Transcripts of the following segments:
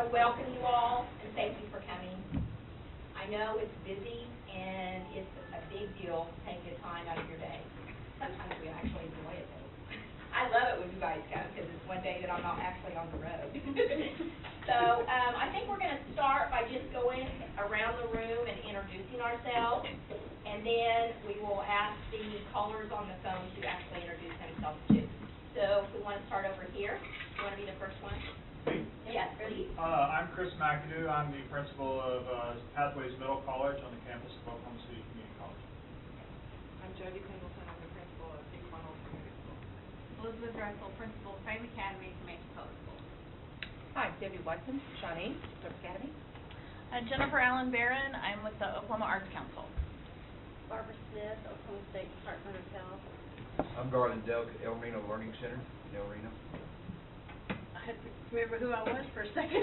want to welcome you all and thank you for coming. I know it's busy and it's a big deal taking time out of your day. Sometimes we actually enjoy it though. I love it when you guys come because it's one day that I'm not actually on the road. So I think we're going to start by just going around the room and introducing ourselves, and then we will ask the callers on the phone to actually introduce themselves too. So if we want to start over here, you want to be the first one? Me? Yes, please. I'm Chris McAdoo. I'm the principal of Pathways Middle College on the campus of Oklahoma City Community College. I'm Jody Pendleton. I'm the principal of Big Funnel Community School. Elizabeth Russell, principal of Fame Academy, Comanche Public Schools. Hi, Debbie Watson, Shawnee, Stokes Academy. Jennifer Allen Barron, I'm with the Oklahoma Arts Council. Barbara Smith, Oklahoma State Department of Health. I'm Garland Delk, El Reno Learning Center in El Reno. I had to remember who I was for a second.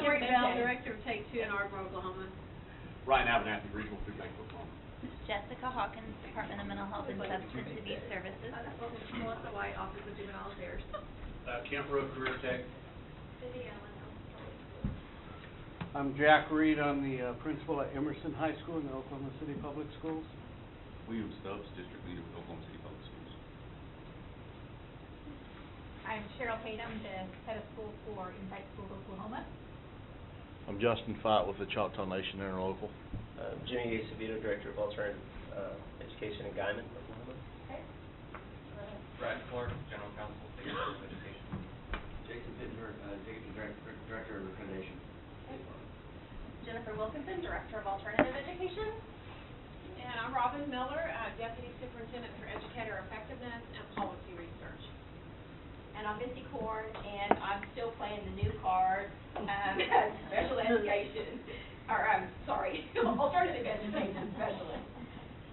Lori Bell, Director of Take Two in Ardmore, Oklahoma. Ryan Abernathy, Regional Food Bank, Oklahoma. Jessica Hawkins, Department of Mental Health and Substance Abuse Services. Melissa White, Office of Juvenile Affairs. Kent Road Career Tech. Cindy Allen, I'm Jack Reed. I'm the principal at Emerson High School in the Oklahoma City Public Schools. William Stubbs, District Leader with Oklahoma City Public Schools. I'm Cheryl Tatum, the head of school for Insight Schools Oklahoma. I'm Justin Fight with the Choctaw Nation Interlocal. Jimmy Acevedo, Director of Alternative Education in Guymon, Oklahoma. Okay. Brad Clark, General Counsel, State Board of Education. Jason Bittner, Executive Director of Accreditation. Jennifer Wilkinson, Director of Alternative Education. And I'm Robin Miller, Deputy Superintendent for Educator Effectiveness and Policy Research. And I'm Missy Korn, and I'm still playing the new card, special education, or alternative education specialist.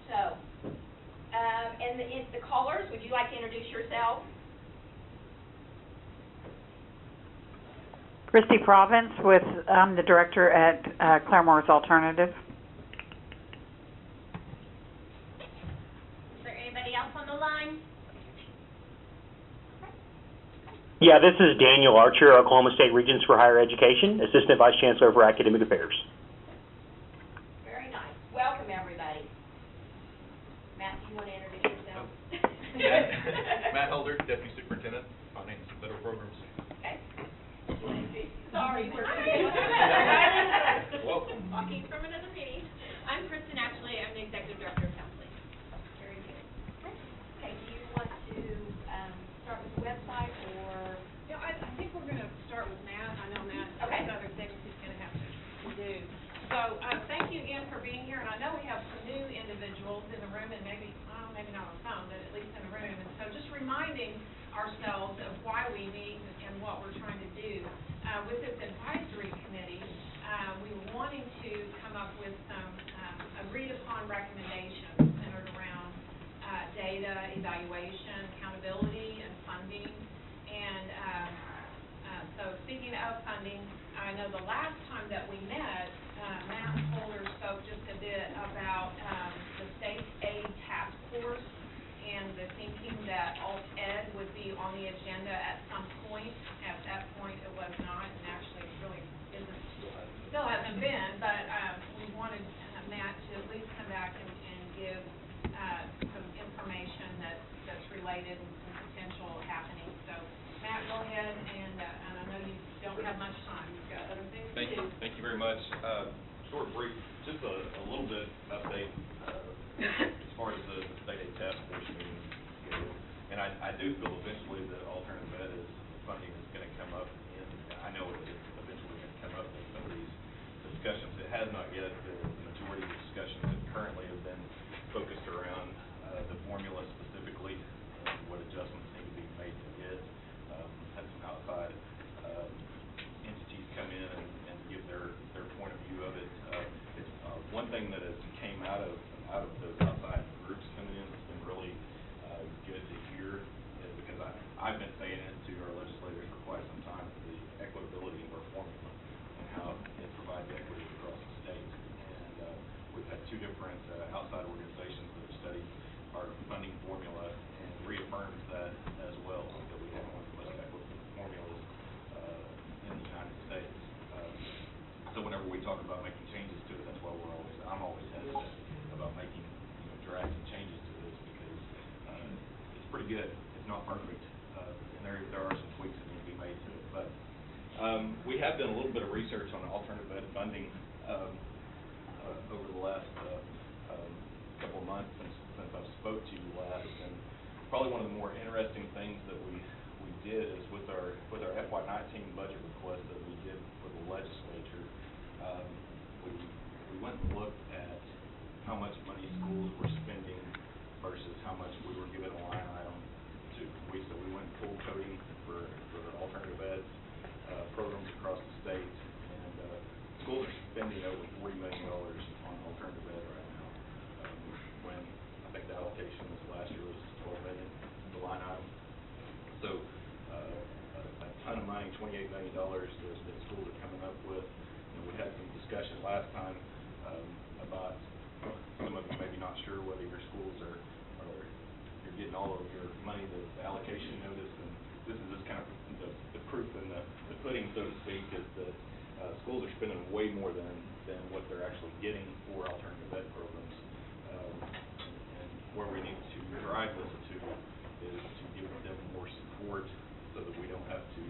So, and the callers, would you like to introduce yourself? Christy Province with the director at Claremore's Alternative. Is there anybody else on the line? Yeah, this is Daniel Archer, Oklahoma State Regents for Higher Education, Assistant Vice Chancellor for Academic Affairs. Very nice. Welcome, everybody. Matt, do you want to introduce yourself? Matt Holder, Deputy Superintendent, Finance and Federal Programs. Okay. Sorry. Welcome. Walking from another meeting. I'm Kristen Ashley. I'm the Executive Director of Counseling. Very good. Okay, do you want to start with the website or? Yeah, I think we're going to start with Matt. I know Matt has other things he's going to have to do. So thank you again for being here. And I know we have some new individuals in the room and maybe not on the phone, but at least in the room. And so just reminding ourselves of why we meet and what we're trying to do. With this advisory committee, we were wanting to come up with some agreed upon recommendations centered around data, evaluation, accountability, and funding. And so speaking of funding, I know the last time that we met, Matt Holder spoke just a bit about the state aid task force and the thinking that alt-ed would be on the agenda at some point. At that point, it was not, and actually it really isn't, still hasn't been, but we wanted Matt to at least come back and give some information that's related and some potential happening. So, Matt, go ahead, and I know you don't have much time. You've got other things to do. Thank you very much. Short, brief, just a little bit update as far as the state aid task force meeting goes. And I do feel eventually that alternative ed funding is going to come up, and I know it's eventually going to come up in some of these discussions. It has not yet. The majority of the discussions that currently have been focused around the formula specifically and what adjustments need to be made to it. Had some outside entities come in and give their point of view of it. It's one thing that has came out of those outside groups coming in that's been really good to hear, is because I've been saying it to our talk about making changes to it, that's why I'm always hesitant about making, drastic changes to this, because, it's pretty good. It's not perfect, and there are some tweaks that need to be made to it, but, we have done a little bit of research on alternative ed funding, over the last, couple of months since I've spoke to you last, and probably one of the more interesting things that we did is with our FY19 budget request that we did for the legislature, we went and looked at how much money schools were spending versus how much we were giving a line item to. So we went full coding for alternative ed programs across the state, and schools are spending over $40 million on alternative ed right now. When I think the allocation this last year was $12 million, the line item. So a ton of money, $28 million that schools are coming up with. And we had some discussion last time about some of you maybe not sure whether your schools are you're getting all of your money, the allocation notice, and this is just kind of the proof in the pudding, so to speak, is that schools are spending way more than what they're actually getting for alternative ed programs. And where we need to drive this to is to give them more support so that we don't have to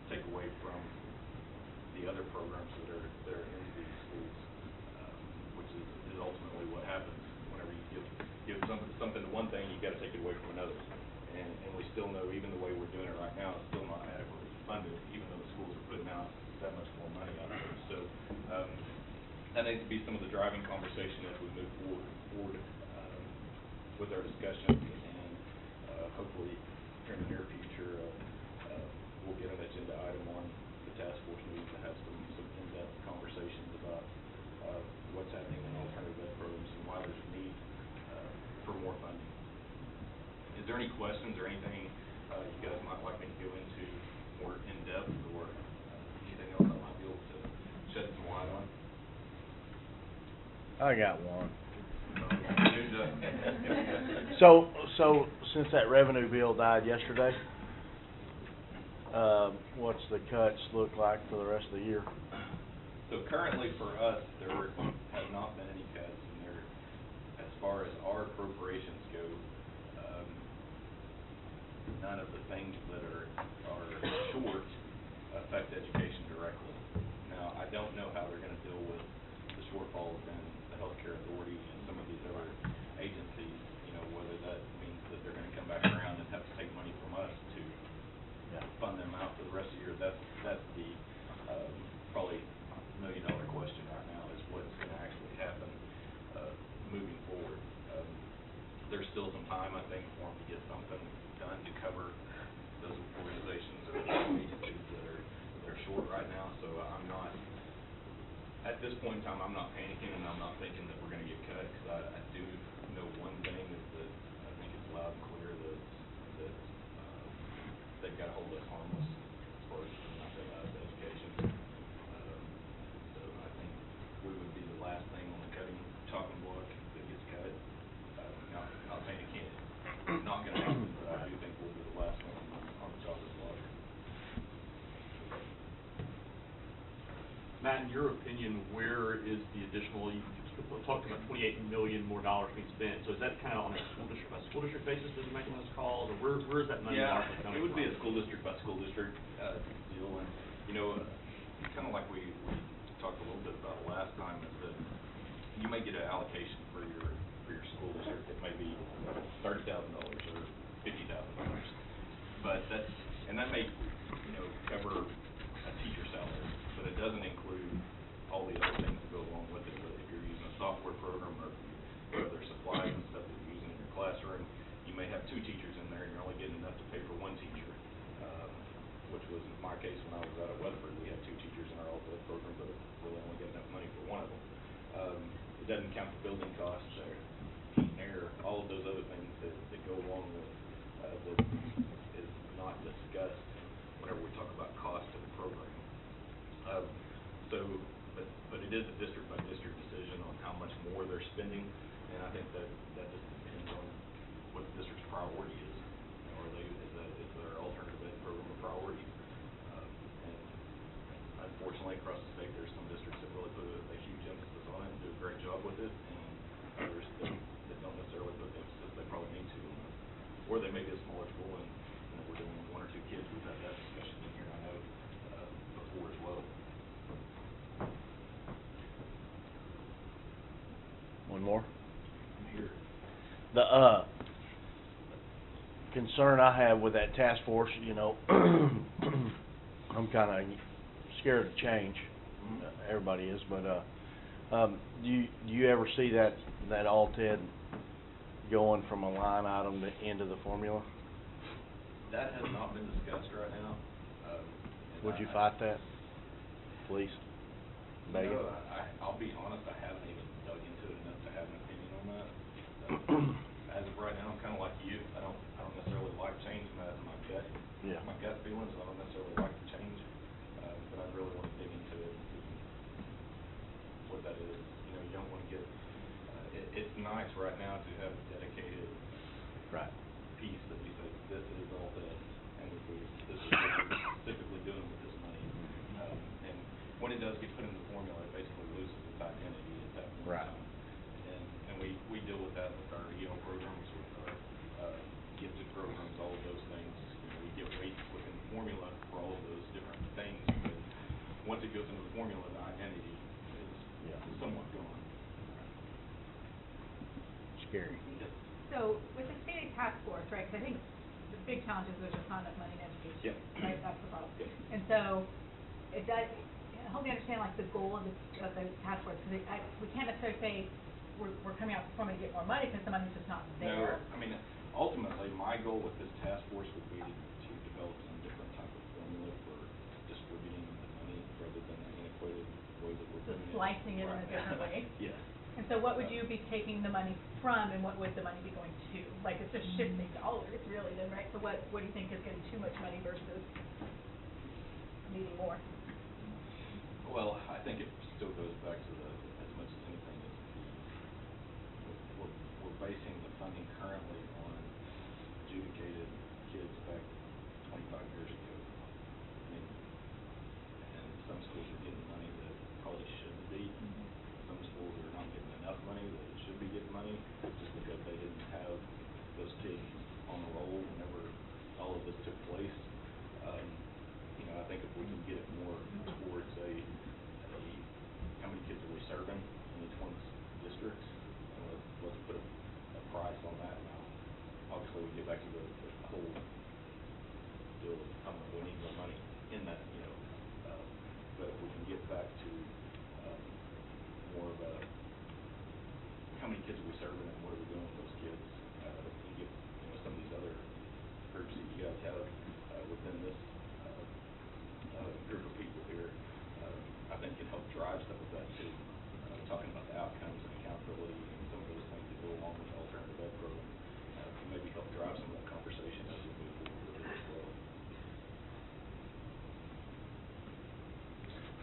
take away from the other programs that are in these schools, which is ultimately what happens whenever you give something to one thing, you got to take it away from another. And we still know, even the way we're doing it right now, it's still not adequately funded, even though the schools are putting out that much more money on it. So that needs to be some of the driving conversation as we move forward with our discussions, and hopefully in the near future we'll get an agenda item on the task force meeting to have some in-depth conversations about what's happening in alternative ed programs and why there's a need for more funding. Is there any questions or anything you guys might like me to go into more in depth, or anything else I might be able to shed some light on? I got one. News So since that revenue bill died yesterday, what's the cuts look like for the rest of the year? So currently for us, there have not been any cuts, and there, as far as our appropriations go, none of the things that are short affect education directly. Now, I don't know how they're going to deal with the shortfalls in the healthcare authority and some of these other agencies, whether that means that they're going to come back around and have to take money from us to fund them out for the rest of the year. That's the probably $1 million question right now, is what's going to actually happen moving forward. There's still some time, I think, for them to get something done to cover those organizations or agencies that are short right now. So I'm not, at this point in time, I'm not panicking, and I'm not thinking that we're going to get cut, because I do know one thing is that I think it's loud and clear that they've got to hold us harmless as far as nothing out of education. So I think we would be the last thing on the cutting chopping block that gets cut. Not saying it can't, it's not going to happen, but I do think we'll be the last one on the chopping block. Matt, in your opinion, where is the additional, you talked about $28 million more dollars being spent, so is that kind of on a school district basis that you're making those calls, or where is that money largely coming from? It would be a school district by school district deal, and, kind of like we talked a little bit about last time, is that you may get an allocation for your school district that may be $30,000 or $50,000, but that may, cover a teacher salary, but it doesn't include all the other things that go along with it. But if you're using a software program or other supplies and stuff that you're using in your classroom, you may have 2 teachers in there and you're only getting enough to pay for 1 teacher, which was my case when I was out at Weatherford. We had 2 teachers in our alt-ed program, but really only get enough money for 1 of them. It doesn't count the building costs there, heat and air, all of those other things that go along with that is not discussed whenever we talk about cost of the program. But it is a district by district decision on how much more they're spending, and I think that just depends on what the district's priority is. Is their alternative ed program a priority? And unfortunately, across the state, there's some districts The concern I have with that task force, you know, I'm kinda scared of change. Everybody is, but, do you ever see that Ted going from a line item to into the formula? That has not been discussed right now. And Would you fight that, please? Megan? No, I'll be honest, I haven't even dug into it enough to have an opinion on that. As of right now, I'm kinda like you, I don't necessarily like change, my gut. Yeah. My gut feelings, I don't necessarily like the change, but I really wanna dig into it and see what that is. You know, you don't wanna get, it's nice right now to have a dedicated piece that we say, this is all this, and this is what we're specifically doing with this money. And when it does get put in the formula, it basically loses its identity at that point in time. And we deal with that with our EL programs, with our gifted programs, all of those things. You know, we get weights within the formula for all of those different things, but once it goes into the formula, the identity is somewhat gone. Scary. So with the state aid task force, right, because I think the big challenge is there's just not enough money in education. Right, that's the problem. And so it does, help me understand like the goal of the task force, because we can't necessarily say we're coming out with formula to get more money because the money's just not there. No, I mean, ultimately, my goal with this task force would be to develop some different type of formula for distributing the money rather than the antiquated way that we're So doing it. slicing it in a different way? Yes. And so what would you be taking the money from, and what would the money be going to? Like, it's just shifting dollars, really, then, right? So what do you think is getting too much money versus needing more? Well, I think it still goes back to as much as anything, is we're basing the funding currently on adjudicated kids back 25 years ago. And some schools are getting money that probably shouldn't be. Some schools are not getting enough money that it should be getting money, just because they didn't have those kids on the roll whenever all of this took place. You know, I think if we can get it more towards how many kids are we serving in each one's districts, let's put a price on that. Now, obviously, we get back to the whole deal of how much we need more money in that, you know, but if we can get back to more of a, how many kids are we serving and what are we doing with those kids, and get, you know, some of these other groups that you guys have within this group of people here, I think can help drive some of that too. Talking about the outcomes and accountability and some of those things that go along with the alternative ed program, can maybe help drive some of that conversation as we move forward with it as well.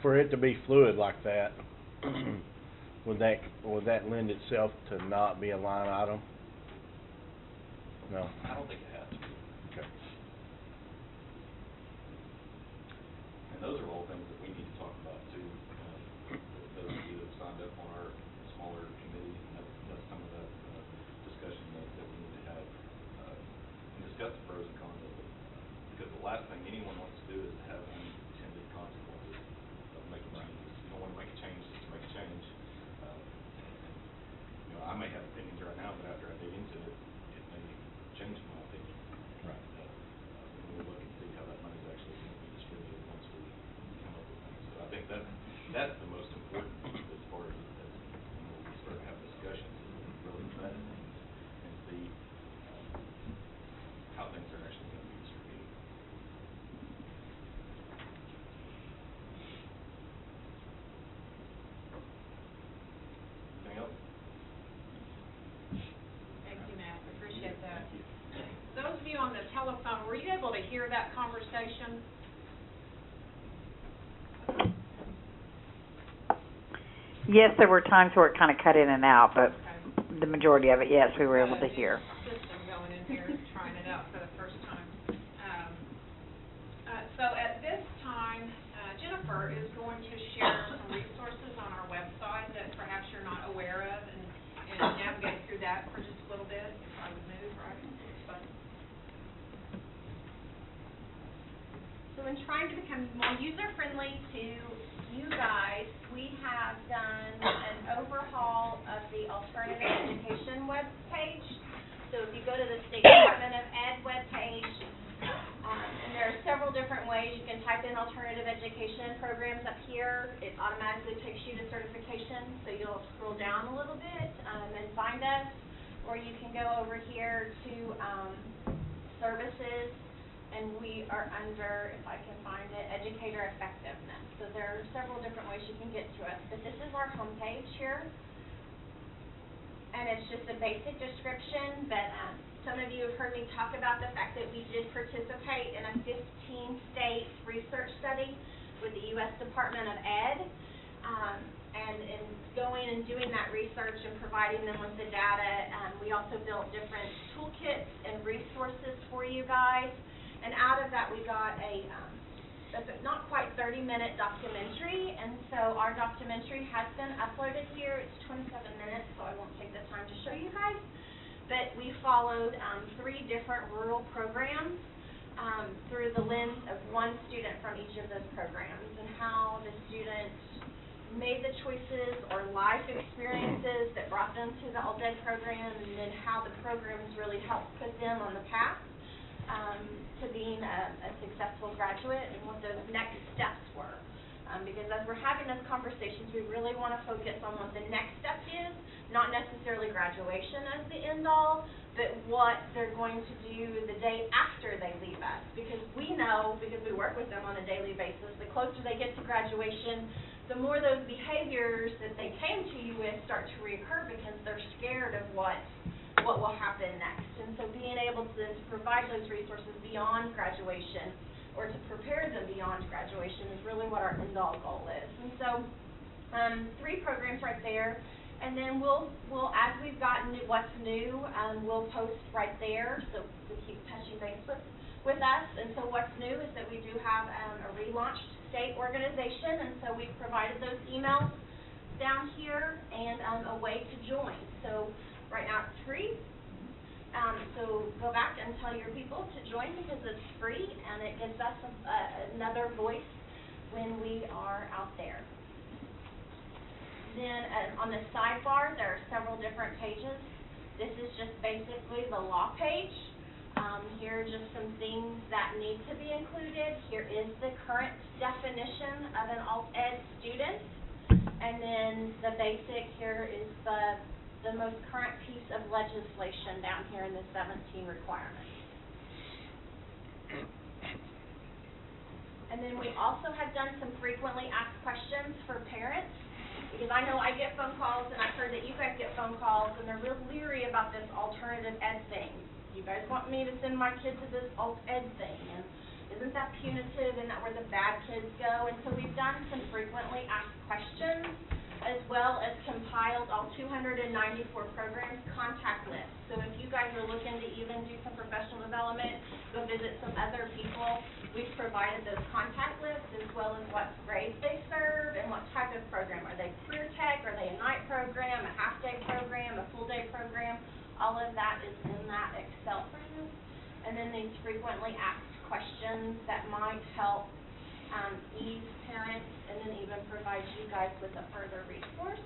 For it to be fluid like that, would that lend itself to not be a line item? No. I don't think it has to be. Okay. And those are all things that we need to talk about too. Those of you that have signed up on our smaller committee, that's some of that discussion that we need to have and discuss the pros and cons of it. Because the last thing anyone wants to do is to have unintended consequences of making changes. You don't want to make a change just to make a change. You know, I may have opinions right now, but after I dig into it, it may change my opinion. Right. We'll look and see how that money is actually going to be distributed once we come up with things. So I think that's the most important piece as far as when we start to have discussions, is really vet things and see how things are actually going to be distributed. Anything else? Thank you, Matt, I appreciate that. Thank you. Those of you on the telephone, were you able to hear that conversation? Yes, there were times where it kind of cut in and out, but the majority of it, yes, we were able to hear. System going in here, trying it out for the first time. So at this time, Jennifer is going to share some resources on our website that perhaps you're not aware of, and navigate through that for just a little bit, if I would move, right? So in trying to become more user-friendly to you guys, we have done an overhaul of the alternative education web page. So if you go to the State Department of Ed webpage, and there are several different ways. You can type in alternative education programs up here. It automatically takes you to certification, so you'll scroll down a little bit and find us. Or you can go over here to services, and we are under, if I can find it, educator effectiveness. So there are several different ways you can get to us. But this is our homepage here. And it's just a basic description, but some of you have heard me talk about the fact that we did participate in a 15-state research study with the U.S. Department of Ed. And in going and doing that research and providing them with the data, we also built different toolkits and resources for you guys. And out of that, we got a not quite 30-minute documentary, and so our documentary has been uploaded here. It's 27 minutes, so I won't take the time to show you guys. But we followed 3 different rural programs through the lens of one student from each of those programs, and how the student made the choices or life experiences that brought them to the alt-ed program, and then how the programs really helped put them on the path to being a successful graduate, and what those next steps were. Because as we're having those conversations, we really want to focus on what the next step is, not necessarily graduation as the end all, but what they're going to do the day after they leave us. Because we know, because we work with them on a daily basis, the closer they get to graduation, the more those behaviors that they came to you with start to reoccur, because they're scared of what will happen next. And so being able to provide those resources beyond graduation, or to prepare them beyond graduation, is really what our end-all goal is. And so 3 programs right there, and then we'll as we've gotten what's new, we'll post right there, so we keep touching base with us. And so what's new is that we do have a relaunched state organization, and so we've provided those emails down here and a way to join. So right now it's free. So go back and tell your people to join, because it's free and it gives us another voice when we are out there. Then on the sidebar, there are several different pages. This is just basically the law page. Here are just some things that need to be included. Here is the current definition of an alt-ed student. And then the basic here is the most current piece of legislation down here in the 17 requirements. And then we also have done some frequently asked questions for parents, because I know I get phone calls, and I've heard that you guys get phone calls, and they're real leery about this alternative ed thing. You guys want me to send my kid to this alt-ed thing, and isn't that punitive, and that where the bad kids go? And so we've done some frequently asked questions, as well as compiled all 294 programs contact lists. So if you guys are looking to even do some professional development, go visit some other people, we've provided those contact lists, as well as what grades they serve and what type of program. Are they career tech? Are they a night program, a half-day program, a full-day program? All of that is in that Excel for you. And then these frequently asked questions that might help ease parents, and then even provide you guys with a further resource.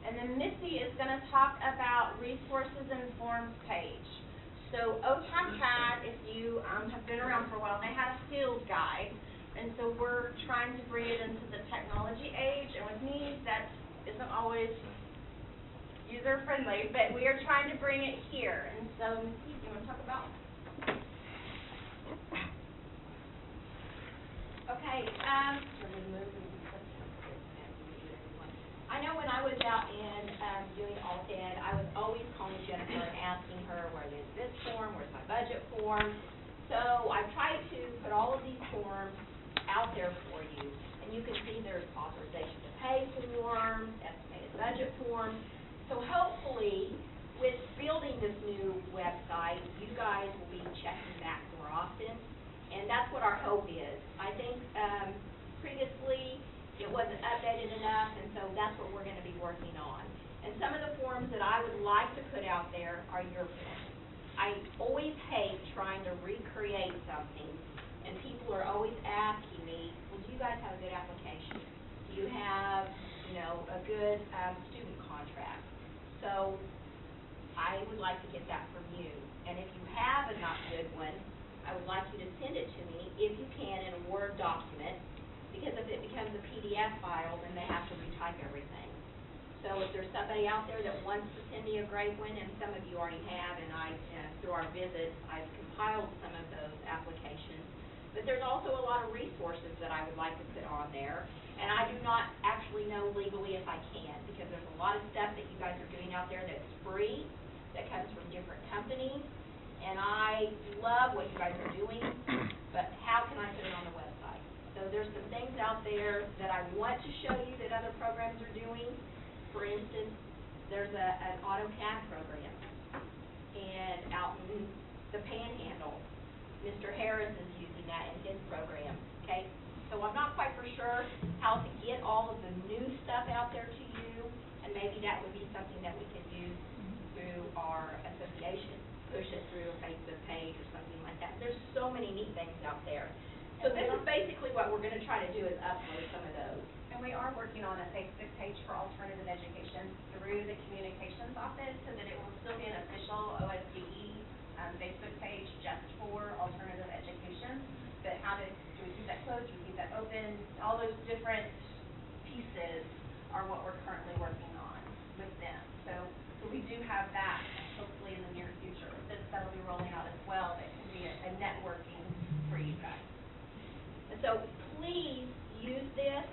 And then Missy is going to talk about resources and forms page. So OTAP had, if you have been around for a while, they had a field guide, and so we're trying to bring it into the technology age, and with me that isn't always user friendly, but we are trying to bring it here. And so Missy, you want to talk about? Okay, I know when I was out in doing alt-ed, I was always calling Jennifer and asking her, where is this form, where's my budget form? So I tried to put all of these forms out there for you, and you can see there's authorization to pay forms, estimated budget forms. So hopefully, with building this new website, you guys will be checking back more often. And that's what our hope is. I think previously it wasn't updated enough, and so that's what we're going to be working on. And some of the forms that I would like to put out there are your forms. I always hate trying to recreate something, and people are always asking me, well, do you guys have a good application? Do you have, a good student contract? So I would like to get that from you. And if you have a not good one, I would like you to send it to me, if you can, in a Word document, because if it becomes a PDF file, then they have to retype everything. So if there's somebody out there that wants to send me a great one, and some of you already have, and through our visits, I've compiled some of those applications. But there's also a lot of resources that I would like to put on there, and I do not actually know legally if I can, because there's a lot of stuff that you guys are doing out there that's free, that comes from different companies, and I love what you guys are doing, but how can I put it on the website? So there's some things out there that I want to show you that other programs are doing. For instance, there's an AutoCAD program, and out in the Panhandle, Mr. Harris is using that in his program, okay? So I'm not quite for sure how to get all of the new stuff out there to you, and maybe that would be something that we could use through our association, push it through a Facebook page or something like that. There's so many neat things out there. So this is basically what we're going to try to do, is upload some of those. And we are working on a Facebook page for alternative education through the communications office, so that it will still be an official OSDE Facebook page just for alternative education. But how do we keep that closed, do we keep that open? All those different pieces are what we're currently working on with them. So we do have that hopefully in the near future. That'll be rolling out as well. That can be a networking for you guys. And so please use this.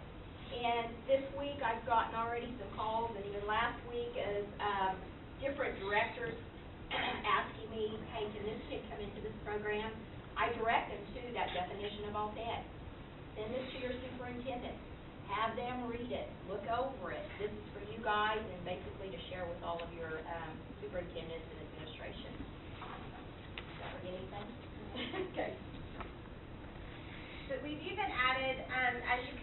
And this week, I've gotten already some calls, and even last week, as different directors asking me, hey, can this kid come into this program? I direct them to that definition of alt ed. Send this to your superintendent. Have them read it. Look over it. This is for you guys, and basically to share with all of your superintendents and administration. Did I forget anything? Okay. But we've even added,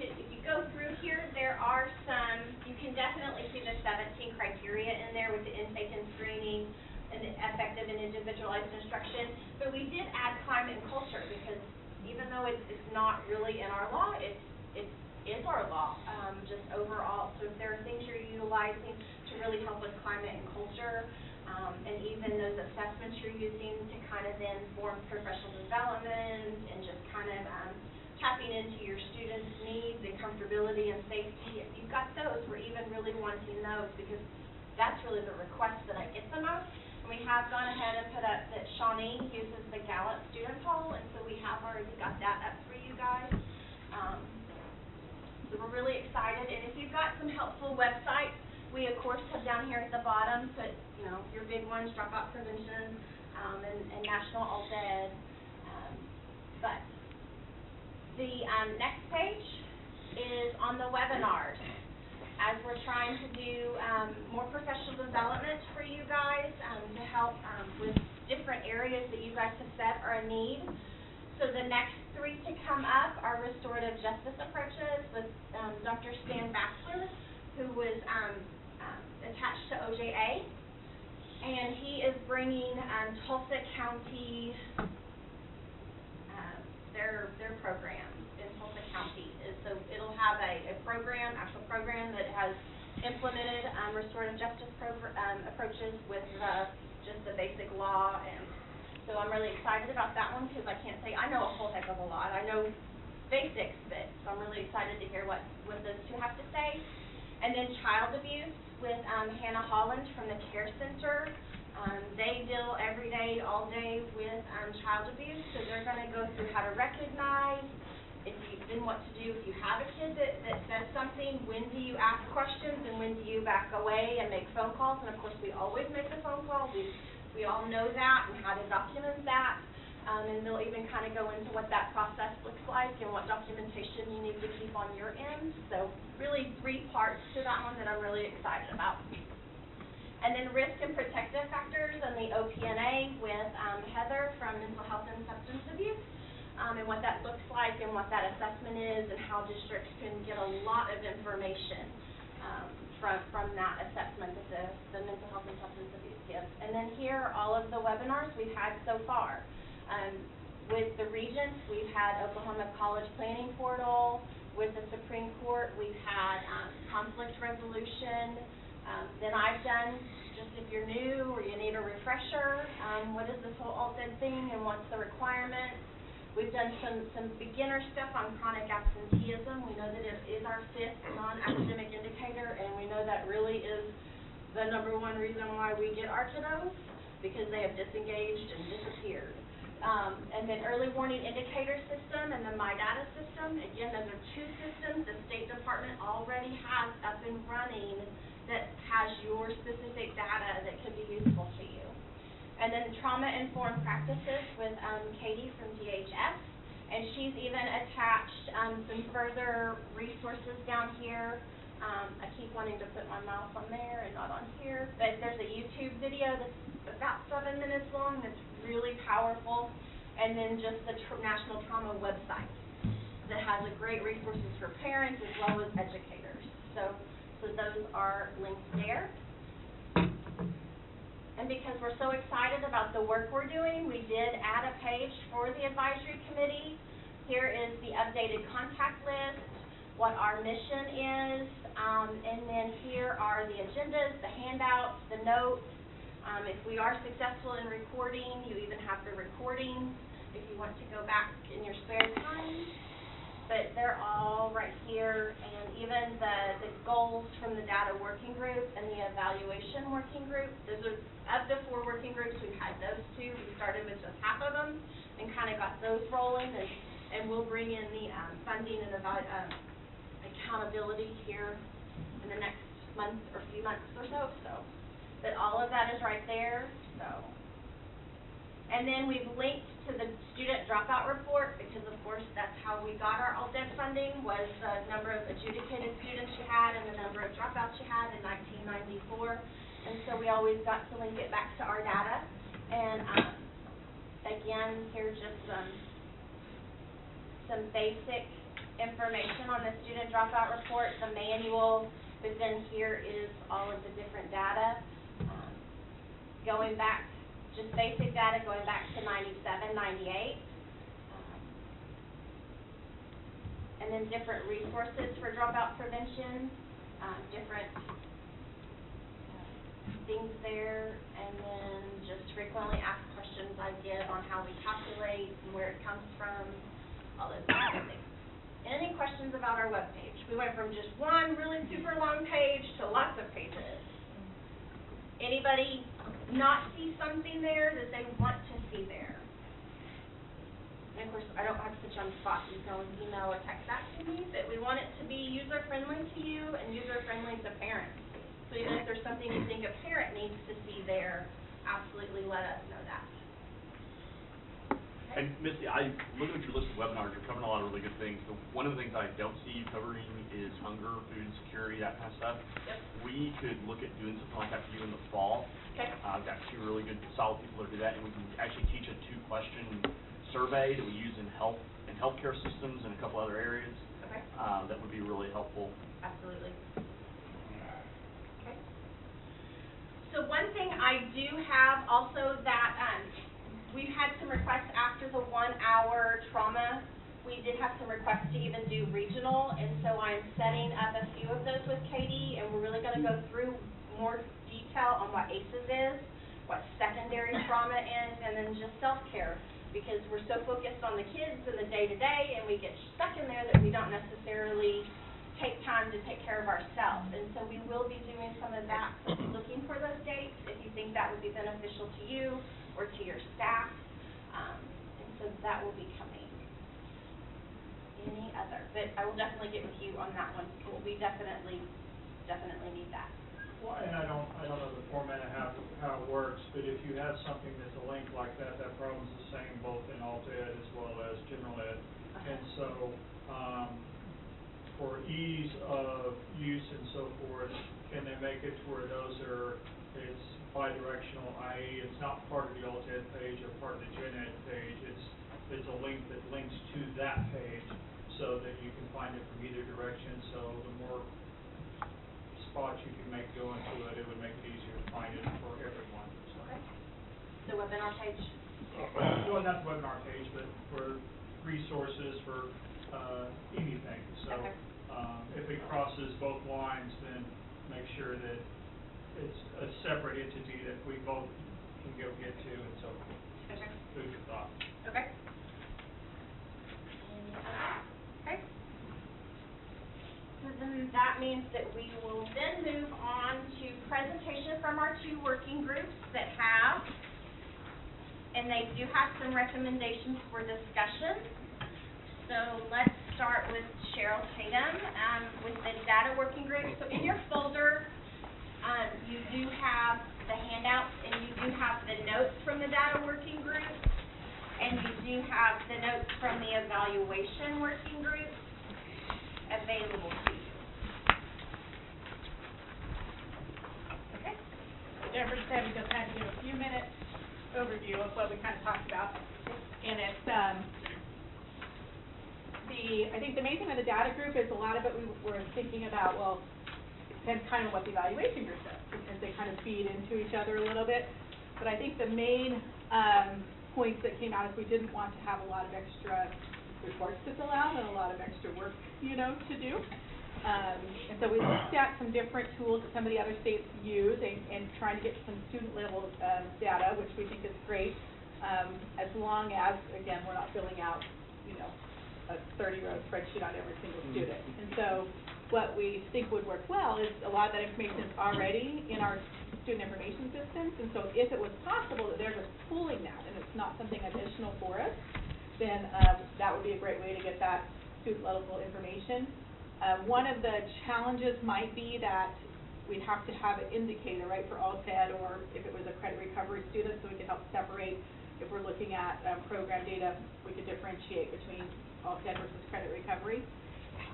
if you go through here, there are some, you can definitely see the 17 criteria in there with the intake and screening and the effective and individualized instruction. But we did add climate and culture, because even though it's not really in our law, it is our law, just overall. So if there are things you're utilizing to really help with climate and culture, and even those assessments you're using to kind of then form professional development and just kind of tapping into your students' needs and comfortability and safety. If you've got those, we're even really wanting those, because that's really the request that I get the most. And we have gone ahead and put up that Shawnee uses the Gallup student poll, and so we have already got that up for you guys. So we're really excited. And if you've got some helpful websites, we of course have down here at the bottom put, your big ones, Dropout Prevention, and National Alt Ed. But the next page is on the webinars. As we're trying to do more professional development for you guys to help with different areas that you guys have said are a need. So the next 3 to come up are restorative justice approaches with Dr. Stan Baxter, who was attached to OJA. And he is bringing Tulsa County, their program in Tulsa County. So it'll have a program, actual program that has implemented restorative justice approaches with just the basic law. And so I'm really excited about that one, because I can't say I know a whole heck of a lot. I know basics of it, so I'm really excited to hear what those two have to say. And then child abuse with Hannah Holland from the Care Center. They deal every day, all day with child abuse, so they're going to go through how to recognize, then what to do if you have a kid that says something. When do you ask questions, and when do you back away and make phone calls? And of course, we always make a phone call. We all know that, and how to document that. And they'll even kind of go into what that process looks like and what documentation you need to keep on your end. So really 3 parts to that one that I'm really excited about. And then risk and protective factors and the OPNA with Heather from Mental Health and Substance Abuse, and what that looks like and what that assessment is, and how districts can get a lot of information from that assessment that the Mental Health and Substance Abuse gives. And then here are all of the webinars we've had so far. With the Regents, we've had Oklahoma College Planning Portal. With the Supreme Court, we've had conflict resolution. Then I've done just if you're new or you need a refresher, what is this whole alt-ed thing and what's the requirements? We've done some beginner stuff on chronic absenteeism. We know that it is our 5th non-academic indicator, and we know that really is the #1 reason why we get our kiddos, because they have disengaged and disappeared. And then early warning indicator system and the My Data system, again, those are 2 systems the State Department already has up and running that has your specific data that could be useful to you. And then trauma-informed practices with Katie from DHS, and she's even attached some further resources down here. I keep wanting to put my mouse on there and not on here, but there's a YouTube video that's about 7 minutes long that's really powerful, and then just the National Trauma website that has a great resources for parents as well as educators. So those are linked there. And because we're so excited about the work we're doing, we did add a page for the advisory committee. Here is the updated contact list, what our mission is, and then here are the agendas, the handouts, the notes. If we are successful in recording, you even have the recordings if you want to go back in your spare time. But they're all right here, and even the goals from the data working group and the evaluation working group. Those are, of the 4 working groups, we've had those 2. We started with just half of them and kind of got those rolling, and we'll bring in the funding and accountability here in the next month or few months or so. But all of that is right there. And then we've linked to the student dropout report, because of course that's how we got our alt-ed funding, was the number of adjudicated students you had and the number of dropouts you had in 1994. And so we always got to link it back to our data. And again, here's just some basic information on the student dropout report, the manual, but then here is all of the different data. Going back, just basic data going back to 97, 98. And then different resources for dropout prevention, different things there, and then just frequently asked questions I get on how we calculate and where it comes from, all those kinds of things. Any questions about our webpage? We went from just one really super long page to lots of pages. Anybody not see something there that they want to see there? And of course, I don't have to put you on the spot. You can always email or text that to me, but we want it to be user-friendly to you and user-friendly to parents. So even if there's something you think a parent needs to see there, absolutely let us know that. And Misty, looking at your list of webinars, you're covering a lot of really good things. But one of the things I don't see you covering is hunger, food insecurity, that kind of stuff. Yep. We could look at doing something like that for you in the fall. Okay. I've got 2 really good, solid people that do that, and we can actually teach a 2-question survey that we use in healthcare systems and a couple other areas. Okay. That would be really helpful. Absolutely. Okay. So one thing I do have also that we've had some requests after the 1-hour trauma. We did have some requests to even do regional, and so I'm setting up a few of those with Katie, and we're really going to go through more detail on what ACEs is, what secondary trauma is, and then just self-care, because we're so focused on the kids and the day-to-day, and we get stuck in there that we don't necessarily take time to take care of ourselves. And so we will be doing some of that, so be looking for those dates if you think that would be beneficial to you or to your staff, and so that will be coming. Any other? But I will definitely get with you on that one. We definitely need that. Well, and I don't know the format of how it works, but if you have something that's a link like that, that problem's the same both in alt ed as well as general ed. And so, for ease of use and so forth, can they make it to where those are, it's bi-directional, i.e. it's not part of the alt ed page or part of the gen ed page, it's a link that links to that page so that you can find it from either direction. So the more spots you can make go into it, it would make it easier to find it for everyone. So. Okay. The webinar page? Well, not the webinar page, but for resources for anything. So okay. If it crosses both lines, then make sure that it's a separate entity that we both can go get to and so forth. Okay. Food for thought. Okay. Okay. So then that means that we will then move on to presentation from our two working groups that have, and they do have some recommendations for discussion. So let's start with Cheryl Tatum, with the data working group. So in your folder, you do have the handouts and you do have the notes from the data working group, and you do have the notes from the evaluation working group available to you. Okay. Jennifer said we just had to do a few minutes overview of what we kind of talked about. And it's, I think the main thing with the data group is a lot of it we were thinking about, well, it depends kind of what the evaluation group does, because they kind of feed into each other a little bit. But I think the main points that came out is we didn't want to have a lot of extra reports to fill out and a lot of extra work, to do. And so we looked at some different tools that some of the other states use and trying to get some student level data, which we think is great, as long as, again, we're not filling out, a 30-row spreadsheet on every single student. And so what we think would work well is a lot of that information is already in our student information systems, and so if it was possible that they're just pulling that and it's not something additional for us, then that would be a great way to get that student level information. One of the challenges might be that we'd have to have an indicator, right, for ALTED, or if it was a credit recovery student, so we could help separate. If we're looking at program data, we could differentiate between ALTED versus credit recovery.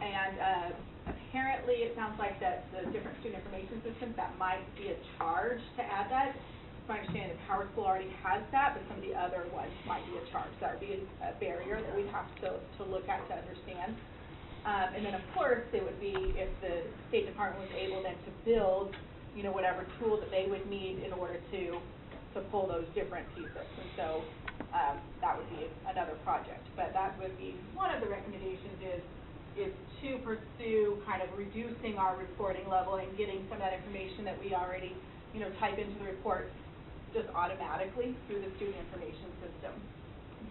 And apparently, it sounds like that the different student information systems, that might be a charge to add that. It's my understanding that Howard School already has that, but some of the other ones might be a charge. That would be a barrier that we'd have to look at to understand. And then, of course, it would be if the State Department was able then to build, whatever tool that they would need in order to pull those different pieces. And so that would be another project. But that would be one of the recommendations is to pursue kind of reducing our reporting level and getting some of that information that we already, type into the report just automatically through the student information system.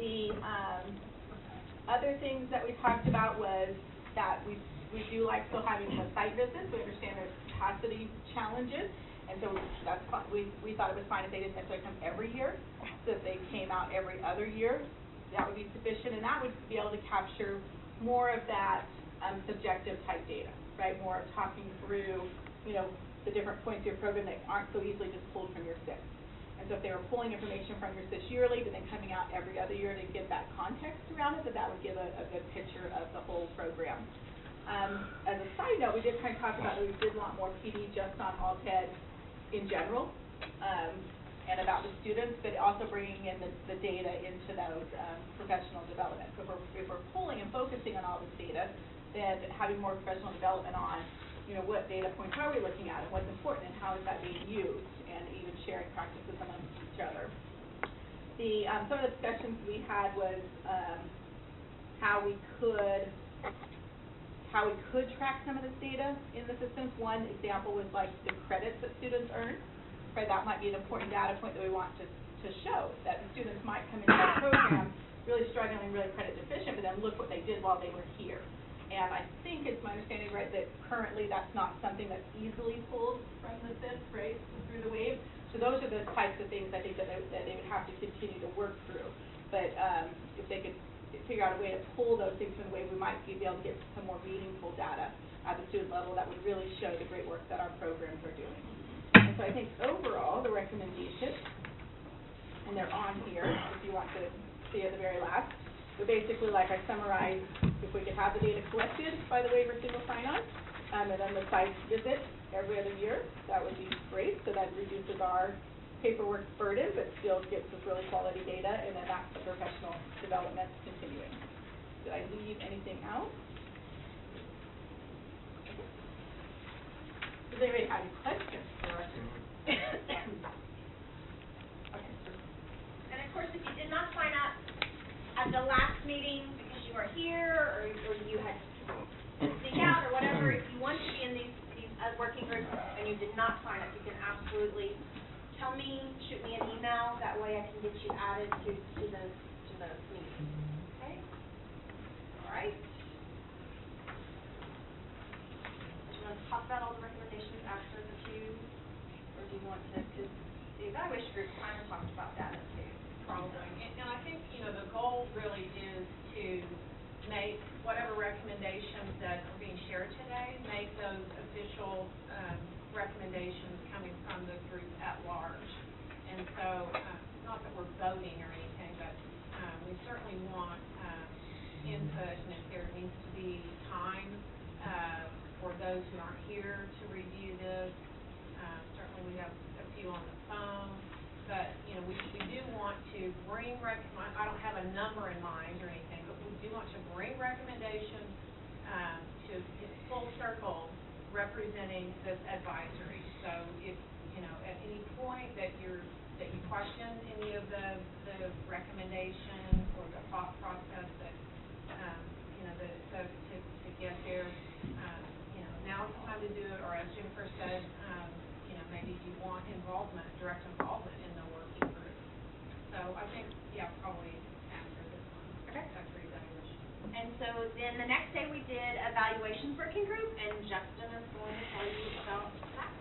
The other things that we talked about was that we do like still having the site visits. We understand there's capacity challenges, and so that's fine. We thought it was fine if they didn't necessarily come every year, so if they came out every other year, that would be sufficient, and that would be able to capture more of that subjective type data, right? More of talking through, the different points of your program that aren't so easily just pulled from your SIP. And so if they were pulling information from your SIS yearly, but then coming out every other year to get that context around it, that would give a good picture of the whole program. As a side note, we did kind of talk about that we did want more PD just on ALTED in general, and about the students, but also bringing in the data into those professional development. So if we're pulling and focusing on all this data, then having more professional development on, what data points are we looking at and what's important and how is that being used, and even sharing practices amongst each other. Some of the discussions we had was how we could track some of this data in the systems. One example was like the credits that students earn. Right, that might be an important data point that we want to show, that the students might come into the program really struggling, really credit deficient, but then look what they did while they were here. And I think it's my understanding, right, that currently that's not something that's easily pulled from the SIS, right, through the wave. So those are the types of things I think that they would have to continue to work through. But if they could figure out a way to pull those things from the wave, we might be able to get some more meaningful data at the student level that would really show the great work that our programs are doing. And so I think overall, the recommendations, and they're on here if you want to see at the very last, but basically, like I summarized, if we could have the data collected by the waiver single sign-on, and then the site visit every other year, that would be great. So that reduces our paperwork burden, but still gets us really quality data, and then that's the professional development continuing. Did I leave anything out? Does anybody have any questions for us? Okay. And of course, if you did not sign up at the last meeting because you were here or you had to speak out or whatever, if you want to be in these as working groups and you did not sign up, you can absolutely tell me, shoot me an email, that way I can get you added to those meetings. Okay? All right. Do you want to talk about all the recommendations after the two, or do you want to, because the evaluation group kind of talked about data too. Probably. And I think, the goal really is to make whatever recommendations that are being shared today, make those official recommendations coming from the group at large. And so, not that we're voting or anything, but we certainly want input, and if there needs to be time for those who aren't here to review this, certainly we have a few on the phone. But, we do want to bring I don't have a number in mind or anything, but we do want to bring recommendations to full circle representing this advisory. So if, at any point that you question any of the recommendations or the thought process that, to get there, now's the time to do it, or as Jennifer said, maybe you want direct involvement in the working group. So I think, probably after this one. Okay. After evaluation. And so then the next day we did evaluations working group, and Justin is going to tell you about that.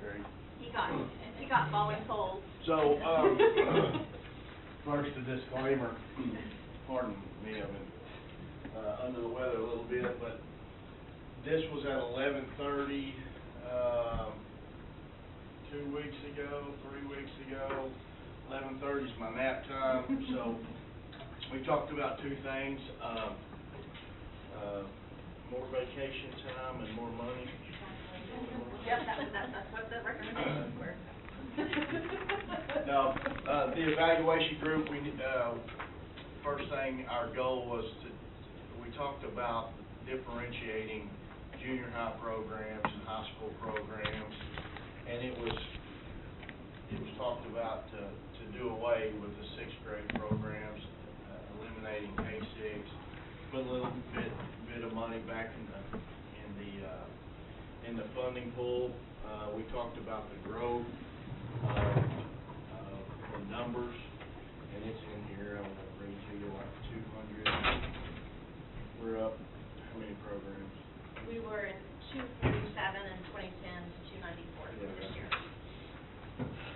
Great. He got falling souls. So, first a disclaimer, pardon me, I've been, under the weather a little bit, but this was at 11:30, 2 weeks ago, 3 weeks ago. 11:30 is my nap time, so we talked about two things, more vacation time and more money. Yep, that's what the recommendations were. No, the evaluation group, first thing, our goal was we talked about differentiating junior high programs and high school programs, and it was talked about to do away with the sixth grade programs, eliminating K-6, put a little bit of money back in the funding pool. We talked about the growth of the numbers, and it's in here. I'm going to read to you like 200. We're up how many programs? We were in 247 in 2010 to 294 this year.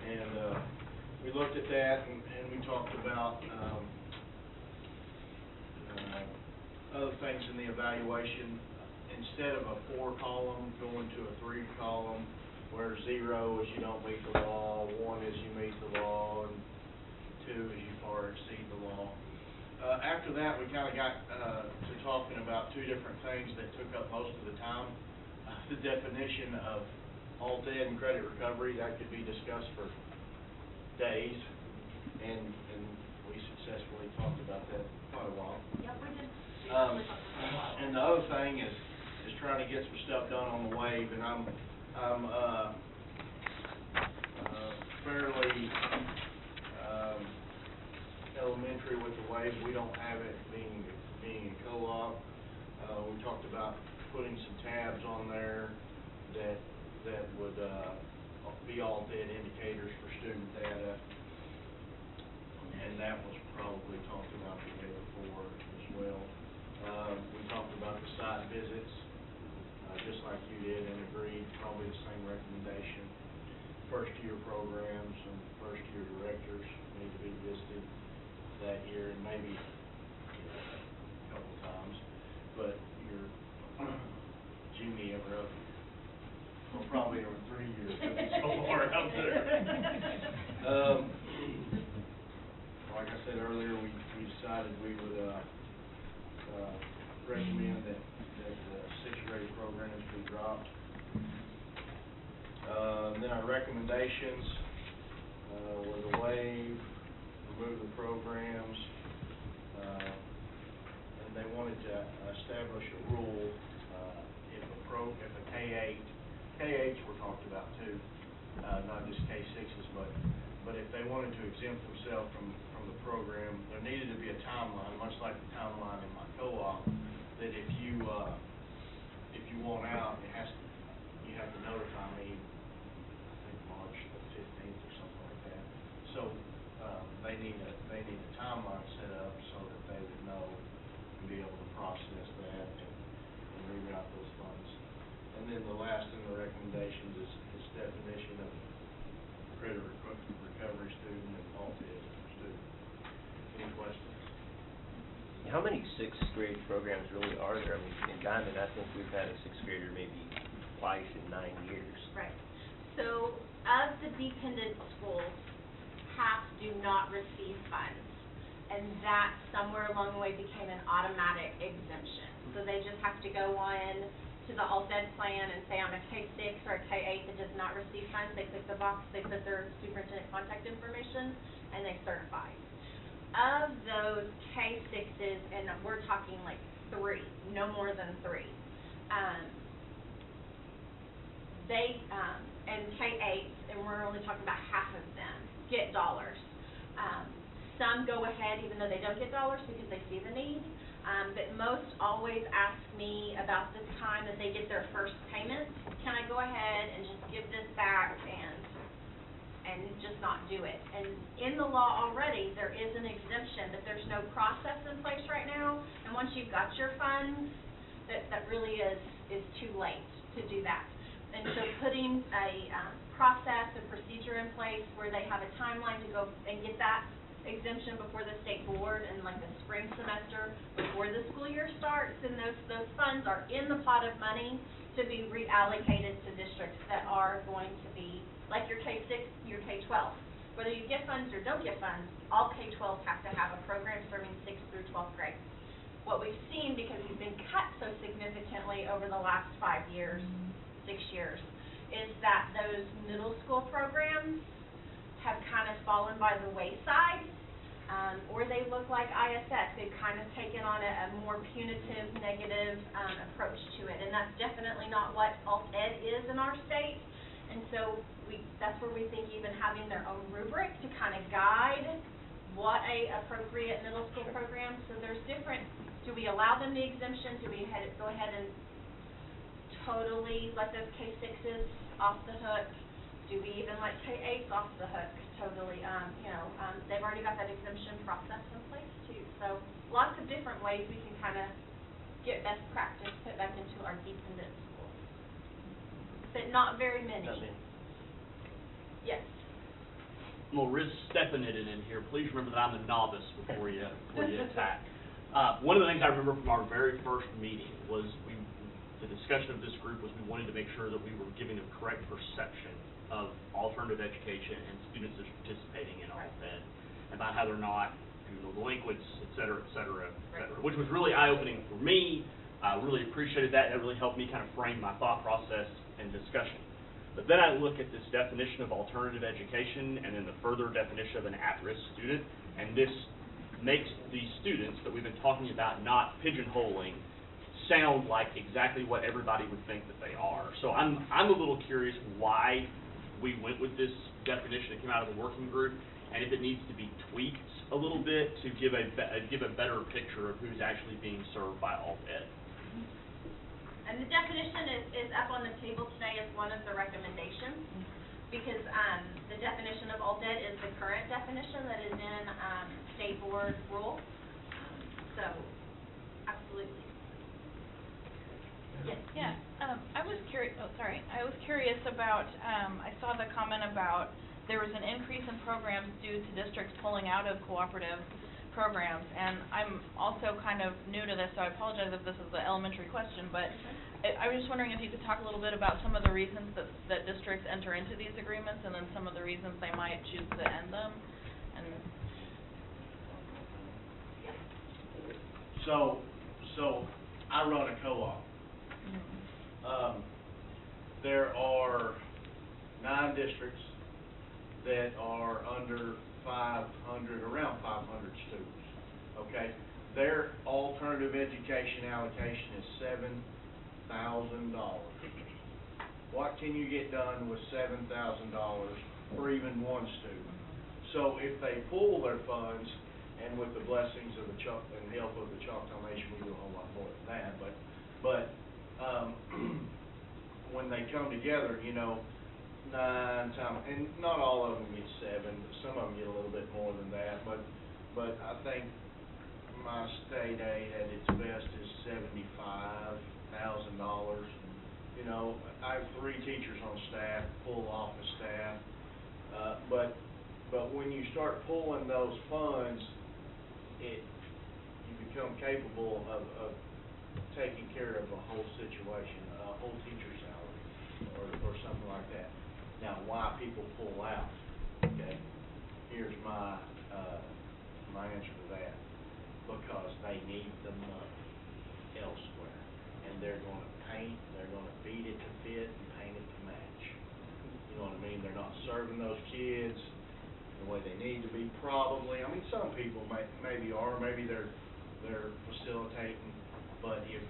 And we looked at that, and we talked about other things in the evaluation. Instead of a 4-column, going to a 3-column, where 0 is you don't meet the law, 1 is you meet the law, and 2 is you far exceed the law. After that, we kind of got to talking about two different things that took up most of the time. The definition of alt ed and credit recovery, that could be discussed for days, and we successfully talked about that quite a while. Yep, we did. And the other thing is trying to get some stuff done on the wave, and I'm fairly elementary with the wave. We don't have it being a co-op. We talked about putting some tabs on there that would be alt ed indicators for student data, and that was probably talked about the day before as well. We talked about the site visits, just like you did, and agreed probably the same recommendation. First year programs and first year directors need to be visited that year, and maybe a couple times, but your Jimmy ever up, well, probably over 3 years, so far out there. Like I said earlier, we decided we would recommend that the sixth grade programs be dropped. Then our recommendations were the waive, remove the programs, and they wanted to establish a rule if a K-8s were talked about too, not just K-6s, but if they wanted to exempt themselves from the program, there needed to be a timeline, much like the timeline in my co-op, that if you want out, you have to recommendations is definition of credit recovery student and autism student. Any questions? How many sixth grade programs really are there? I mean, in Diamond, I think we've had a sixth grader maybe twice in 9 years. Right. So of the dependent schools, half do not receive funds. And that somewhere along the way became an automatic exemption. So they just have to go on to the Alt-Ed plan and say, I'm a K-6 or a K-8 that does not receive funds. They click the box, they put their superintendent contact information, and they certify. Of those K-6s, and we're talking like 3, no more than 3, and K-8s, and we're only talking about half of them, get dollars. Some go ahead even though they don't get dollars because they see the need, but most always ask me about the time that they get their first payment. Can I go ahead and just give this back and just not do it? And in the law already, there is an exemption, but there's no process in place right now. And once you've got your funds, that really is too late to do that. And so putting a process, a procedure in place where they have a timeline to go and get that exemption before the state board and like the spring semester before the school year starts, and those funds are in the pot of money to be reallocated to districts that are going to be like your K-6, your K-12. Whether you get funds or don't get funds, all K-12s have to have a program serving 6th through 12th grade. What we've seen, because we've been cut so significantly over the last 5 years, 6 years, is that those middle school programs have kind of fallen by the wayside, or they look like ISS. They've kind of taken on a more punitive, negative approach to it, and that's definitely not what Alt-Ed is in our state. And so that's where we think even having their own rubric to kind of guide what a appropriate middle school program. So there's different, do we allow them the exemption? Do we go ahead and totally let those K-6s off the hook? Do we even let K-8s off the hook totally? They've already got that exemption process in place too. So lots of different ways we can kind of get best practice put back into our dependent schools. But not very many. Yes. Well, Riz stepping it in here. Please remember that I'm a novice before you attack. One of the things I remember from our very first meeting was the discussion of this group was we wanted to make sure that we were giving a correct perception of alternative education and students that are participating in Alt-Ed, about how they're not juvenile delinquents, et cetera, which was really eye-opening for me. I really appreciated that. That really helped me kind of frame my thought process and discussion. But then I look at this definition of alternative education and then the further definition of an at-risk student, and this makes these students that we've been talking about not pigeonholing sound like exactly what everybody would think that they are. So I'm a little curious why we went with this definition that came out of the working group, and if it needs to be tweaked a little bit to give a better picture of who's actually being served by Alt-Ed. And the definition is up on the table today as one of the recommendations, because the definition of Alt-Ed is the current definition that is in state board rule. So, absolutely. Yes. Yeah, I was curious about, I saw the comment about there was an increase in programs due to districts pulling out of cooperative programs, and I'm also kind of new to this, so I apologize if this is an elementary question, but I was just wondering if you could talk a little bit about some of the reasons that districts enter into these agreements, and then some of the reasons they might choose to end them, and... So I run a co-op. There are 9 districts that are under 500, around 500 students, okay? Their alternative education allocation is $7,000. What can you get done with $7,000 for even one student? So if they pool their funds, and with the blessings of the and help of the Choctaw Nation, we do a whole lot more than that, but when they come together, 9 times, and not all of them get 7, but some of them get a little bit more than that, but I think my state aid at its best is $75,000, You know, I have 3 teachers on staff, full office staff, but when you start pulling those funds, you become capable of taking care of a whole situation, a whole teacher salary, or something like that. Now, why people pull out, okay, here's my answer to that. Because they need the money elsewhere, and they're gonna paint, they're gonna beat it to fit and paint it to match. You know what I mean? They're not serving those kids the way they need to be, probably. I mean, some people maybe are, maybe they're facilitating, but if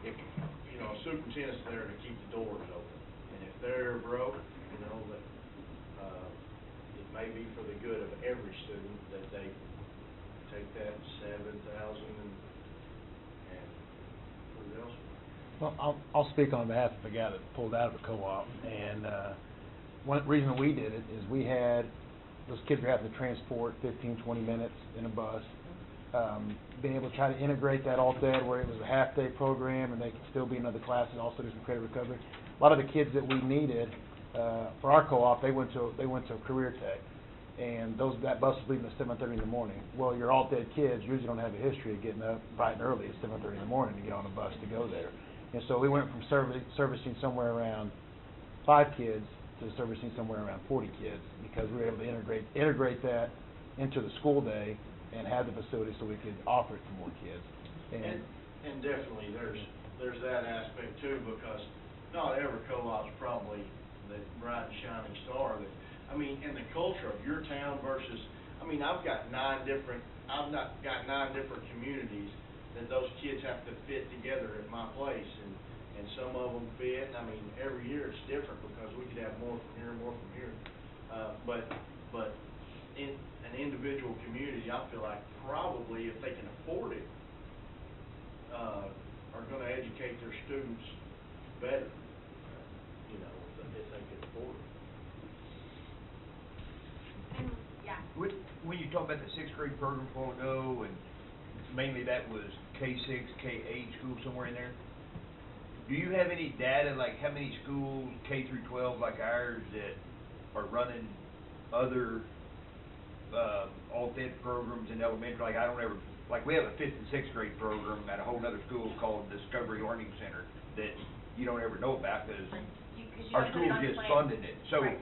you know, a superintendent's there to keep the doors open, and if they're broke, you know, that it may be for the good of every student that they take that $7,000 and put it elsewhere. Well, I'll speak on behalf of the guy that pulled out of the co-op, and one reason we did it is we had, those kids were having to transport 15, 20 minutes in a bus, being able to try to integrate that all day where it was a half-day program and they could still be in other classes, also do some credit recovery. A lot of the kids that we needed for our co-op, they went to a career tech. And that bus was leaving at 7:30 in the morning. Well, your alt-ed kids usually don't have a history of getting up bright and early at 7:30 in the morning to get on a bus to go there. And so we went from servicing somewhere around 5 kids to servicing somewhere around 40 kids because we were able to integrate that into the school day and have the facility so we could offer it to more kids. And definitely there's that aspect too, because not every co-op's probably the bright and shining star that, I mean, in the culture of your town versus, I mean, I've got 9 different communities that those kids have to fit together at my place, and some of them fit. I mean, every year it's different because we could have more from here, more from here. But in an individual community, I feel like probably if they can afford it, are going to educate their students better, you know, if they can afford it. Yeah. When you talk about the 6th grade program a while ago, and mainly that was K-6, K-8 schools somewhere in there, do you have any data, like how many schools, K through 12 like ours, that are running other alt-ed programs in elementary? Like I don't ever, like we have a 5th and 6th grade program at a whole other school called Discovery Learning Center that you don't ever know about because our school just funded it. So. Right.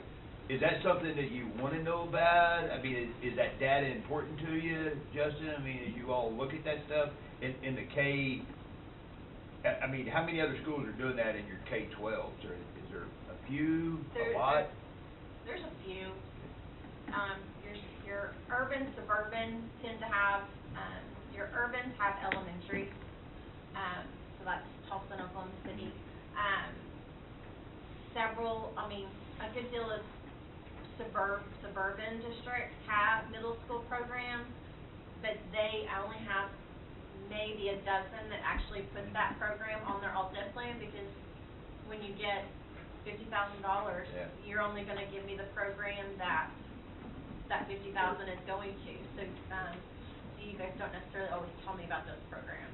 Is that something that you want to know about? I mean, is that data important to you, Justin? I mean, as you all look at that stuff in the K, I mean, how many other schools are doing that in your K-12s? Is there a few, a lot? There's a few. Your urban, suburban tend to have, your urbans have elementary, so that's Tulsa and Oklahoma City. A good deal of suburban districts have middle school programs, but they only have maybe a dozen that actually put that program on their alt-ed plan, because when you get $50,000, you're only going to give me the program that $50,000 is going to. So you guys don't necessarily always tell me about those programs.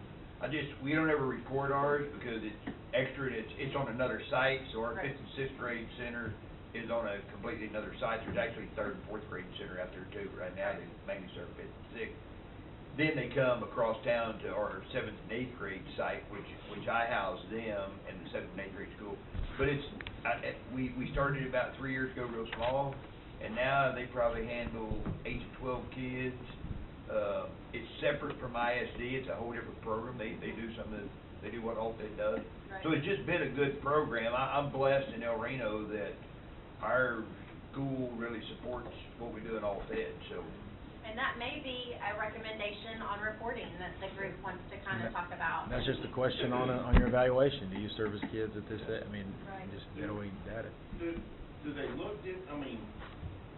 We don't ever report ours because it's extra and it's on another site, so our 5th and 6th grade center is on a completely another site. There's actually 3rd and 4th grade center out there too. Right now they mainly serve 5th and 6th. Then they come across town to our 7th and 8th grade site, which I house them in the 7th and 8th grade school. But we started about 3 years ago real small, and now they probably handle 8 to 12 kids. It's separate from ISD. It's a whole different program. They do what alt-ed does. Right. So it's just been a good program. I'm blessed in El Reno that our school really supports what we do in alt-ed. So. And that may be a recommendation on reporting that the group wants to kind of talk about. That's just a question on your evaluation. Do you service kids at this? I mean, just knowing data. Do they look different? I mean,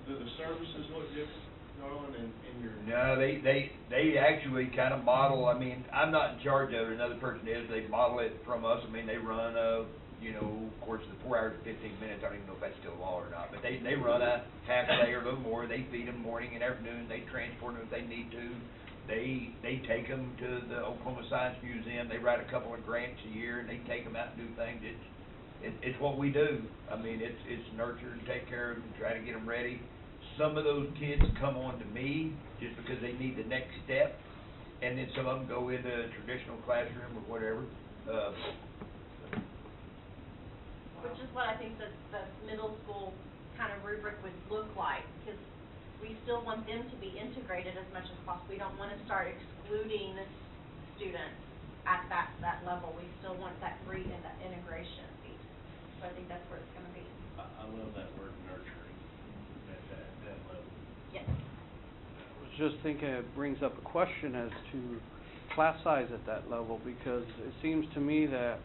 do the services look different, Garland, in your? No, they actually kind of model. I mean, I'm not in charge of it. Another person is. They model it from us. I mean, they run of course, the 4 hours and 15 minutes. I don't even know if that's still law or not. But they run a half day or a little more. They feed them morning and afternoon. They transport them if they need to. They take them to the Oklahoma Science Museum. They write a couple of grants a year, and they take them out and do things. it's what we do. I mean, it's nurture and take care of them, try to get them ready. Some of those kids come on to me just because they need the next step, and then some of them go into a traditional classroom or whatever. Which is what I think that the middle school kind of rubric would look like, because we still want them to be integrated as much as possible. We don't want to start excluding students at that level. We still want that that integration piece. So I think that's where it's going to be. I love that word nurturing at that level. Yes. I was just thinking it brings up a question as to class size at that level, because it seems to me that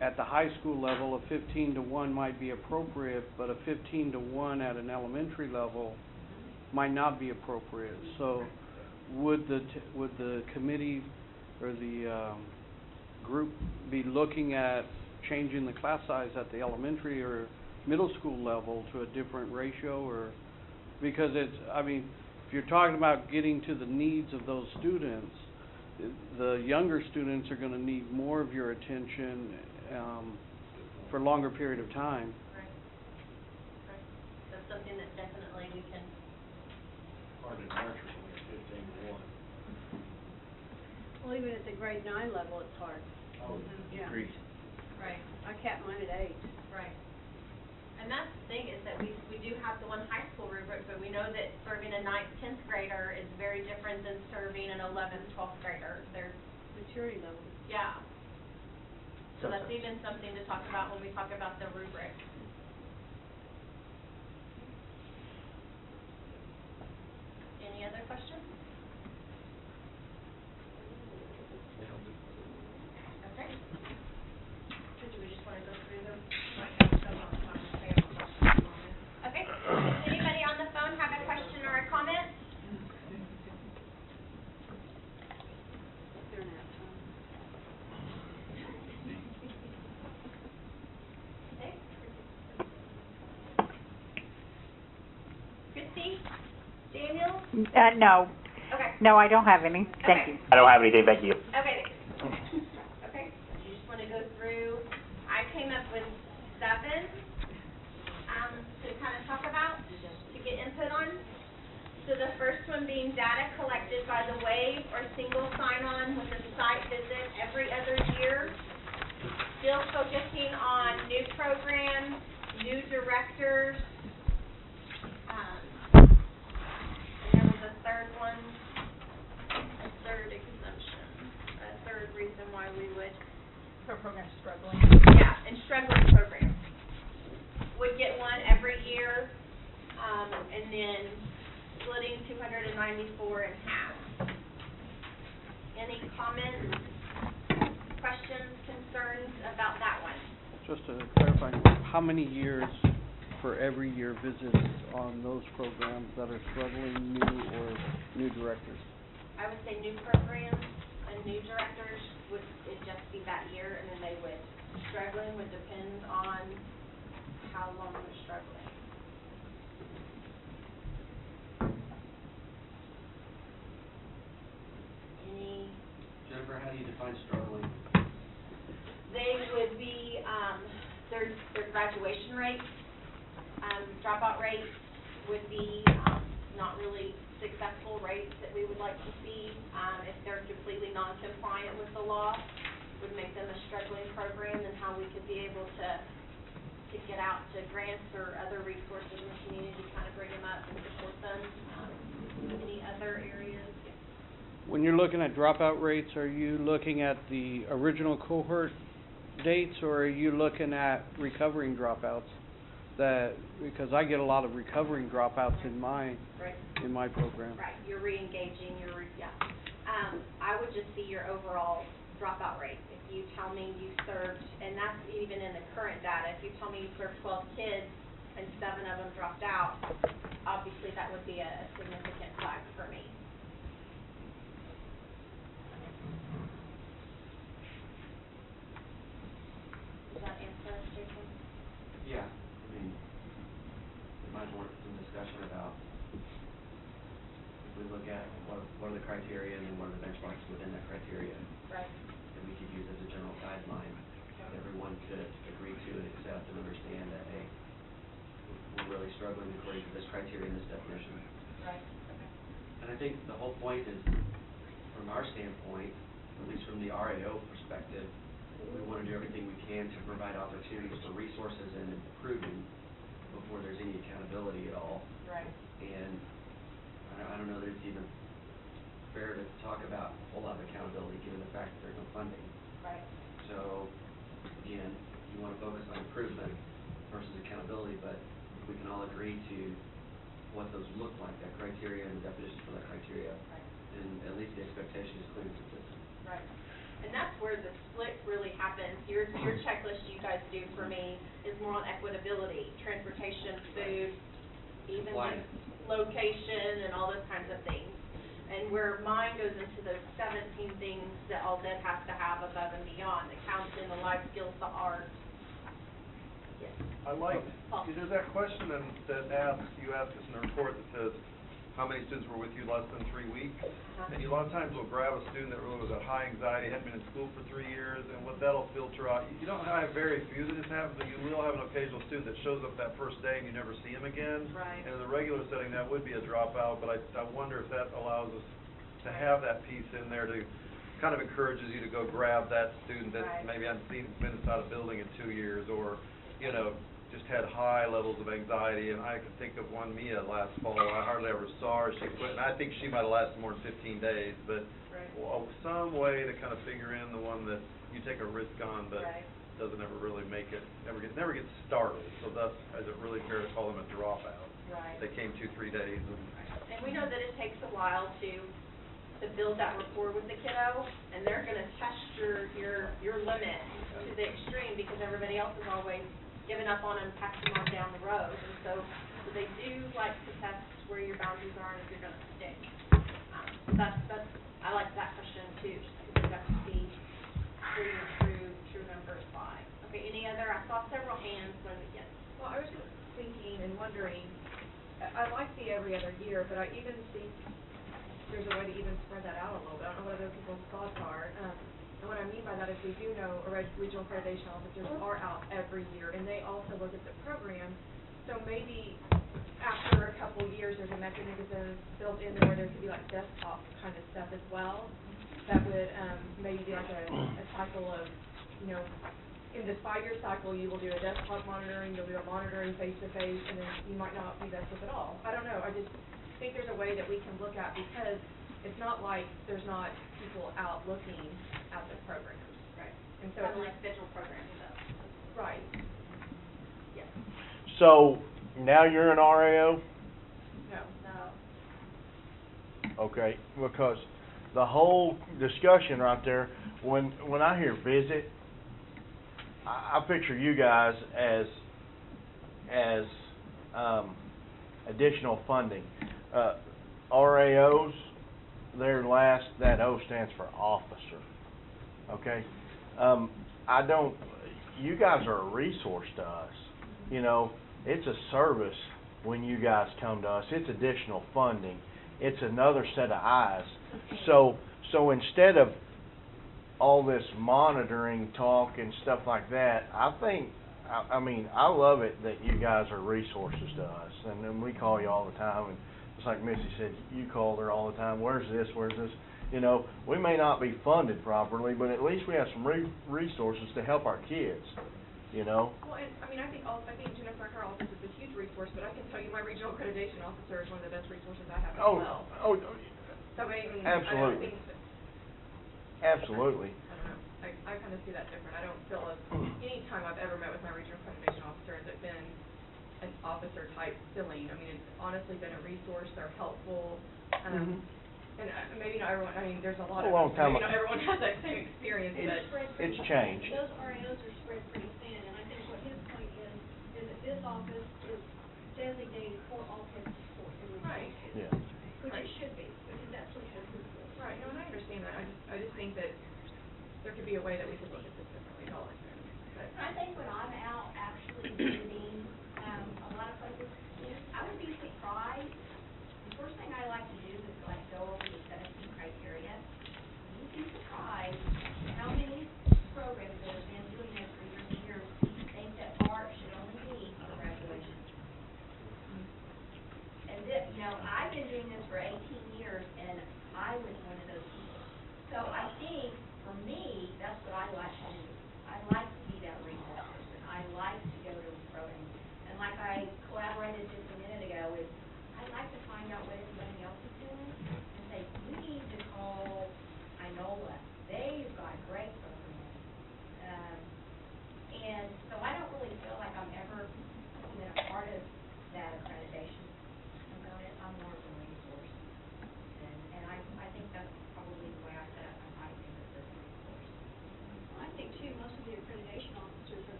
at the high school level, a 15-to-1 might be appropriate, but a 15-to-1 at an elementary level might not be appropriate. So would the committee or the group be looking at changing the class size at the elementary or middle school level to a different ratio? Or because I mean, if you're talking about getting to the needs of those students, the younger students are going to need more of your attention for a longer period of time. Right. That's something that definitely we can. Hard to nurture when you're 15-to-1. Well, even at the grade 9 level, it's hard. Oh, Yeah. agreed. Right. I capped mine at 8. Right. And that's the thing, is that we do have the one high school rubric, but we know that serving a 9th, 10th grader is very different than serving an 11th, 12th grader. They're Maturity level. Yeah. So that's even something to talk about when we talk about the rubric. Any other questions? Okay. So do we just want to go through them? Okay. Does anybody on the phone have a question or a comment? Christy? Daniel? No. Okay. No, I don't have any. Thank Okay. you. I don't have anything, thank you. Okay. Okay, you just want to go through, I came up with 7, to kind of talk about, to get input on. So the first one being data collected by the wave or single sign-on with a site visit every other year. Still focusing on new programs, new directors. And there was a third one, a third exemption, a third reason why we would. For programs struggling. Yeah, and struggling programs. Would get one every year, and then splitting 294 in half. Any comments, questions, concerns about that one? Just to clarify, how many years for every year visits on those programs that are struggling, new or new directors? I would say new programs and new directors would it just be that year, and then they would, struggling would depend on how long they're struggling. Any? Jennifer, how do you define struggling? They would be, their graduation rates, dropout rates would be, not really successful rates that we would like to see. If they're completely non-compliant with the law, would make them a struggling program, and how we could be able to get out to grants or other resources in the community, kind of bring them up and support them. Any other areas? When you're looking at dropout rates, are you looking at the original cohort dates, or are you looking at recovering dropouts? Because I get a lot of recovering dropouts in my program. Right, you're re-engaging, yeah. I would just see your overall dropout rate. If you tell me you served, and that's even in the current data, if you tell me you served 12 kids and 7 of them dropped out, obviously that would be a significant flag for me. Does that answer, Jason? Yeah, I mean, there might want some discussion about, if we look at what are the criteria and then what are the benchmarks within that criteria. Right. That we could use as a general guideline that everyone could agree to and let them understand that, hey, we're really struggling according to this criteria and this definition. Right, okay. And I think the whole point is, from our standpoint, at least from the RAO perspective, we want to do everything we can to provide opportunities for resources and improving before there's any accountability at all. Right. And I don't know that it's even fair to talk about a whole lot of accountability given the fact that there's no funding. Right. So, again, you want to focus on improvement versus accountability, but we can all agree to what those look like, that criteria and the definitions for that criteria. Right. And at least the expectation is clear and consistent. Right. And that's where the split really happens. Your checklist you guys do for me is more on equitability, transportation, food, even Compliance. location and all those kinds of things. And where mine goes into those 17 things that all that has to have above and beyond, the counseling, the life skills, the art. Yes. I like, there's that question that you asked us in the report that says, how many students were with you less than 3 weeks? And you a lot of times will grab a student that really was at high anxiety, hadn't been in school for 3 years, and what that'll filter out, you don't have very few that this happens, but you will have an occasional student that shows up that first day and you never see him again. Right. And in the regular setting, that would be a dropout, but I wonder if that allows us to have that piece in there to kind of encourages you to go grab that student that Right. maybe hadn't seen, been inside a building in 2 years, or, you know, just had high levels of anxiety. And I can think of one, Mia, last fall. I hardly ever saw her. She quit, and I think she might have lasted more than 15 days. But some way to kind of figure in the one that you take a risk on, but doesn't ever really make it, never gets started. So thus, is it really fair to call them a dropout? Right. They came 2-3 days. And we know that it takes a while to build that rapport with the kiddo, and they're going to test your limit to the extreme because everybody else is always giving up on them, passing them on down the road. And so they do like to test where your boundaries are and if you're going to stick. I like that question too, just because you have to see where your true number is by. Okay, any other? I saw several hands, but yes. Well, I was just thinking and wondering, I like the every other year, but I even think there's a way to even spread that out a little bit. I don't know what other people's thoughts are. And what I mean by that is we do know regional accreditation officers are out every year, and they also look at the program. So maybe after a couple years, there's a mechanism built in there where there could be like desktop kind of stuff as well. That would maybe be like a cycle of, you know, in this 5-year cycle, you will do a desktop monitoring, you'll do a monitoring face-to-face, and then you might not be desktop at all. I don't know. I just think there's a way that we can look at, because it's not like there's not people out looking at the programs. Right. And so Kind of like federal programs, though. Right. Yes. So, now you're an RAO? No. No. Okay, because the whole discussion right there, when I hear visit, I picture you guys as additional funding. RAOs, that O stands for officer, okay? You guys are a resource to us. You know, it's a service when you guys come to us. It's additional funding. It's another set of eyes. So instead of all this monitoring talk and stuff like that, I mean, I love it that you guys are resources to us, and then we call you all the time, and just like Missy said, you call her all the time, where's this? You know, we may not be funded properly, but at least we have some resources to help our kids, you know? Well, and I mean, I think Jennifer, her office is a huge resource, but I can tell you my regional accreditation officer is one of the best resources I have as well. So I mean, Absolutely. Absolutely. I don't know. I kind of see that different. I don't feel any time I've ever met with my regional accreditation officer has it been an officer type feeling. I mean, it's honestly been a resource. They're helpful. And maybe not everyone, I mean, there's a lot of, maybe not everyone has that same experience, but it's changed. Those RAOs are spread pretty thin, and I think what his point is that this office is designated for all kinds of support. Right. Yeah. Which it should be, because that's what it's for. Right, no, and I understand that. I just think that there could be a way that we could look at this differently, all I'm saying. But I think when I'm out actually visiting, a lot of places, I would be surprised. The first thing I like to do is like go over the 17 criteria. You'd be surprised how many programs that have been doing this for years and years think that art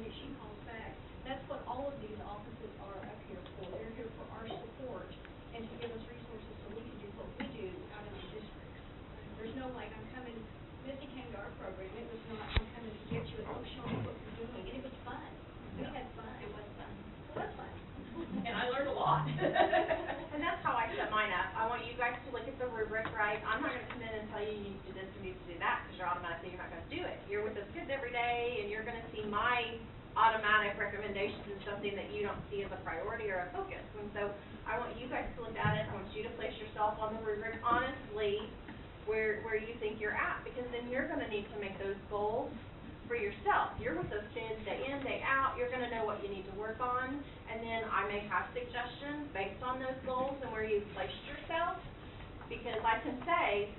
that she calls back. That's what all of these offices are up here for. They're here for our support and to give us resources so we can do what we do out in the districts. There's no like, I'm coming, Missy came to our program, it was not, I'm coming to get you, oh, show me what you're doing, and it was fun. We had fun. It was fun. It was fun. And I learned a lot. And that's how I set mine up. I want you guys to look at the rubric, right? I'm not gonna come in and tell you you need to do this and you need to do that, because you're automatically, you're not gonna do it. You're with those kids every day, and you're gonna see my automatic recommendations as something that you don't see as a priority or a focus. And so I want you guys to look at it, I want you to place yourself on the rubric honestly where you think you're at, because then you're gonna need to make those goals for yourself. You're with those kids day in, day out, you're gonna know what you need to work on, and then I may have suggestions based on those goals and where you've placed yourself, because I can say,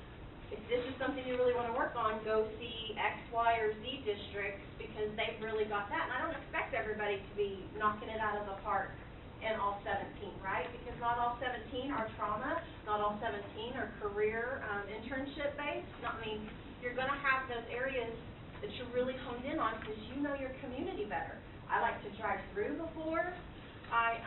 if this is something you really wanna work on, go see X, Y, or Z districts, because they've really got that, and I don't expect everybody to be knocking it out of the park in all 17, right? Because not all 17 are trauma, not all 17 are career, internship based. I mean, you're gonna have those areas that you're really honed in on because you know your community better. I like to drive through before I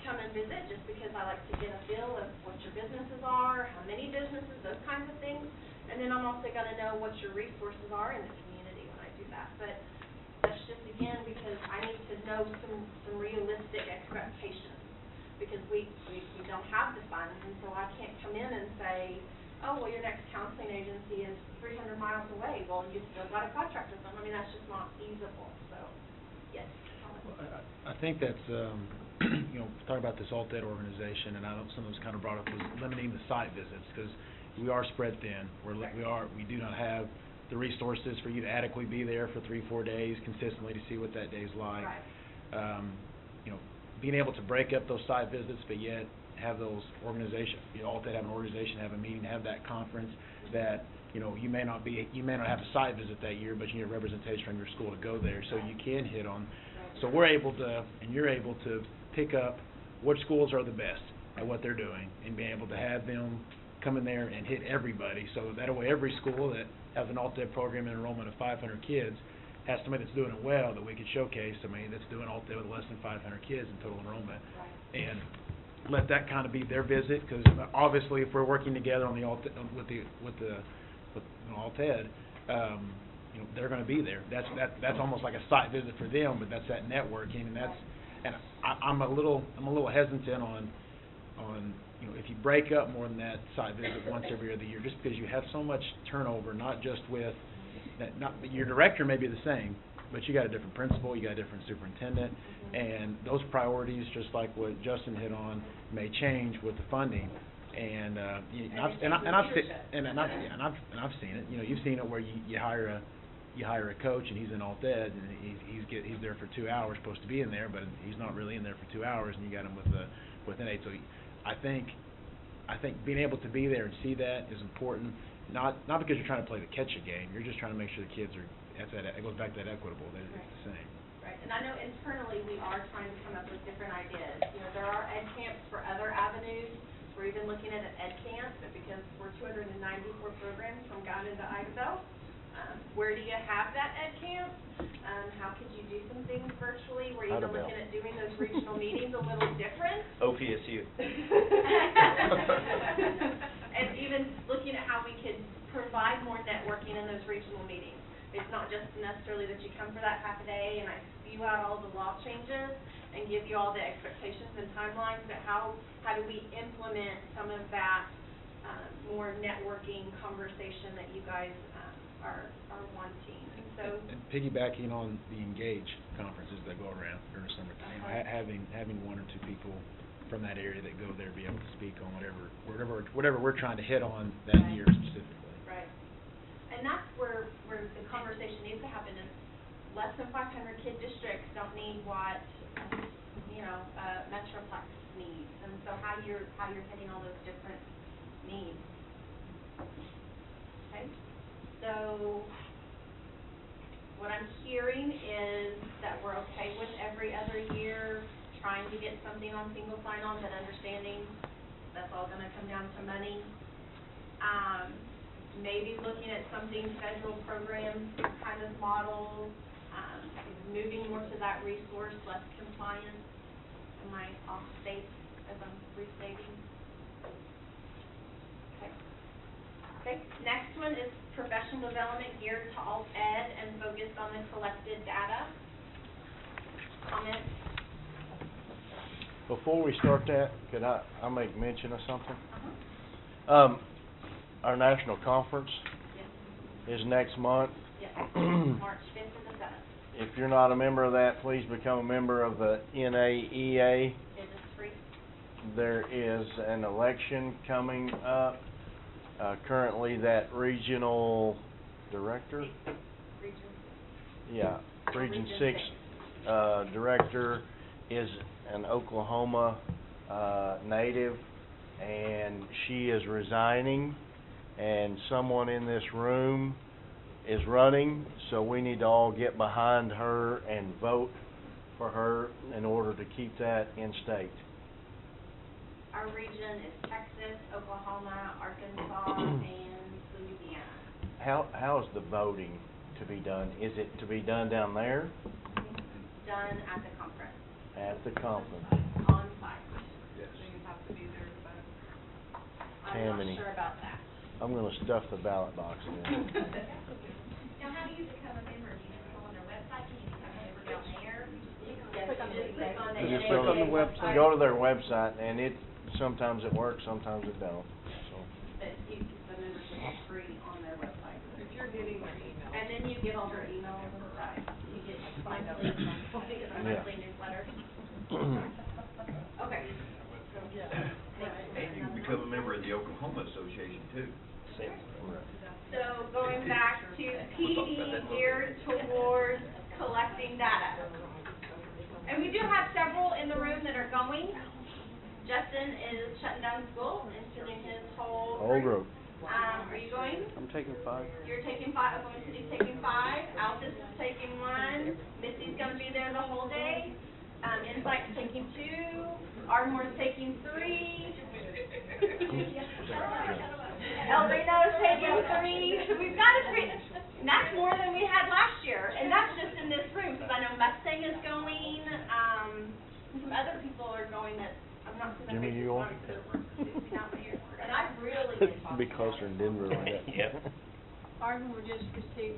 come and visit, just because I like to get a feel of what your businesses are, how many businesses, those kinds of things. And then I'm also gonna know what your resources are in the community when I do that. But that's just, again, because I need to know some realistic expectations, because we don't have the funds, and so I can't come in and say, oh, well, your next counseling agency is 300 miles away. Well, you still got a contract with them. I mean, that's just not feasible, so, yes. I think that's, talking about this alt-ed organization, and I know some of us kind of brought up, was limiting the site visits, because we are spread thin. We do not have the resources for you to adequately be there for 3-4 days consistently to see what that day's like. Right. Being able to break up those site visits, but yet have those organizations, alt-ed have an organization, have a meeting, have that conference, that, you may not have a site visit that year, but you need a representation from your school to go there, so you can hit on. So we're able to, and you're able to pick up what schools are the best at what they're doing, and be able to have them come in there and hit everybody, so that way every school that has an alt-ed program and enrollment of 500 kids has somebody that's doing it well that we could showcase, somebody that's doing alt-ed with less than 500 kids in total enrollment. Right. And let that kind of be their visit, because obviously if we're working together on the alt-ed, with alt-ed, they're going to be there. That's almost like a site visit for them, but that's that networking, and I'm a little hesitant on if you break up more than that site visit once every other year, just because you have so much turnover, not just with your director may be the same, but you got a different principal, you got a different superintendent, and those priorities, just like what Justin hit on, may change with the funding. And I've seen it. You've seen it where you hire a coach and he's in alt-ed and he's there for 2 hours, supposed to be in there, but he's not really in there for 2 hours, and you got him with an 8. So I think being able to be there and see that is important. Not because you're trying to play the catch-a game. You're just trying to make sure the kids are. It goes back to that equitable. That it's the same. Right, and I know internally we are trying to come up with different ideas. There are ed camps for other avenues. We're even looking at an ed camp, but because we're 294 programs from Ghana to Idaho, where do you have that ed camp? How could you do some things virtually? We're even looking at doing those regional meetings a little different. OPSU. And even looking at how we could provide more networking in those regional meetings. It's not just necessarily that you come for that half a day and I spew out all the law changes and give you all the expectations and timelines, but how do we implement some of that more networking conversation that you guys are wanting? And so, and piggybacking on the Engage conferences that go around during the summertime, having 1 or 2 people from that area that go there be able to speak on whatever we're trying to hit on that year specifically. Right. And that's where the conversation needs to happen is less than 500 kid districts don't need what, Metroplex needs. And so how you're hitting all those different needs. Okay? So what I'm hearing is that we're okay with every other year trying to get something on single sign-on, but understanding that's all going to come down to money. Maybe looking at something federal programs kind of model, is moving more to that resource, less compliance. Am I off base as I'm restating? Okay. Okay, next one is professional development geared to alt ed and focused on the collected data. Comments? Before we start that, could I make mention of something? Our national conference is next month. Yes, March 5th to the 7th. If you're not a member of that, please become a member of the NAEA. It is free. There is an election coming up. Currently, that regional director? Yeah, Region 6 director is an Oklahoma native, and she is resigning, and someone in this room is running, so we need to all get behind her and vote for her in order to keep that in state. Our region is Texas, Oklahoma, Arkansas, and Louisiana. How is the voting to be done? Is it to be done down there? Done at the conference, At the conference? on site. Yes. So you have to be there to vote. I'm Tammany. not sure about that. I'm gonna stuff the ballot box in. Now, how do you become a member? Do you just go on their website? Can you become a member down there? Yes, you just click on the You just click on the website. Go to their website, and sometimes it works, sometimes it don't, so. But the membership is free on their website. If you're getting their email. And then you get all their emails and stuff. You get monthly newsletter. Okay. And you can become a member of the Oklahoma Association too. So going back to PD geared towards collecting data. And we do have several in the room that are going. Justin is shutting down school and sending his whole group. Are you going? I'm taking 5. You're taking 5, Oklahoma City's taking 5, Altus is taking 1, Missy's gonna be there the whole day, Insight's taking 2, Ardmore's taking 3. El Reno's taking 3, so we've got a pretty, and that's more than we had last year, and that's just in this room, because I know Mustang is going, and some other people are going that, I'm not gonna Jimmy, make you going? And I really did talk Be closer in Denver like that.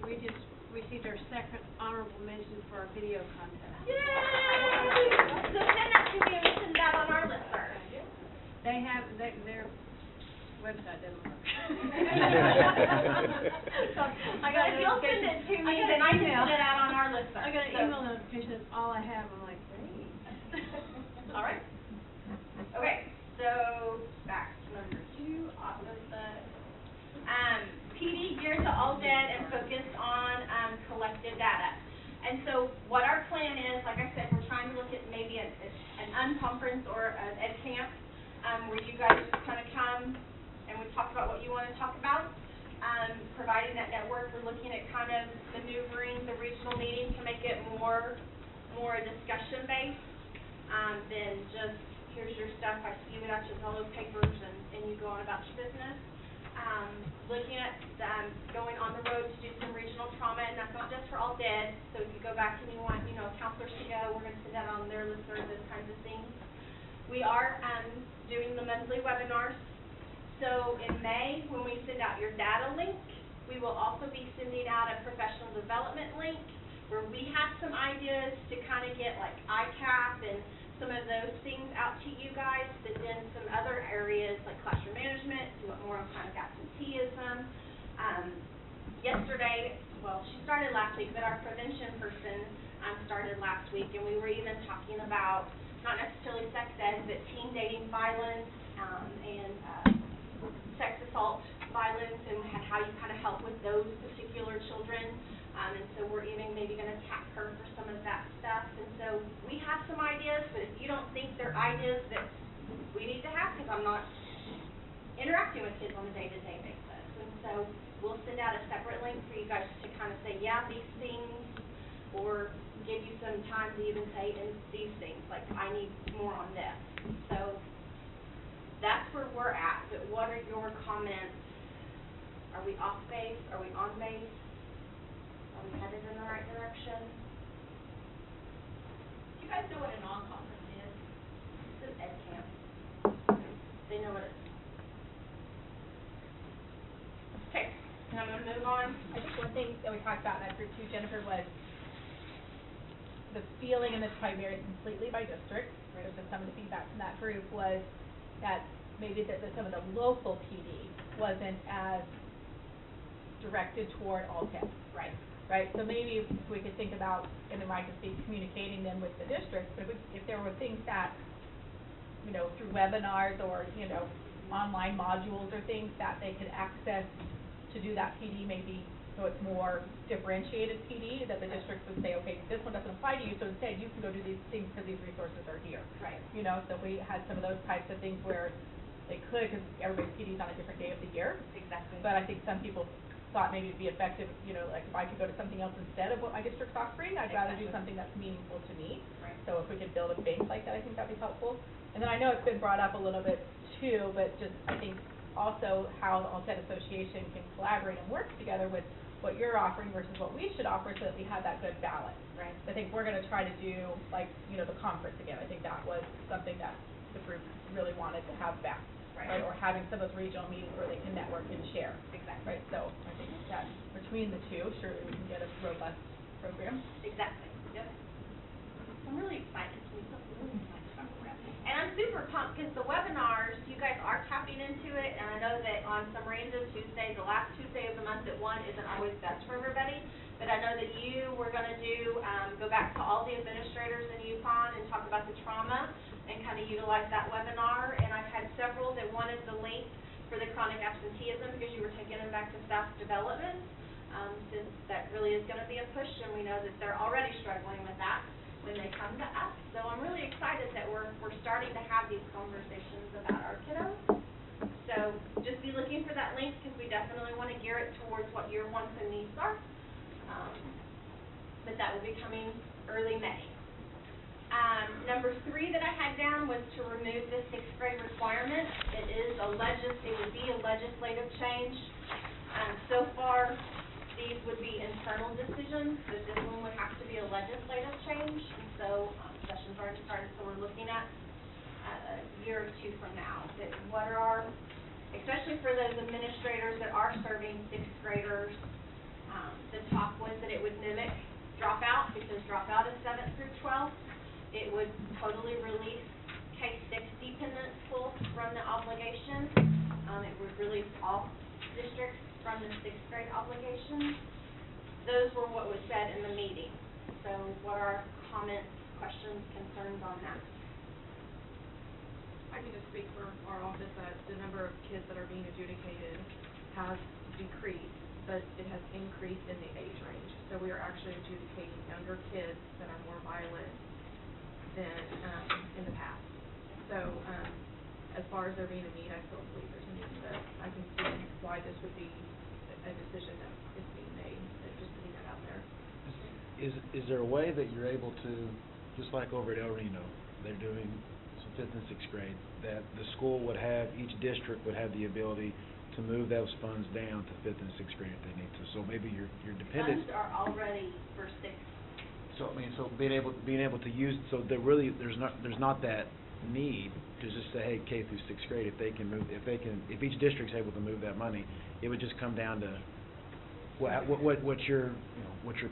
we just received our second honorable mention for our video contest. Yay! So send that to me and we'll send that on our listserv. They have, their website doesn't work. So I got If you'll send it to me, then I can send it out on our listserv. I got an So- email notification, that's all I have, I'm like, great. All right. Okay, so back to number 2, opposite. PD geared to all dead and focused on collected data. And so what our plan is, like I said, we're trying to look at maybe an unconference or an ed camp where you guys just kind of come and we talk about what you want to talk about. Providing that network, we're looking at kind of maneuvering the regional meeting to make it more discussion based than just here's your stuff, I see you got your yellow papers and you go on about your business. Looking at going on the road to do some regional trauma, and that's not just for all dead. So if you go back and you want, counselors to go, we're going to send that on their listserv, those kinds of things. We are doing the monthly webinars. So in May, when we send out your data link, we will also be sending out a professional development link where we have some ideas to kind of get like ICAP and some of those things out to you guys, but then some other areas like classroom management, some more on kind of absenteeism. Yesterday, well, she started last week, but our prevention person started last week, and we were even talking about not necessarily sex ed, but teen dating violence and sex assault violence, and how you kind of help with those particular children. And so we're even maybe going to tap her for some of that stuff. And so we have some ideas, but if you don't think they're ideas that we need to have, because I'm not interacting with kids on a day-to-day basis. And so we'll send out a separate link for you guys to kind of say, yeah, these things, or give you some time to even say, and these things, like I need more on this. So that's where we're at, but what are your comments? Are we off base? Are we on base? Are we headed in the right direction? guys know what a non-conference is? It's an ed camp. They know what it is. Okay, and I'm gonna move on. I think one thing that we talked about in that group too, Jennifer, was the feeling, and this probably varies completely by district, right, so some of the feedback from that group was that maybe that some of the local PD wasn't as directed toward all kids. Right. Right, so maybe if we could think about, and then I could be communicating them with the district, but if there were things that, you know, through webinars or, you know, online modules or things that they could access to do that PD, maybe, so it's more differentiated PD, that the district would say, okay, this one doesn't apply to you, so instead you can go do these things because these resources are here. Right. You know, so we had some of those types of things where they could, because everybody's PD is on a different day of the year. Exactly. But I think some people thought maybe it'd be effective, you know, like if I could go to something else instead of what my district's offering, I'd rather do something that's meaningful to me. Right. So if we could build a base like that, I think that'd be helpful. And then I know it's been brought up a little bit too, but just I think also how the Altet Association can collaborate and work together with what you're offering versus what we should offer so that we have that good balance. Right. I think we're gonna try to do like, you know, the conference again. I think that was something that the group really wanted to have back. Right. Or having some of those regional meetings where they can network and share. Exactly. Right, so I think that between the two, surely we can get a robust program. Exactly, yep. I'm really excited, we feel really excited about the program. And I'm super pumped, because the webinars, you guys are tapping into it, and I know that on some random Tuesday, the last Tuesday of the month at 1 isn't always best for everybody, but I know that you were gonna do, go back to all the administrators in Yukon and talk about the trauma, and kind of utilize that webinar, and I've had several that wanted the link for the chronic absenteeism, because you were taking them back to staff development, since that really is gonna be a push, and we know that they're already struggling with that when they come to us. So I'm really excited that we're starting to have these conversations about our kiddos. So just be looking for that link, because we definitely want to gear it towards what your wants and needs are. But that will be coming early May. Number 3 that I had down was to remove the 6th grade requirement. It would be a legislative change. So far, these would be internal decisions, but this one would have to be a legislative change. And so, session's already started, so we're looking at a year or 2 from now. That what are our, especially for those administrators that are serving 6th graders, the talk was that it would mimic dropout, because dropout is 7th through 12th. It would totally release K-6 dependent schools from the obligation. It would release all districts from the 6th grade obligation. Those were what was said in the meeting. So what are comments, questions, concerns on that? I can just speak for our office that the number of kids that are being adjudicated has decreased, but it has increased in the age range. So we are actually adjudicating younger kids that are more violent than in the past. So as far as there being a need, I still believe there's a need, but I can see why this would be a decision that is being made, just putting that out there. Is there a way that you're able to, just like over at El Reno, they're doing some 5th and 6th grade, that the school would have, each district would have the ability to move those funds down to 5th and 6th grade if they need to, so maybe you're dependent. Funds are already for 6th. So I mean, so being able to use, so there's not that need to just say, hey, K through 6th grade, if each district's able to move that money, it would just come down to what your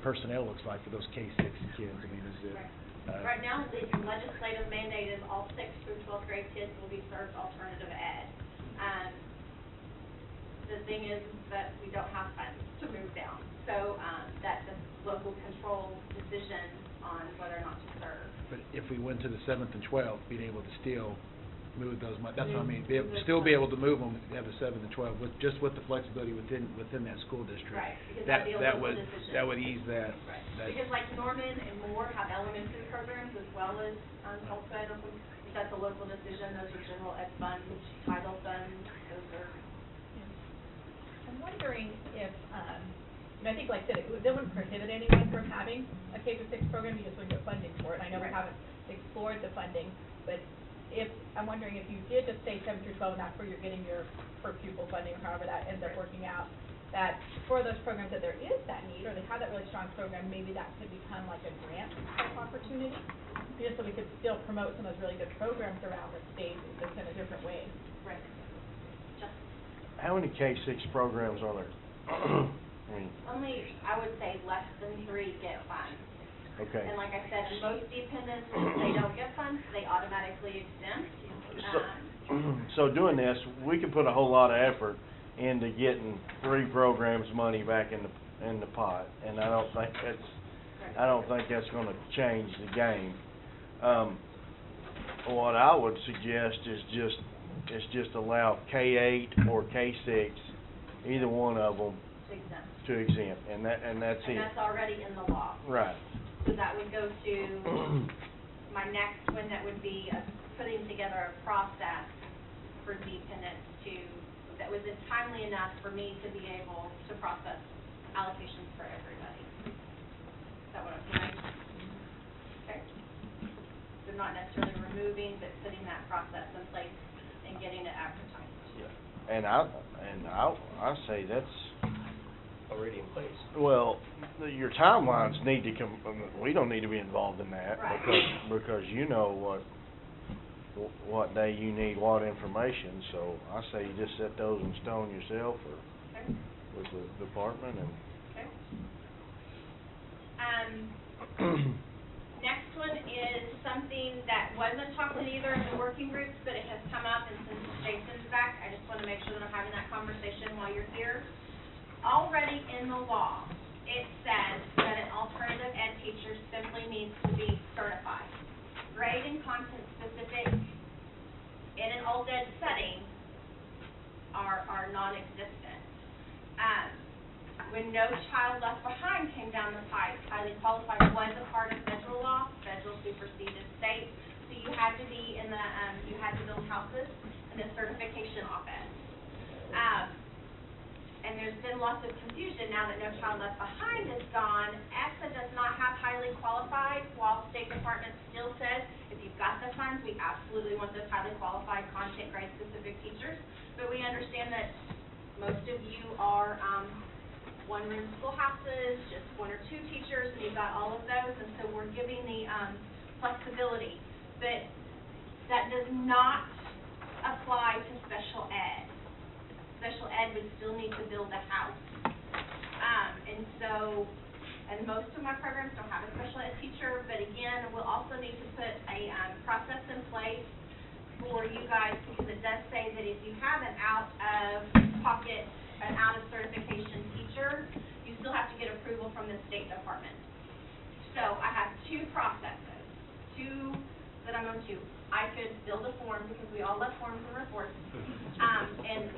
personnel looks like for those K-6 kids. I mean, is it? Right now, the legislative mandate is all 6th through 12th grade kids will be served alternative ed. The thing is that we don't have funds to move down, so that's a local control decision on whether or not to serve. But if we went to the 7th and 12th, being able to still move those, that's what I mean, still be able to move them, have the 7th and 12th, just with the flexibility within that school district. Right, because that'd be a local decision. That would ease that. Right, because like Norman and Moore have elementary programs as well as health ed, that's a local decision, those are general ed funds, title funds, those are. I'm wondering if, I think like I said, it wouldn't prohibit anyone from having a K-6 program, you just wouldn't get funding for it. I know we haven't explored the funding, but I'm wondering if you did just say 7 through 12, and that's where you're getting your per pupil funding, or however that ends up working out, that for those programs that there is that need, or they have that really strong program, maybe that could become like a grant type opportunity, just so we could still promote some of those really good programs around the state, just in a different way. Right. How many K-6 programs are there? I mean, Only, I would say, less than 3 get funds. okay. And like I said, most dependents, if they don't get funds, they automatically exempt. So doing this, we can put a whole lot of effort into getting 3 programs' money back in the pot, and I don't think that's going to change the game. What I would suggest is just allow K-8 or K-6, either one of them, to exempt, and that's it. And that's already in the law. Right. So that would go to my next one, that would be putting together a process for dependents that was timely enough for me to be able to process allocations for everybody. Is that what I'm saying? Okay. So not necessarily removing, but putting that process in place and getting it advertised. Yeah. And I say that's Already in place. well, your timelines need to come. We don't need to be involved in that Right. because you know what day you need what information. So I say you just set those in stone yourself, or Okay. with the department and. Okay. Next one is something that wasn't talked in either of the working groups, but it has come up, and since Jason's back, I just want to make sure that I'm having that conversation while you're here. Already in the law, it says that an alternative ed teacher simply needs to be certified. Grade and content specific in an alt ed setting are non-existent. When No Child Left Behind came down the pipe, highly qualified was a part of federal law. Federal superseded state, so you had to be in the you had to build houses in the certification office. And there's been lots of confusion now that No Child Left Behind is gone. ESSA does not have highly qualified, while State Department still says, if you've got the funds, we absolutely want those highly qualified content grade specific teachers. But we understand that most of you are one-room schoolhouses, just 1 or 2 teachers, and you've got all of those, and so we're giving the flexibility. But that does not apply to special ed. Special ed would still need to build a house. And most of my programs don't have a special ed teacher, but again, we'll also need to put a process in place for you guys, because it does say that if you have an out-of-pocket, an out-of-certification teacher, you still have to get approval from the State Department. So I have 2 processes, 2 that I'm going to. I could build a form, because we all love forms and reports, and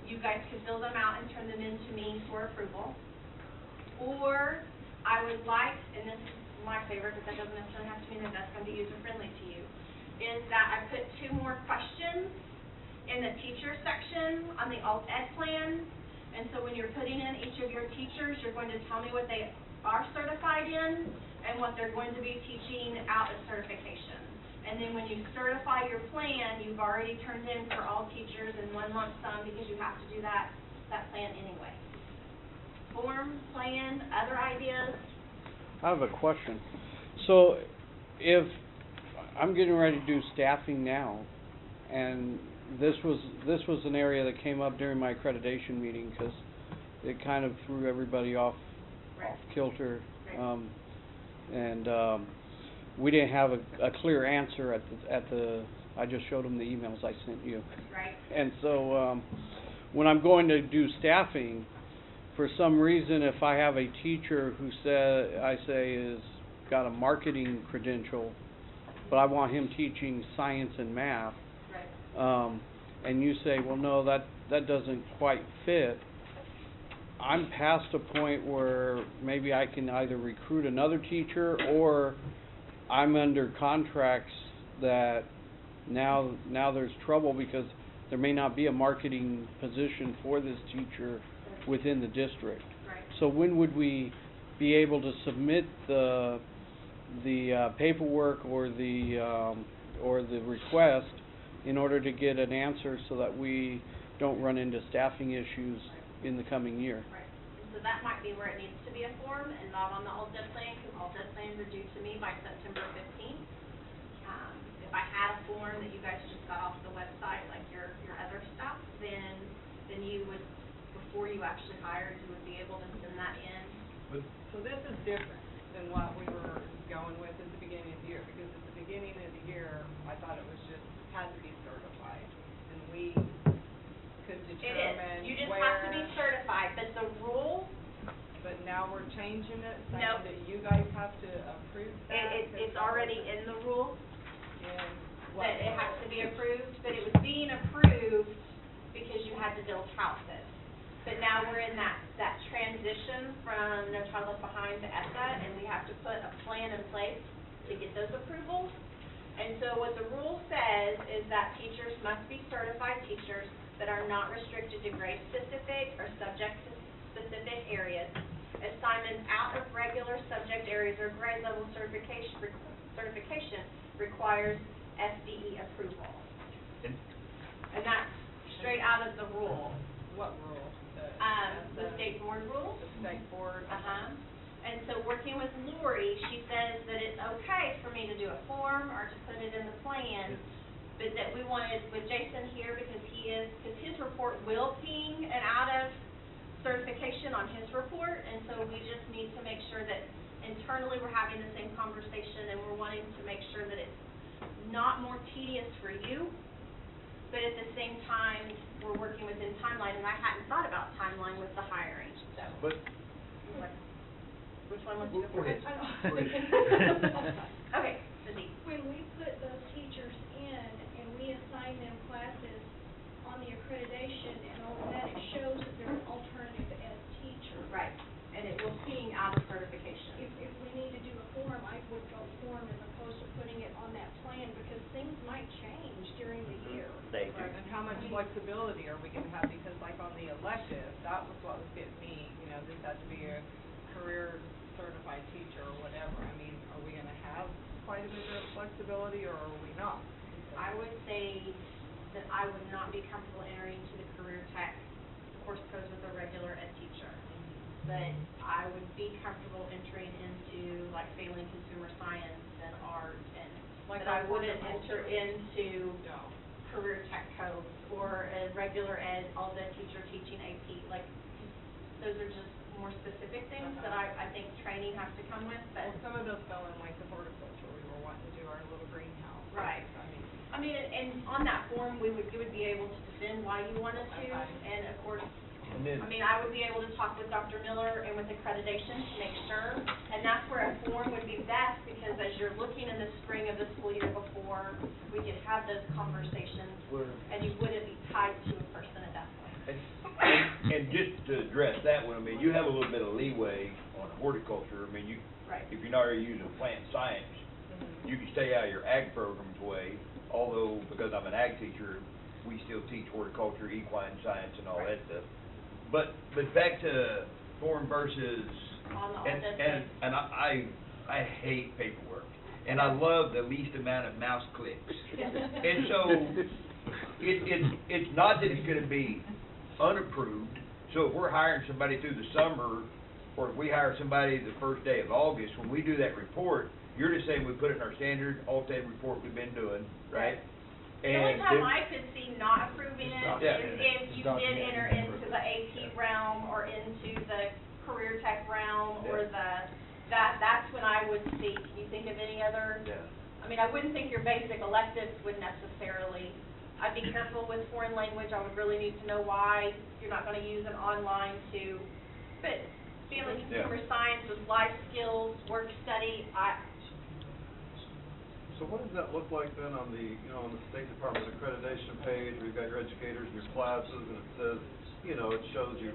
you guys could fill them out and turn them in to me for approval. Or I would like, and this is my favorite, but that doesn't necessarily have to mean that that's going to be user-friendly to you, is that I put 2 more questions in the teacher section on the alt ed plan. And so when you're putting in each of your teachers, you're going to tell me what they are certified in and what they're going to be teaching out of certification. And then when you certify your plan, you've already turned in for all teachers in one lump sum, because you have to do that plan anyway. Form, plan, other ideas? I have a question. So if I'm getting ready to do staffing now, and this was an area that came up during my accreditation meeting, because it kind of threw everybody off kilter, we didn't have a clear answer at the I just showed them the emails I sent you. Right. And so when I'm going to do staffing, for some reason, if I have a teacher who is got a marketing credential, but I want him teaching science and math, and you say, well, no, that doesn't quite fit, I'm past a point where maybe I can either recruit another teacher, or I'm under contracts that now there's trouble, because there may not be a marketing position for this teacher within the district. Right. So when would we be able to submit the paperwork or the request in order to get an answer, so that we don't run into staffing issues in the coming year? Right. so that might be where it needs to be a form and not on the Alt-Ed plan, because Alt-Ed plans are due to me by September 15th. If I had a form that you guys just got off the website, like your other stuff, then you would, before you actually hired, you would be able to send that in. So this is different than what we were going with at the beginning of the year, because at the beginning of the year, I thought it was just, had to be certified, and we could determine where. It is, you just have to be certified, but the rule. But now we're changing it, saying Nope. that you guys have to approve that? It's already in the rule, And that it has to be approved, but it was being approved because you had to build houses. But now we're in that transition from No Child Left Behind to ESSA, and we have to put a plan in place to get those approvals. And so what the rule says is that teachers must be certified teachers that are not restricted to grade-specific or subject-specific areas. Assignments out of regular subject areas or grade level certification requires SDE approval. And that's straight out of the rule. what rule? The state board rule. The state board. And so working with Lori, she says that it's okay for me to do a form or to put it in the plan, but that we wanted, with Jason here, because his report will ping an out of certification on his report, and so we just need to make sure that internally we're having the same conversation, and we're wanting to make sure that it's not more tedious for you, but at the same time, we're working within timeline, and I hadn't thought about timeline with the hiring, so. But, Which one wants to go Go ahead. first? Okay, Cindy. When we put those teachers in and we assign them classes on the accreditation and all of that, it shows that they're an alternative ed teacher. Right, and it will ping out of certification. If we need to do a form, I would go form as opposed to putting it on that plan, because things might change during the year. Thank you. Right, and how much flexibility are we gonna have, because like on the elective, that was what was getting me, this had to be a career certified teacher or whatever. I mean, are we gonna have quite a bit of flexibility, or are we not? I would say that I would not be comfortable entering into the career tech course codes with a regular ed teacher. But I would be comfortable entering into like failing consumer science and art and, Like but I our wouldn't horticulture. enter into No. career tech codes or a regular ed, all the teacher teaching AP, like, those are just more specific things that I think training has to come with, but. Well, some of those fell in like the horticulture, we were wanting to do our little greenhouse. Right. I mean, and on that form, you would be able to defend why you wanted to, and of course, and then, I mean, I would be able to talk with Dr. Miller and with accreditation to make sure, and that's where a form would be best, because as you're looking in the spring of the school year before, we could have those conversations, and you wouldn't be tied to a person at that point. and just to address that one, I mean, you have a little bit of leeway on horticulture. I mean, Right. if you're not already using plant science, you can stay out of your ag programs way, although, because I'm an ag teacher, we still teach horticulture, equine science, and all that stuff. But back to form versus, and I hate paperwork, and I love the least amount of mouse clicks. And so, it's not that it's gonna be unapproved, so if we're hiring somebody through the summer, or if we hire somebody the first day of August, when we do that report, you're just saying we put it in our standard Alt-Ed report we've been doing, right? The only time I could see not approving it Yeah. is if you did enter into the AP realm or into the career tech realm or that's when I would see. Can you think of any other? Yeah. I mean, I wouldn't think your basic electives would necessarily. I'd be careful with foreign language. I would really need to know why you're not gonna use an online to, but feeling consumer science with life skills, work study, So what does that look like then on the, on the State Department accreditation page, where you've got your educators and your classes, and it says, it shows you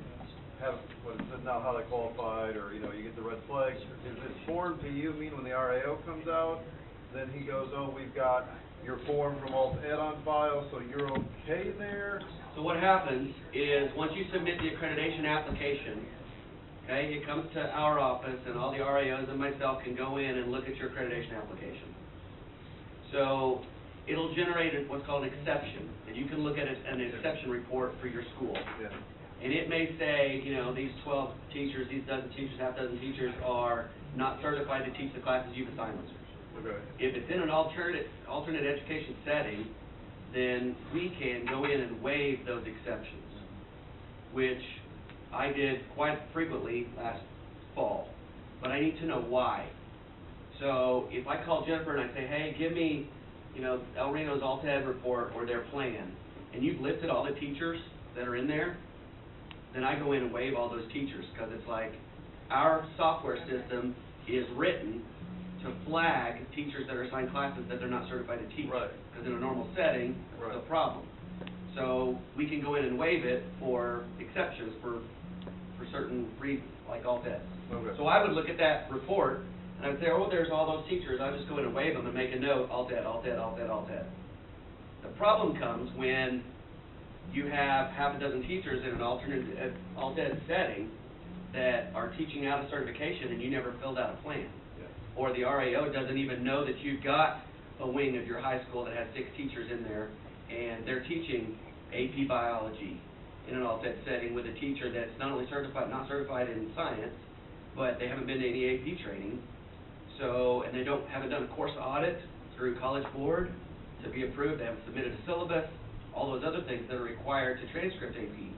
have, what it says now, how they qualified, or, you get the red flags. Is it form to you, mean when the RAO comes out, then he goes, oh, we've got your form from Alt-Ed on file, so you're okay there? So what happens is, once you submit the accreditation application, okay, it comes to our office, and all the RAOs and myself can go in and look at your accreditation application. So, it'll generate what's called an exception, and you can look at an exception report for your school. Yeah. And it may say, you know, these 12 teachers, these dozen teachers, half dozen teachers are not certified to teach the classes you've assigned them. Okay. If it's in an alternate education setting, then we can go in and waive those exceptions, which I did quite frequently last fall, but I need to know why. So if I call Jennifer and I say, hey, give me, you know, El Reno's alt-ed report or their plan, and you've listed all the teachers that are in there, then I go in and waive all those teachers, because it's like, our software system is written to flag teachers that are assigned classes that they're not certified to teach. Right. Because in a normal setting, Right. it's a problem. So we can go in and waive it for exceptions for certain reasons, like alt-ed. Okay. So I would look at that report, and I would say, oh, there's all those teachers, I'll just go in and waive them and make a note, alt-ed, alt-ed, alt-ed, alt-ed. The problem comes when you have half a dozen teachers in an alt-ed setting that are teaching out of certification and you never filled out a plan. Yeah. Or the RAO doesn't even know that you've got a wing of your high school that has 6 teachers in there, and they're teaching AP biology in an alt-ed setting with a teacher that's not only certified, not certified in science, but they haven't been to any AP training. So, and they haven't done a course audit through College Board to be approved, they haven't submitted a syllabus, all those other things that are required to transcript AP.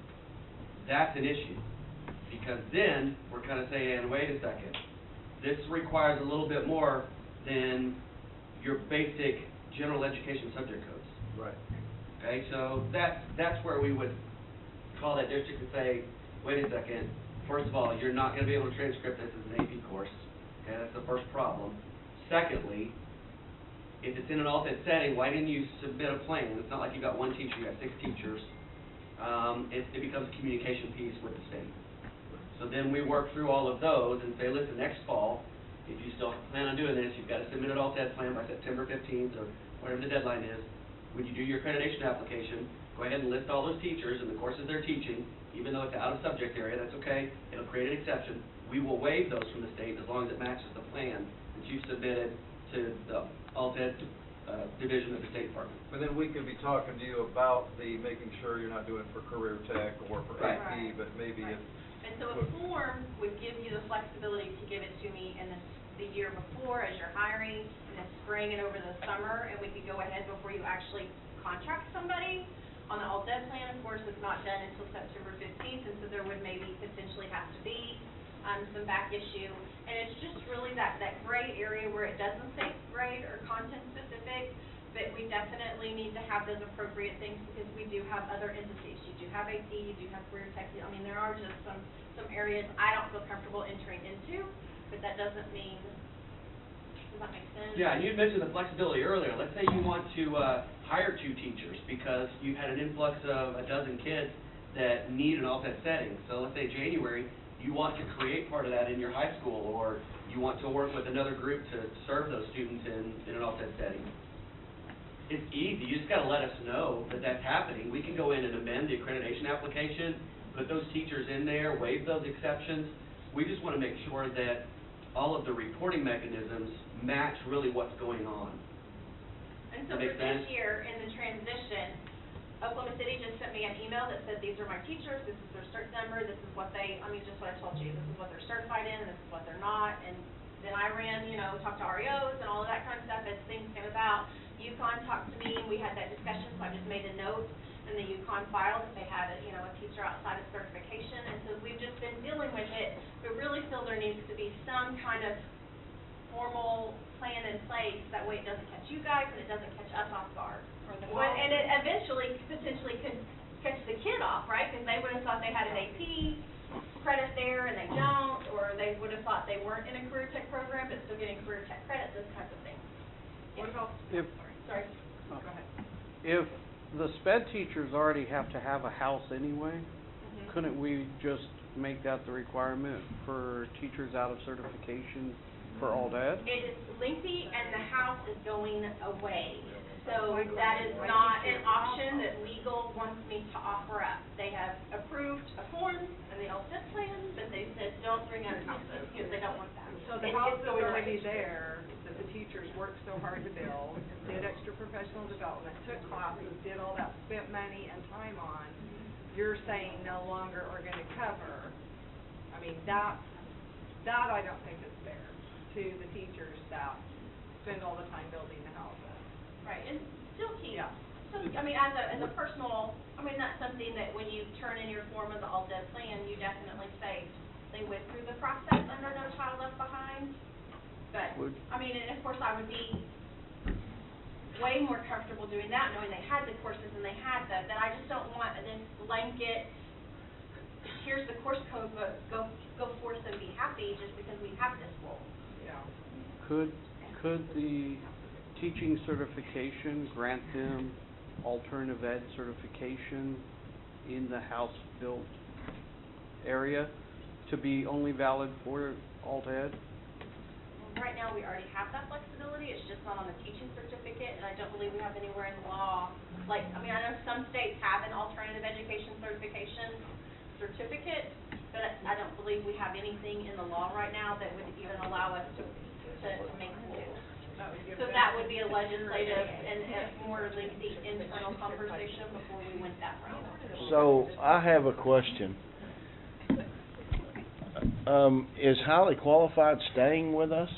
That's an issue, because then we're kind of saying, wait a second, this requires a little bit more than your basic general education subject codes. Right. Okay, so that's where we would call that district and say, wait a second, first of all, you're not going to be able to transcript this as an AP course. Okay, that's the first problem. Secondly, if it's in an alt-ed setting, why didn't you submit a plan? It's not like you got one teacher, you got 6 teachers. It becomes a communication piece with the state. So then we work through all of those and say, listen, next fall, if you still plan on doing this, you've got to submit an alt-ed plan by September 15th or whatever the deadline is. When you do your accreditation application, go ahead and list all those teachers and the courses they're teaching, even though it's out of subject area, that's okay. It'll create an exception. We will waive those from the state as long as it matches the plan that you've submitted to the alt-ed division of the State Department. But then we could be talking to you about making sure you're not doing it for career tech or for Right. AP, but maybe if. And so a form would give you the flexibility to give it to me in the year before as you're hiring, in the spring and over the summer, and we could go ahead before you actually contract somebody. On the alt-ed plan, of course, it's not done until September 15th, and so there would maybe potentially have to be some back issue. And it's just really that gray area where it doesn't say grade or content specific, but we definitely need to have those appropriate things because we do have other entities. You do have AP, you do have career tech. I mean, there are just some areas I don't feel comfortable entering into, but that doesn't mean, does that make sense? Yeah, and you mentioned the flexibility earlier. Let's say you want to hire 2 teachers because you've had an influx of a dozen kids that need an alt-ed setting. So let's say January, you want to create part of that in your high school, or you want to work with another group to serve those students in an alt-ed setting. It's easy. You just got to let us know that that's happening. We can go in and amend the accreditation application, put those teachers in there, waive those exceptions. We just want to make sure that all of the reporting mechanisms match really what's going on. And so for this year, in the transition, Oklahoma City just sent me an email that said, these are my teachers, this is their cert number, this is what just what I told you, this is what they're certified in, this is what they're not, and then I ran, talked to REOs and all of that kind of stuff as things came about. UConn talked to me, and we had that discussion, so I just made a note in the UConn file that they had a teacher outside of certification, and so we've just been dealing with it, but really feel there needs to be some kind of formal plan in place, that way it doesn't catch you guys and it doesn't catch us off guard. And it eventually, potentially could catch the kid off, right? Because they would have thought they had an AP credit there and they don't, or they would have thought they weren't in a career tech program but still getting career tech credit, those kinds of things. What about, Sorry, go ahead. If the sped teachers already have to have a house anyway, couldn't we just make that the requirement for teachers out of certification for alt-ed? It is lengthy and the house is going away. So that is not an option that legal wants me to offer up. They have approved a form and the alt-ed plan, but they said don't bring other houses because they don't want that. So the house is already there, that the teachers worked so hard to build, did extra professional development, took classes, did all that, spent money and time on. you're saying no longer are gonna cover, I mean, that I don't think is fair to the teachers that spend all the time building the houses. Right, and still keep, Yeah. so, I mean, as a personal, I mean, that's something that when you turn in your form of the all-dead plan, you definitely say they went through the process under No Child Left Behind. But, I mean, and of course, I would be way more comfortable doing that, knowing they had the courses and they had that I just don't want this blanket, here's the course code, but go forth and be happy just because we have this rule. Yeah. Could the teaching certification grant them alternative ed certification in the house-built area to be only valid for alt ed? Right now, we already have that flexibility, it's just not on the teaching certificate, and I don't believe we have anywhere in law, like, I mean, I know some states have an alternative education certificate, but I don't believe we have anything in the law right now that would even allow us to make rules. So that would be a legislative and a more lengthy internal conversation before we went that route. So, I have a question. Is highly qualified staying with us?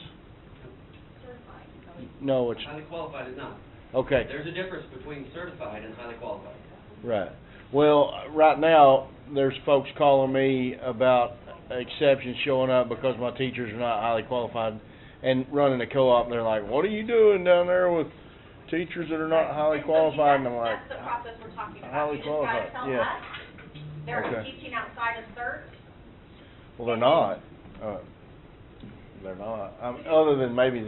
No, it's, Highly qualified is not. okay, There's a difference between certified and highly qualified. right. Well, right now, there's folks calling me about exceptions showing up because my teachers are not highly qualified and running a co-op, and they're like, what are you doing down there with teachers that are not highly qualified? And I'm like, That's the process we're talking about. highly You just gotta qualified, tell yeah. us they're Okay. teaching outside of cert. well, they're not. They're not. Other than maybe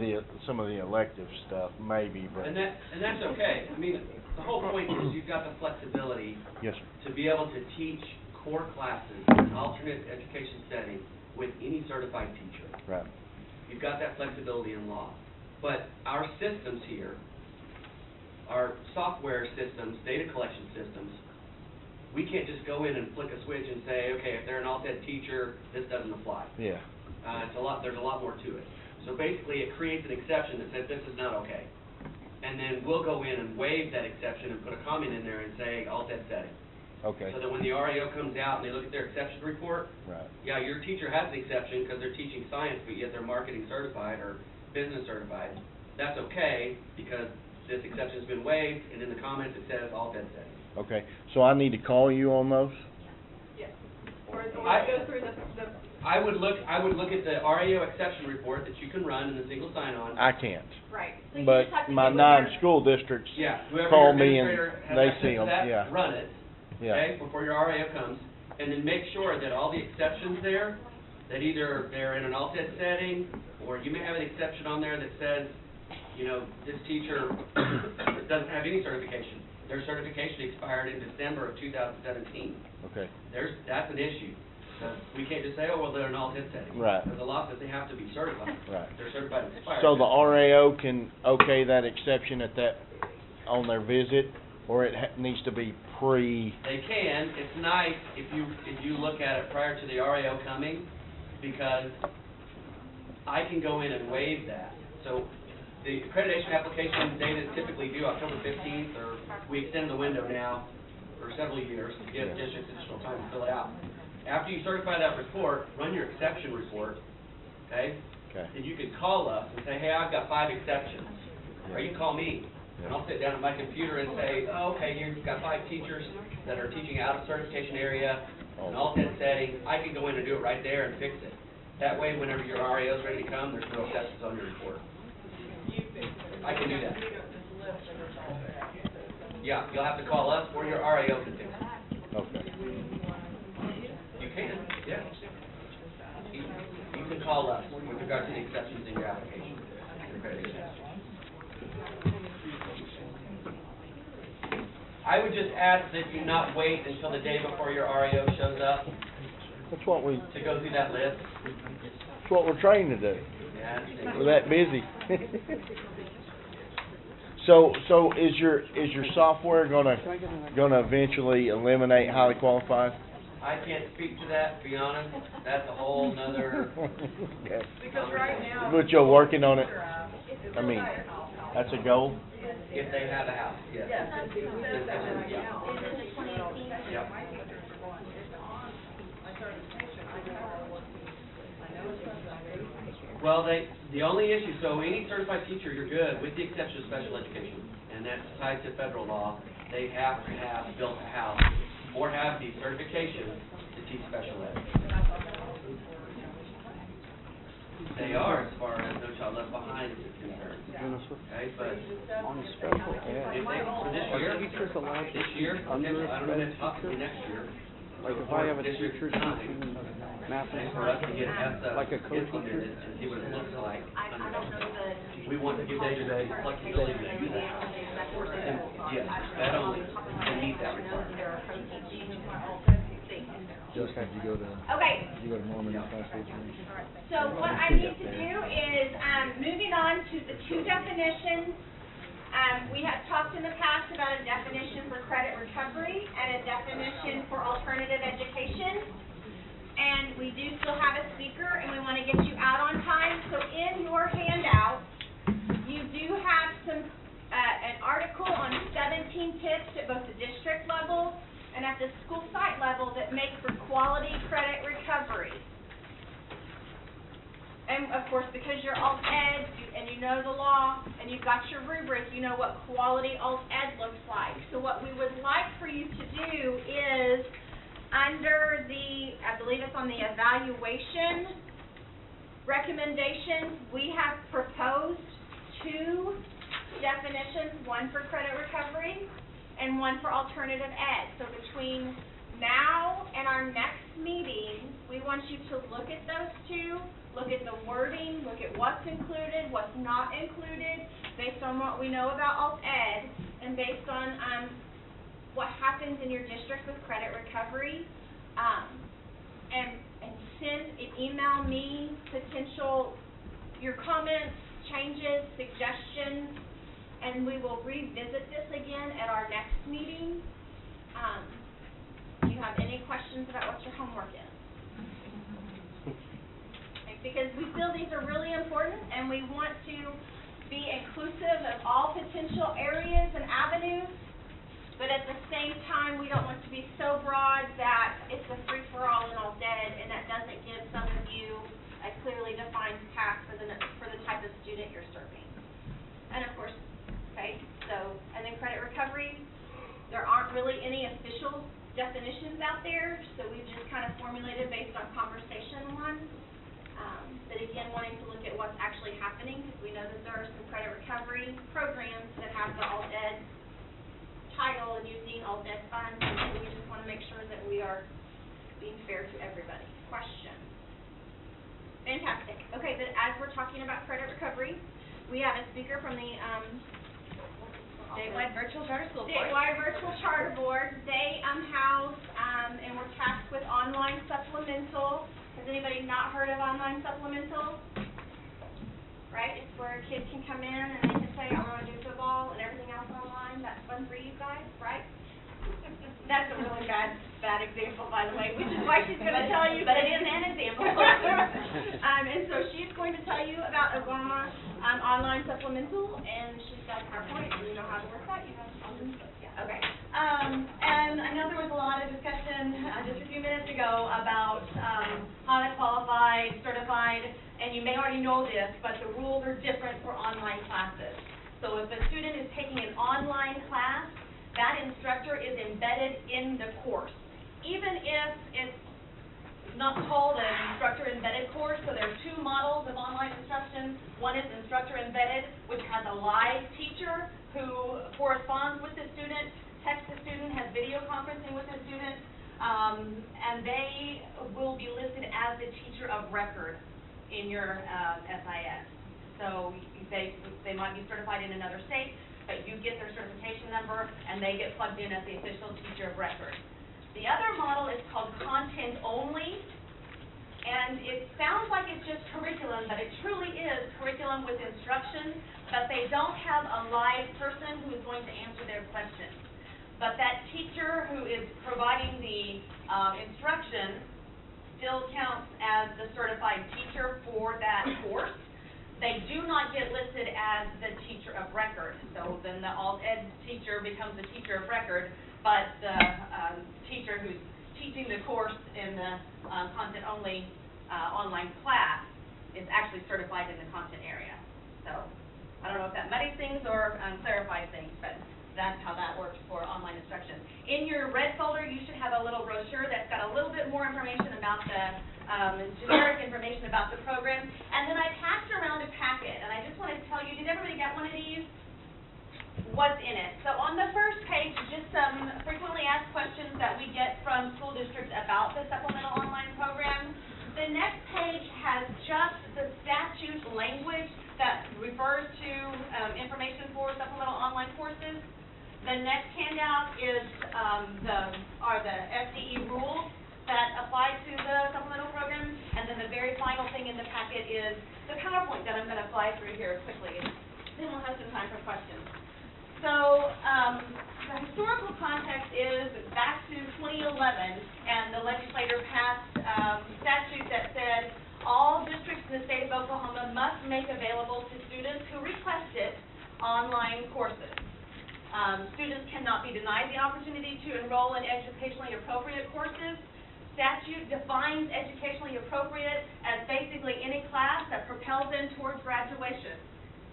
some of the elective stuff, maybe, but. And that's okay. I mean, the whole point is you've got the flexibility Yes, sir. to be able to teach core classes in an alternate education setting with any certified teacher. Right. You've got that flexibility in law. But our systems here, our software systems, data collection systems, we can't just go in and flick a switch and say, okay, if they're an alt-ed teacher, this doesn't apply. Yeah. There's a lot more to it. So basically, it creates an exception that says this is not okay. And then we'll go in and waive that exception and put a comment in there and say alt-ed setting. Okay. So that when the REO comes out and they look at their exception report, Right. yeah, your teacher has an exception because they're teaching science, but yet they're marketing certified or business certified. That's okay because this exception's been waived, and in the comments it says alt-ed setting. Okay. So I need to call you on those? Yes. Or I- go through the I would look at the REO exception report that you can run in the single sign-on. I can't. Right. So you But just have to my get with your- 9 school districts Yeah, whoever call your me and administrator has they access see to them, that, yeah. run it, Yeah. okay, before your REO comes, and then make sure that all the exceptions there, that either they're in an alt-ed setting, or you may have an exception on there that says, you know, this teacher doesn't have any certification. Their certification expired in December of 2017. Okay. That's an issue. So we can't just say, oh, well, they're an alt-ed setting. Right. There's a law that they have to be certified. Right. They're certified expired. So the RAO can okay that exception on their visit, or it needs to be They can. It's nice if you look at it prior to the REO coming, because I can go in and waive that. So the accreditation application date is typically due October 15th, or we extend the window now for several years to give districts additional time to fill it out. After you certify that report, run your exception report, okay? Okay. And you can call us and say, hey, I've got 5 exceptions. Or you can call me, and I'll sit down at my computer and say, oh, okay, you've got 5 teachers that are teaching out of certification area, an alt-ed setting. I can go in and do it right there and fix it. That way, whenever your REO is ready to come, there's no exceptions on your report. I can do that. Yeah, you'll have to call us or your REO can fix it. Okay. You can, yeah. You can call us with regard to the exceptions in your application. I would just ask that you not wait until the day before your REO shows up That's what we. to go through that list. That's what we're trained to do. Yeah. We're that busy. So is your software gonna eventually eliminate highly qualified? I can't speak to that, to be honest. That's a whole nother. Okay. Because right now. But you're working on it. I mean, that's a goal. If they have a house, yes. Yes, it says that right now. Yep. Well, the only issue, so any certified teacher, you're good, with the exception of special education, and that's tied to federal law. They have to have built a house or have the certification to teach special ed. They are, as far as No Child Left Behind is concerned. Okay, but On special ed, if they, for this are year, teachers allowed to this year, teach under I don't know, a possibly teacher? next year. Like if I have a teacher teaching math and For us to get science, ESSA like a co-teacher? implemented and see what it looks like. I don't know the. We want to give day-to-day flexibility to do that. And, yes, that only, they need that requirement. Justin, did you go to, Okay, did you go to Norman last week? so what I need to do is, moving on to the two definitions. We have talked in the past about a definition for credit recovery and a definition for alternative education. And we do still have a speaker, and we want to get you out on time. So in your handout, you do have some, an article on 17 tips at both the district level and at the school site level that make for quality credit recovery. And of course, because you're alt ed and you know the law and you've got your rubric, you know what quality alt ed looks like. So what we would like for you to do is under the, I believe it's on the evaluation recommendations, we have proposed two definitions, one for credit recovery and one for alternative ed. So between now and our next meeting, we want you to look at those two, look at the wording, look at what's included, what's not included, based on what we know about alt ed, and based on what happens in your district with credit recovery, and email me your comments, changes, suggestions, and we will revisit this again at our next meeting. Do you have any questions about what your homework is? Okay, because we feel these are really important, and we want to be inclusive of all potential areas and avenues, but at the same time, we don't want to be so broad that it's a free-for-all and all dead, and that doesn't give some of you a clearly defined path for the type of student you're serving. And of course, okay, so, and then credit recovery, there aren't really any official definitions out there, so we've just kind of formulated based on conversation ones. But again, wanting to look at what's actually happening, because we know that there are some credit recovery programs that have the alt ed title and using alt ed funds, and so we just want to make sure that we are being fair to everybody. Questions? Fantastic. Okay, but as we're talking about credit recovery, we have a speaker from the Statewide Virtual Charter School Board. Statewide Virtual Charter Board. They house and we're tasked with online supplemental. Has anybody not heard of online supplemental? Right? It's where kids can come in and they can say, I want to do football and everything else online. That's fun for you guys, right? That's a really bad example, by the way, which is why she's going to tell you. But it is an example. And so she's going to tell you about Obama online supplemental, and she's got PowerPoint, and you know how to work that. You have something, yeah. Okay. And I know there was a lot of discussion just a few minutes ago about how to qualify, certified, and you may already know this, but the rules are different for online classes. So if a student is taking an online class, that instructor is embedded in the course. Even if it's not called an instructor embedded course, so there are two models of online instruction. One is instructor embedded, which has a live teacher who corresponds with the student, texts the student, has video conferencing with the student, and they will be listed as the teacher of record in your SIS. So they might be certified in another state, but you get their certification number, and they get plugged in as the official teacher of record. The other model is called content only, and it sounds like it's just curriculum, but it truly is curriculum with instruction, but they don't have a live person who is going to answer their questions. But that teacher who is providing the instruction still counts as the certified teacher for that course. They do not get listed as the teacher of record. So then the alt ed teacher becomes the teacher of record, but the teacher who's teaching the course in the content-only online class is actually certified in the content area. So I don't know if that muddies things or clarifies things, but that's how that works for online instruction. In your red folder, you should have a little brochure that's got a little bit more information about the generic information about the program. And then I passed around a packet, and I just want to tell you, did everybody get one of these? What's in it? So on the first page, just some frequently asked questions that we get from school districts about the supplemental online program. The next page has just the statute language that refers to information for supplemental online courses. The next handout is the SDE rules that apply to the supplemental program, and then the very final thing in the packet is the PowerPoint that I'm going to fly through here quickly. Then we'll have some time for questions. So the historical context is back to 2011, and the legislator passed statute that said all districts in the state of Oklahoma must make available to students who request it online courses. Students cannot be denied the opportunity to enroll in educationally appropriate courses. Statute defines educationally appropriate as basically any class that propels them towards graduation,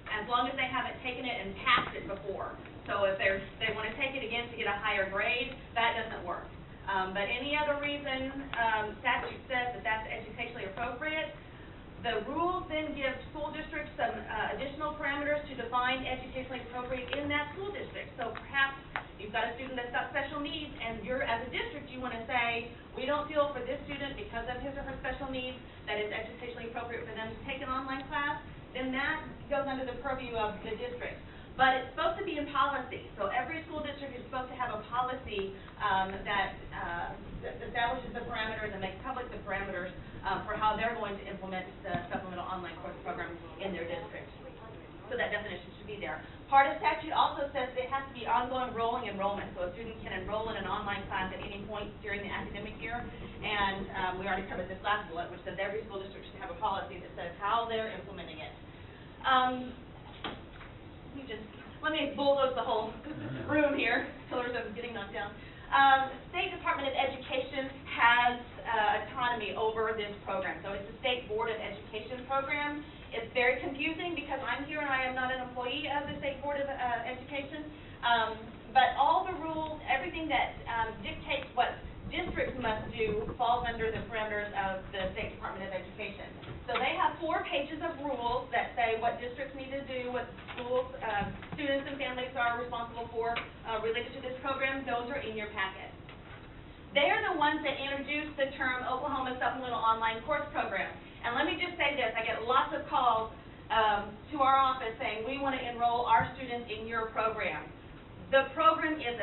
as long as they haven't taken it and passed it before. So if they want to take it again to get a higher grade, that doesn't work. But any other reason statute says that that's educationally appropriate. The rules then give school districts some additional parameters to define educationally appropriate in that school district. So perhaps you've got a student that's got special needs, and you're, as a district, you want to say, we don't feel for this student, because of his or her special needs, that it's educationally appropriate for them to take an online class, then that goes under the purview of the district. But it's supposed to be in policy, so every school district is supposed to have a policy that establishes the parameters and makes public the parameters for how they're going to implement the supplemental online course program in their district. So that definition should be there. Part of statute also says it has to be ongoing rolling enrollment, so a student can enroll in an online class at any point during the academic year. And we already covered this last bullet, which says every school district should have a policy that says how they're implementing it. Let me bulldoze the whole room here, pillars of getting knocked down. State Department of Education has autonomy over this program. So it's the State Board of Education program. It's very confusing because I'm here and I am not an employee of the State Board of Education. But all the rules, everything that dictates what districts must do falls under the parameters of the State Department of Education. So they have 4 pages of rules that say what districts need to do, what schools, students and families are responsible for related to this program. Those are in your packet. They are the ones that introduced the term Oklahoma Supplemental Online Course Program. And let me just say this, I get lots of calls to our office saying, we want to enroll our students in your program. The program is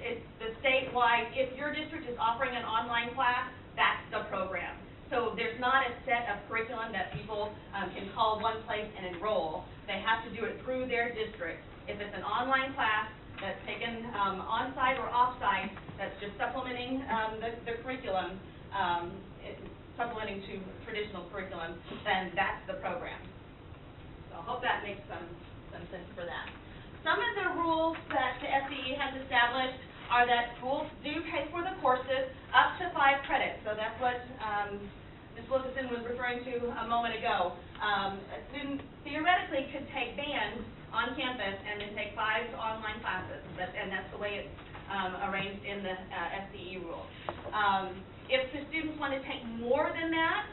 it's the statewide, if your district is offering an online class, that's the program. So there's not a set of curriculum that people can call one place and enroll. They have to do it through their district. If it's an online class that's taken on-site or off-site, that's just supplementing the curriculum, supplementing to traditional curriculum, then that's the program. So I hope that makes some sense for that. Some of the rules that the SDE has established are that schools do pay for the courses up to 5 credits. So that's what Ms. Wilkerson was referring to a moment ago. A student theoretically could take band on campus and then take 5 online classes, and that's the way it's arranged in the SDE rule. If the students want to take more than that,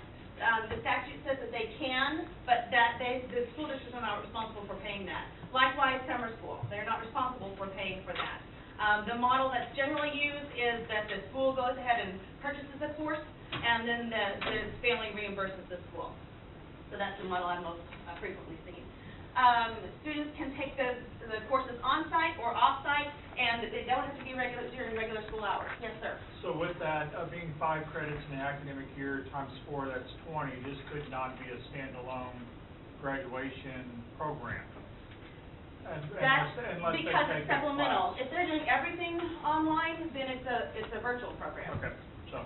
the statute says that they can, but that the school districts are not responsible for paying that. Likewise, summer school, they're not responsible for paying for that. The model that's generally used is that the school goes ahead and purchases a course, and then the family reimburses the school. So that's the model I'm most frequently seeing. Students can take the courses on-site or off-site, and they don't have to be during regular school hours. Yes, sir. So with that, being 5 credits in the academic year times 4, that's 20. This could not be a standalone graduation program. That's because it's supplemental. If they're doing everything online, then it's a virtual program. Okay, so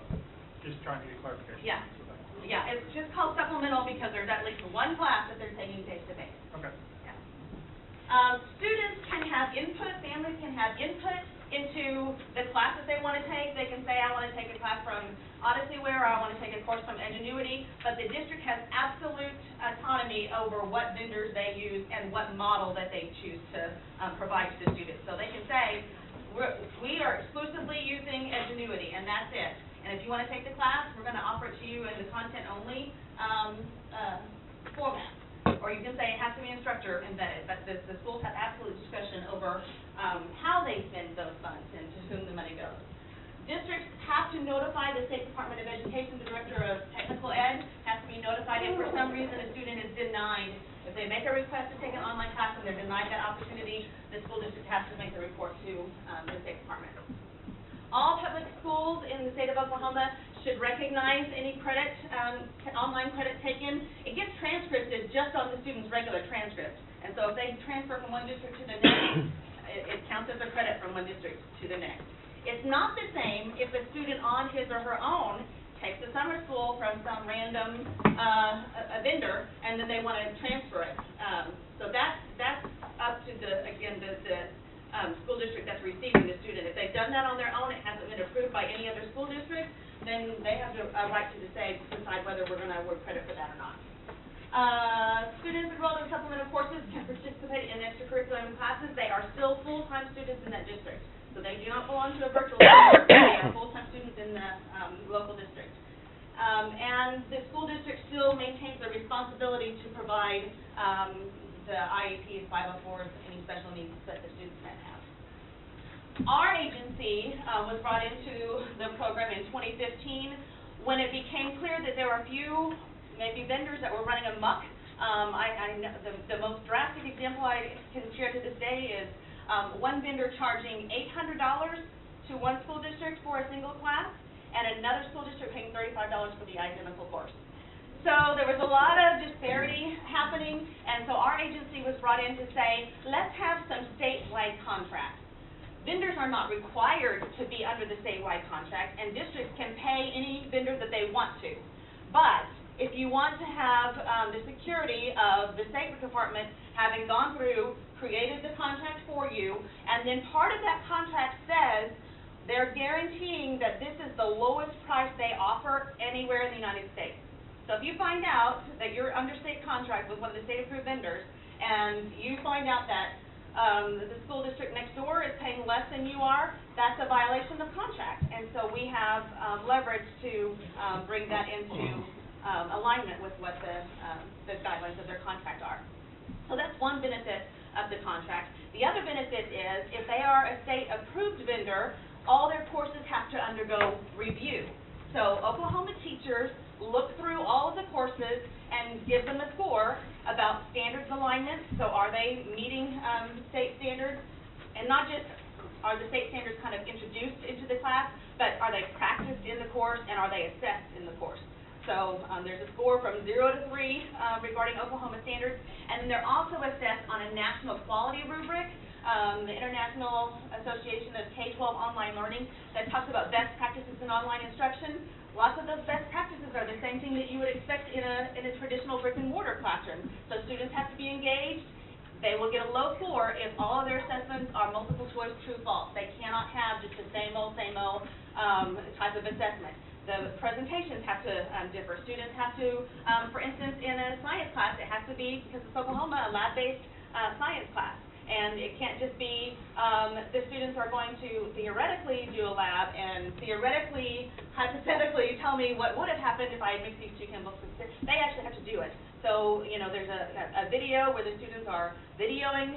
just trying to get clarification. Yeah. Yeah, it's just called supplemental because there's at least one class that they're taking face-to-face. Okay. Yeah. Students can have input, families can have input into the class that they want to take. They can say, I want to take a class from Odysseyware, or I want to take a course from Edgenuity, but the district has absolute autonomy over what vendors they use and what model that they choose to provide to the students. So they can say, we are exclusively using Edgenuity, and that's it. And if you want to take the class, we're going to offer it to you in the content-only format. Or you can say it has to be instructor embedded, but the schools have absolute discretion over how they spend those funds and to whom the money goes. Districts have to notify the State Department of Education, the Director of Technical Ed has to be notified if for some reason a student is denied. If they make a request to take an online class and they're denied that opportunity, the school district has to make the report to the State Department. All public schools in the state of Oklahoma should recognize any credit, online credit taken. It gets transcripted just on the student's regular transcript. And so if they transfer from one district to the next, it counts as a credit from one district to the next. It's not the same if a student on his or her own takes a summer school from some random a vendor, and then they want to transfer it. So that's up to the school district that's receiving the student. If they've done that on their own, it hasn't been approved by any other school district, then they have a right to decide whether we're going to award credit for that or not. Students enrolled in supplemental courses can participate in extracurricular classes. They are still full-time students in that district. So they do not belong to a virtual district. They are full-time students in the local district. And the school district still maintains the responsibility to provide the IEPs, 504s, any special needs that the students might have. Our agency was brought into the program in 2015 when it became clear that there were a few, maybe vendors that were running amok. I know the most drastic example I can share to this day is one vendor charging $800 to one school district for a single class, and another school district paying $35 for the identical course. So there was a lot of disparity happening, and so our agency was brought in to say, let's have some statewide contracts. Vendors are not required to be under the statewide contract, and districts can pay any vendor that they want to. But if you want to have the security of the State Department having gone through, created the contract for you, and then part of that contract says they're guaranteeing that this is the lowest price they offer anywhere in the United States. So if you find out that you're under state contract with one of the state-approved vendors, and you find out that the school district next door is paying less than you are, that's a violation of contract. And so we have leverage to bring that into alignment with what the guidelines of their contract are. So that's one benefit of the contract. The other benefit is if they are a state-approved vendor, all their courses have to undergo review. So Oklahoma teachers look through all of the courses and give them a score about standards alignment. So are they meeting state standards? And not just are the state standards kind of introduced into the class, but are they practiced in the course and are they assessed in the course? So there's a score from 0 to 3 regarding Oklahoma standards, and then they're also assessed on a national quality rubric, the International Association of K-12 Online Learning, that talks about best practices in online instruction. Lots of those best practices are the same thing that you would expect in a traditional brick-and-mortar classroom. So students have to be engaged. They will get a low score if all of their assessments are multiple choice true false. They cannot have just the same old type of assessment. The presentations have to differ. Students have to, for instance, in a science class, it has to be, because it's Oklahoma, a lab-based science class. And it can't just be the students are going to theoretically do a lab and theoretically, hypothetically tell me what would have happened if I had mixed these two chemicals. They actually have to do it. So, you know, there's a video where the students are videoing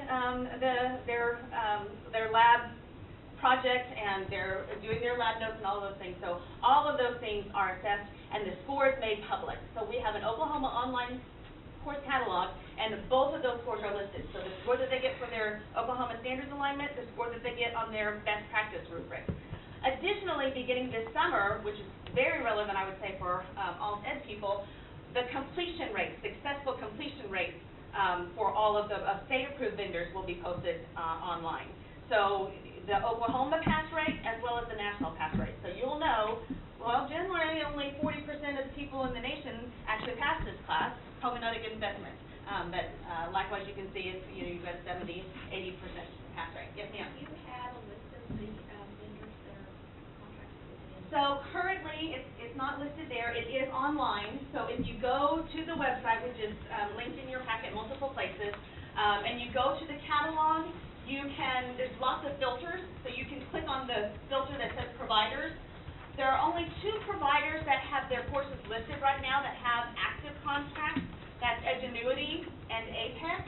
their lab project, and they're doing their lab notes and all of those things. So all of those things are assessed, and the score is made public. So we have an Oklahoma online course catalog, and both of those scores are listed. So the score that they get for their Oklahoma standards alignment, the score that they get on their best practice rubric. Additionally, beginning this summer, which is very relevant, I would say, for all ed people, the completion rates, successful completion rates for all of the state-approved vendors will be posted online. So the Oklahoma pass rate as well as the national pass rate. So you'll know, well, generally only 40% of the people in the nation actually pass this class, probably not a good investment. But likewise, you can see it's, you've got 70, 80% pass rate. Yes, ma'am? Do you have a list of the vendors that are contracted with the So currently, it's not listed there, it is online, so if you go to the website, which is linked in your packet multiple places, and you go to the catalog, there's lots of filters, so you can click on the filter that says providers. There are only 2 providers that have their courses listed right now that have active contracts, that's Edgenuity and Apex.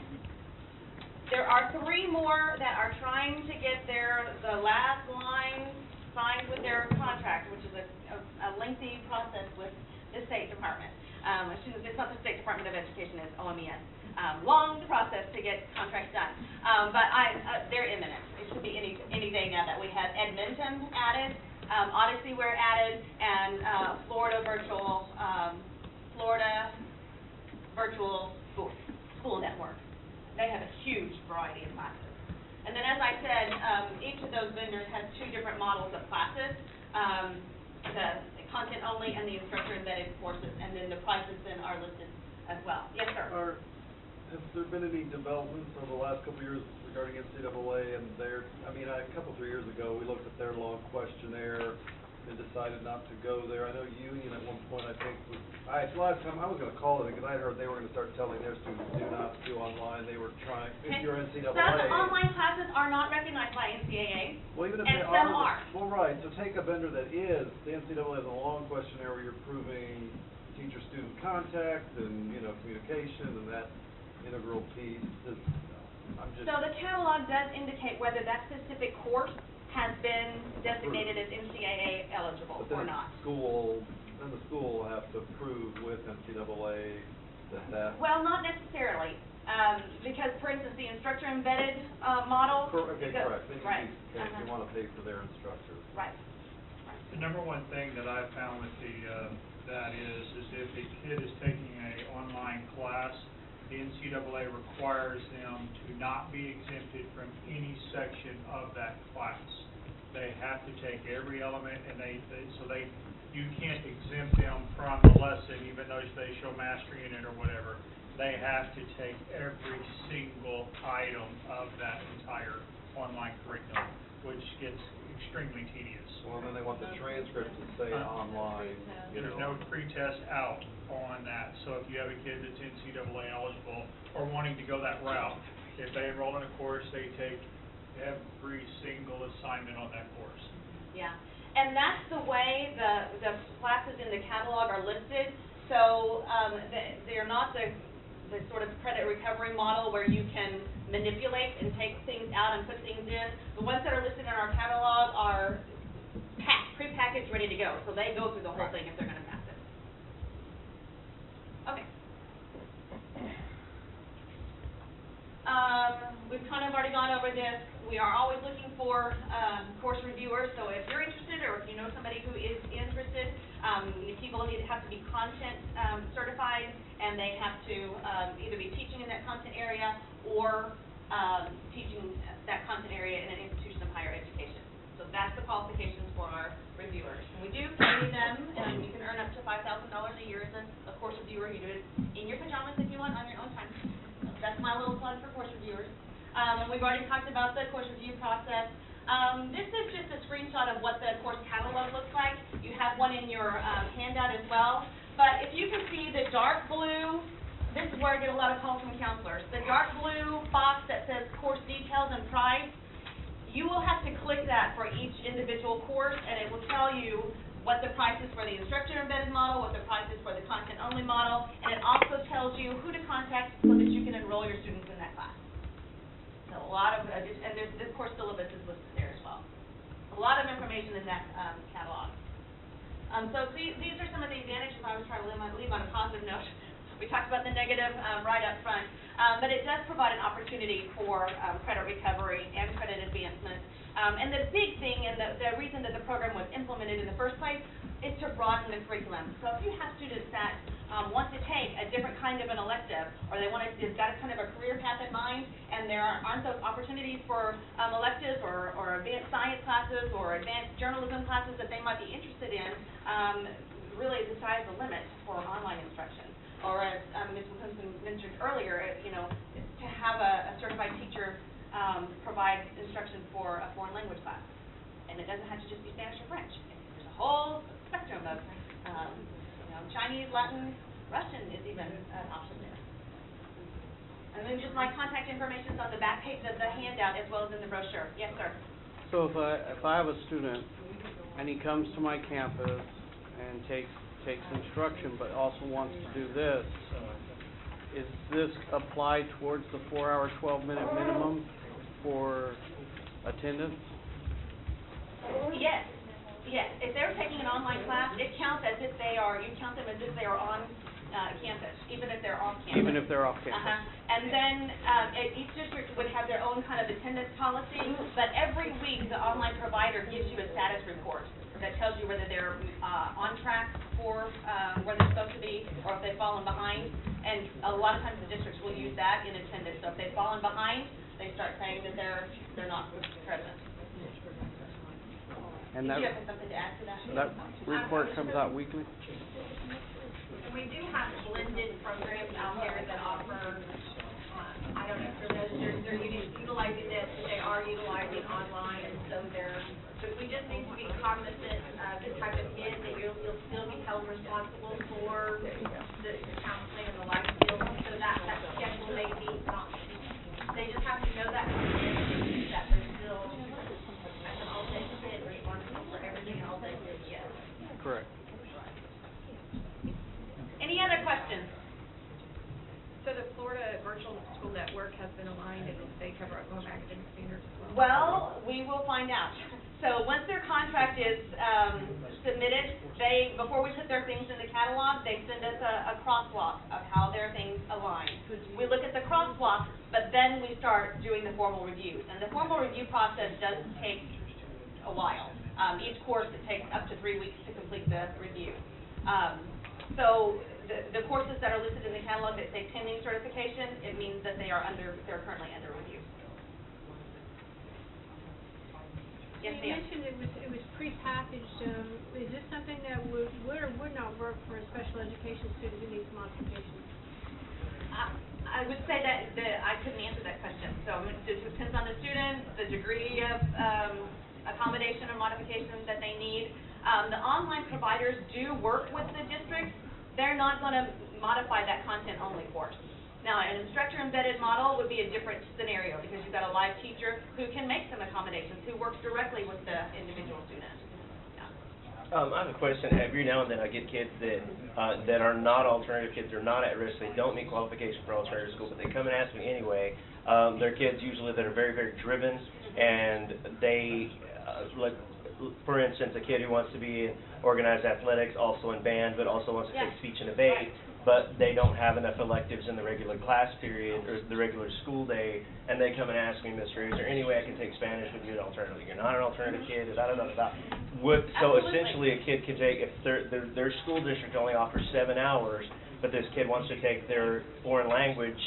There are 3 more that are trying to get the last line signed with their contract, which is a lengthy process with the State Department. It's not the State Department of Education, it's OMES. Long process to get contracts done. But they're imminent. It should be any day now that we have Edmonton added, Odysseyware added, and Florida Virtual School Network. They have a huge variety of classes. And then, as I said, each of those vendors has 2 different models of classes, the content only and the instructor embedded courses, and then the prices then are listed as well. Yes, sir? Has there been any developments over the last couple of years regarding NCAA and a couple, 3 years ago, we looked at their long questionnaire and decided not to go there. I know Union at one point, I think, last time I was gonna call it, because I heard they were gonna start telling their students, do not do online. They were trying, if you're NCAA. Some online classes are not recognized by NCAA, Well, even if and they some are. Well, right, so take a vendor that is, the NCAA has a long questionnaire where you're proving teacher-student contact and, communication and that integral piece. So the catalog does indicate whether that specific course has been designated as NCAA eligible or not. Then the school will have to prove with NCAA that. Well, not necessarily, because, for instance, the instructor embedded model. Okay, correct. Then Right. you want to pay for their instructors. Right. The number one thing that I've found with that is if a kid is taking a online class, the NCAA requires them to not be exempted from any section of that class. They have to take every element, and you can't exempt them from the lesson, even though they show mastery in it or whatever. They have to take every single item of that entire online curriculum, which gets extremely tedious. Well, then they want the transcript to say online. There's no pretest out on that, so if you have a kid that's NCAA eligible or wanting to go that route, if they enroll in a course, they take every single assignment on that course. Yeah, and that's the way the classes in the catalog are listed. So they're not the sort of credit recovery model where you can manipulate and take things out and put things in. The ones that are listed in our catalog are pre-packaged, ready to go. So they go through the whole thing if they're going to pass it. Okay. We've kind of already gone over this. We are always looking for course reviewers, so if you're interested or if you know somebody who is interested, people have to be content certified, and they have to either be teaching in that content area or teaching that content area in an institution of higher education. So that's the qualifications for our reviewers. And we do pay them, and you can earn up to $5,000 a year as a course reviewer. You do it in your pajamas if you want, on your own time. So that's my little plug for course reviewers. And we've already talked about the course review process. This is just a screenshot of what the course catalog looks like. You have one in your handout as well. But if you can see the dark blue, this is where I get a lot of calls from counselors. The dark blue box that says course details and price, you will have to click that for each individual course, and it will tell you what the price is for the instructor embedded model, what the price is for the content only model, and it also tells you who to contact so that you can enroll your students in that class. So a lot of, and this course syllabus is listed there as well. A lot of information in that catalog. So these are some of the advantages. I was trying to leave on a positive note. We talked about the negative right up front, but it does provide an opportunity for credit recovery and credit advancement. And the big thing, and the reason that the program was implemented in the first place, is to broaden the curriculum. So if you have students that want to take a different kind of an elective, or they've got a kind of a career path in mind, and there aren't those opportunities for electives or advanced science classes or advanced journalism classes that they might be interested in, really the sky's the limit for online instruction. Or as Ms. Wilkinson mentioned earlier, to have a certified teacher provide instruction for a foreign language class. And it doesn't have to just be Spanish or French. There's a whole spectrum of, Chinese, Latin, Russian is even an option there. And then just my contact information's on the back page of the handout as well as in the brochure. Yes, sir. So if I have a student and he comes to my campus and takes instruction but also wants to do this, is this applied towards the 4-hour, 12-minute minimum for attendance? Yes. If they're taking an online class, it counts as if you count them as if they are on campus, even if they're off campus. Even if they're off campus. And then each district would have their own kind of attendance policy, but every week the online provider gives you a status report that tells you whether they're on track for where they're supposed to be or if they've fallen behind. And a lot of times the districts will use that in attendance. So if they've fallen behind, they start saying that they're not present. And Did you have something to add to that? So that report comes out weekly? And we do have blended programs out there that offer, I don't know, for those, they're utilizing this, but they are utilizing online, and so but we just need to be cognizant of the type of kid that you'll still be held responsible for the counseling and the life skills, so that schedule may be not, they just have to know that they're still, as an all-day kid, responsible for everything all day kid, yes. Correct. Any other questions? So the Florida Virtual School Network has been aligned and they cover Oklahoma academic standards as well? Well, we will find out. So once their contract is submitted, before we put their things in the catalog, they send us a crosswalk of how their things align. We look at the crosswalk, but then we start doing the formal reviews. And the formal review process does take a while. Each course, it takes up to 3 weeks to complete the review. So the courses that are listed in the catalog that say pending certification, it means that they're currently under review. Yes, You mentioned it was prepackaged. Is this something that would or would not work for a special education student who needs modifications? I would say that I couldn't answer that question. So it depends on the student, the degree of accommodation or modification that they need. The online providers do work with the districts. They're not going to modify that content-only course. Now, an instructor-embedded model would be a different scenario because you've got a live teacher who can make some accommodations, who works directly with the individual student. I have a question. Every now and then I get kids that are not alternative kids, they're not at risk, they don't meet qualification for alternative school, but they come and ask me anyway. They're kids usually that are very, very driven, and they, like, for instance, a kid who wants to be in organized athletics, also in band, but also wants to take speech and debate, but they don't have enough electives in the regular class period or the regular school day, and they come and ask me, Mr., is there any way I can take Spanish with you at alternative? You're not an alternative kid, da-da-da-da-da. So essentially a kid can take, if their school district only offers 7 hours, but this kid wants to take their foreign language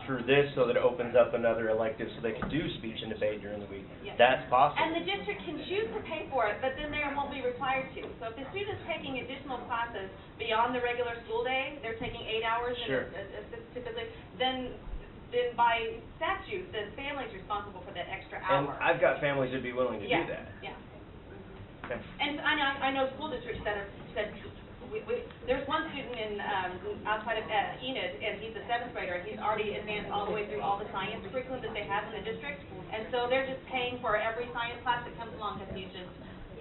through this so that it opens up another elective so they can do speech and debate during the week. Yes. That's possible. And the district can choose to pay for it, but then they won't be required to. So if the student's taking additional classes beyond the regular school day, they're taking 8 hours Sure. typically, then by statute, the family's responsible for that extra hour. And I've got families that'd be willing to do that. Yeah. Okay. And I know school districts that have said, there's one student in outside of Enid, and he's a 7th grader, and he's already advanced all the way through all the science curriculum that they have in the district, and so they're just paying for every science class that comes along because he's just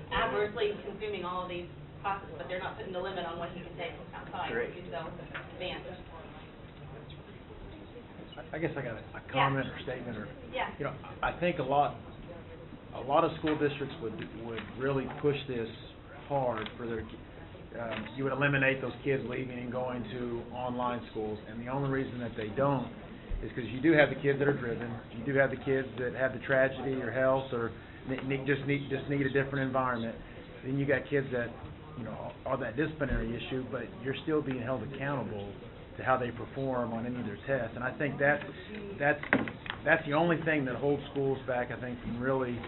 adversely consuming all of these classes, but they're not putting the limit on what he can take outside. Great. He's so advanced. I guess I got a comment or statement or, Yeah. you know, I think a lot of school districts would really push this hard for their, you would eliminate those kids leaving and going to online schools, and the only reason that they don't is because you do have the kids that are driven, you do have the kids that have the tragedy or health or just need a different environment, then you got kids that, you know, are that disciplinary issue, but you're still being held accountable to how they perform on any of their tests, and I think that's the only thing that holds schools back, I think, from really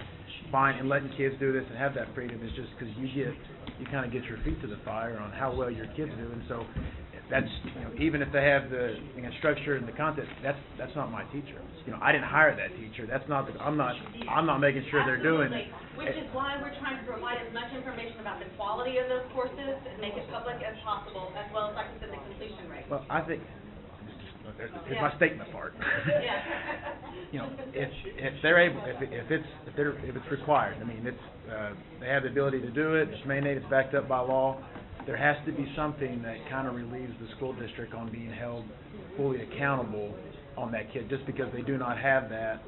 buying and letting kids do this and have that freedom is just because you get you kind of get your feet to the fire on how well your kids do. And so that's, even if they have the structure and the content, that's not my teacher. I didn't hire that teacher. That's not, I'm not making sure they're doing it. Which is why we're trying to provide as much information about the quality of those courses and make it public as possible, as well as, like I said, the completion rate. Well, I think, here's my statement part. If they're able, if it's required, they have the ability to do it, it's mandated, it's backed up by law, there has to be something that kind of relieves the school district on being held fully accountable on that kid, just because they do not have that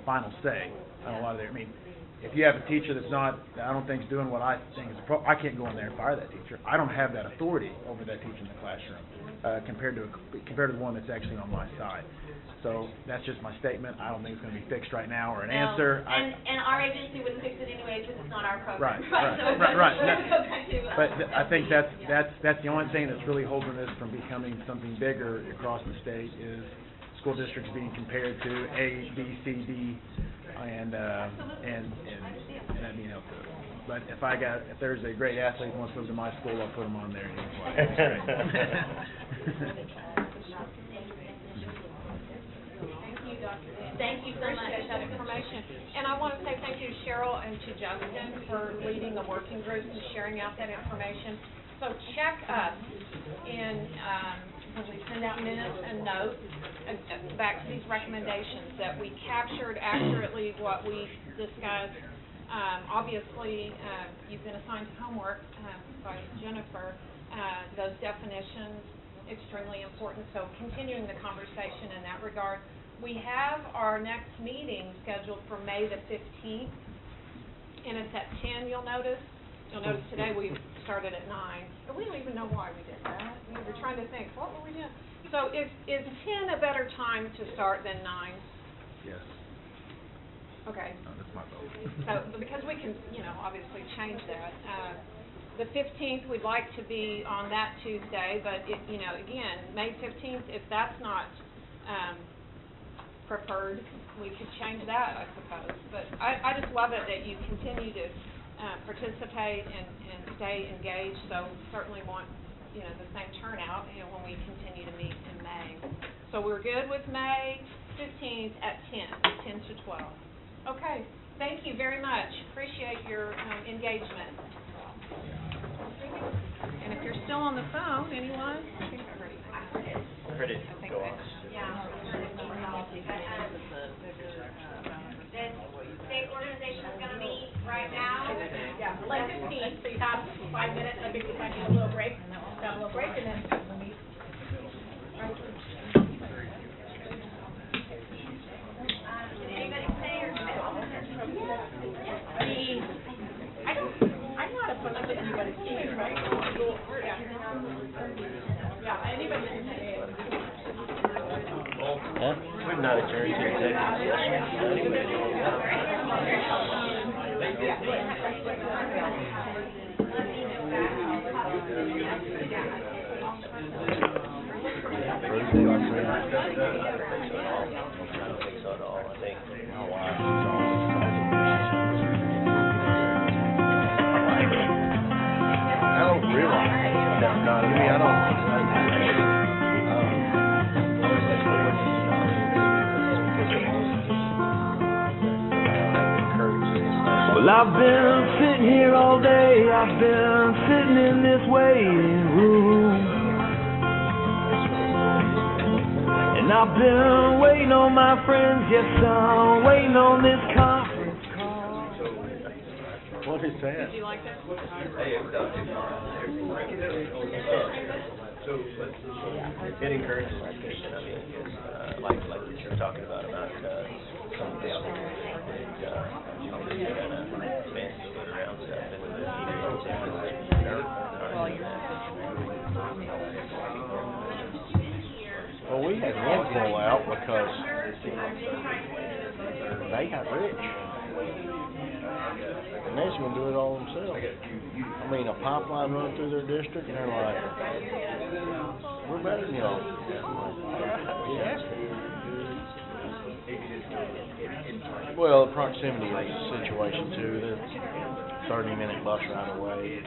final say on a lot of their, if you have a teacher that's not, I don't think is doing what I think is I can't go in there and fire that teacher. I don't have that authority over that teacher in the classroom, compared to the one that's actually on my side. So that's just my statement. I don't think it's going to be fixed right now or an answer. And our agency wouldn't fix it anyway because it's not our program. But I think that's the only thing that's really holding this from becoming something bigger across the state is school districts being compared to A, B, C, D, and but if there's a great athlete who wants to move to my school, I'll put him on there anyway. Thank you so much. Appreciate that information. And I want to say thank you to Cheryl and to Justin for leading the working group and sharing out that information. So check us when we send out minutes and notes back to these recommendations that we captured accurately what we discussed. Obviously, you've been assigned homework by Jennifer. Those definitions, extremely important. So continuing the conversation in that regard. We have our next meeting scheduled for May the 15th, and it's at 10, you'll notice. You'll notice today we started at 9, but we don't even know why we did that. We were trying to think, what were we doing? So is 10 a better time to start than 9? Yes. Okay. No, that's my vote. So, because we can, obviously change that. The 15th, we'd like to be on that Tuesday, but, again, May 15th, if that's not preferred, we could change that, I suppose. But I just love it that you continue to participate and stay engaged, so certainly want, the same turnout, when we continue to meet in May. So we're good with May 15th at 10 to 12. Okay, thank you very much. Appreciate your engagement. And if you're still on the phone, anyone? I think I already. Ready to go on. The state organization is going to meet right now. Yeah, 11:15, so you have 5 minutes, I think we might need a little break, and then we'll have a little break, and then we'll meet. Did anybody say or I'm not opposed to anybody seeing, right? Yeah, anybody can say it. Huh? We're not adjourned to executive Well, I've been sitting here all day, I've been sitting in this waiting room, and I've been waiting on my friends, yes, I'm waiting on this conference call. What is that? Did you like that? It encourages discussion. Like what you're talking about some of the fancy foot around stuff and the Well, we had one pull out because they got rich. And they're just going to do it all themselves. I mean, a pipeline running through their district, and they're like, we're better than y'all. Yeah. Well, the proximity is the situation, too. 30-minute bus ride away.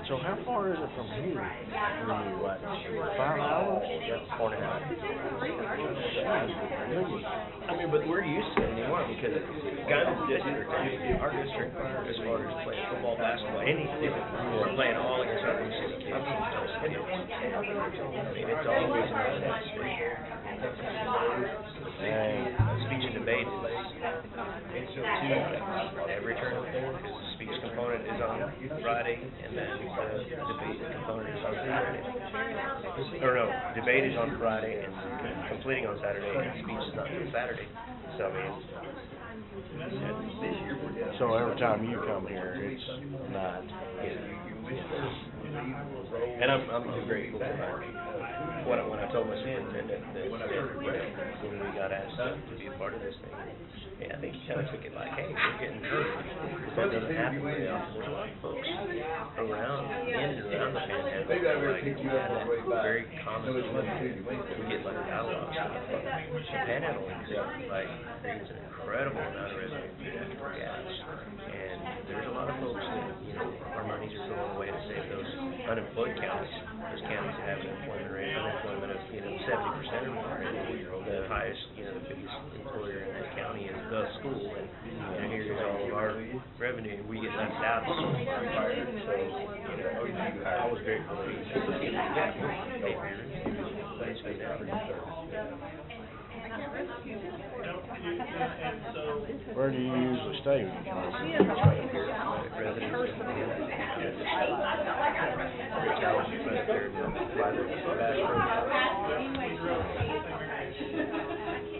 So how far is it from here? Like 5 hours? Yeah, 4.5. I mean, but we're used to it anymore because Guymon district, our district, as far as playing football, basketball, anything, we're playing all against our own city kids. I mean, it's always around that state. Speech and debate is every tournament there, because the speech component is on Friday, and then the debate component is on Saturday. Or no, debate is on Friday and completing on Saturday, and speech is not on Saturday. So I mean, so every time you come here, it's not. And I'm grateful for when I told my superintendent that when we got asked to be a part of this thing, yeah, I think he kind of took it like, hey, we're getting hurt. That doesn't happen very often. There's a lot of folks around, in and around the Panhandle, like, yeah, that very common thing. We get like dialogue stuff. The Panhandle, like, creates an incredible amount of revenue for gas. And there's a lot of folks that, our monies are going away to save those unemployed counties, those counties that have an unemployment rate of, 70% or more, and the highest, the biggest employer in that county is the school, and here's all of our revenue, we get left out, so, I was grateful that he said, thanks for that. Where do you usually stay?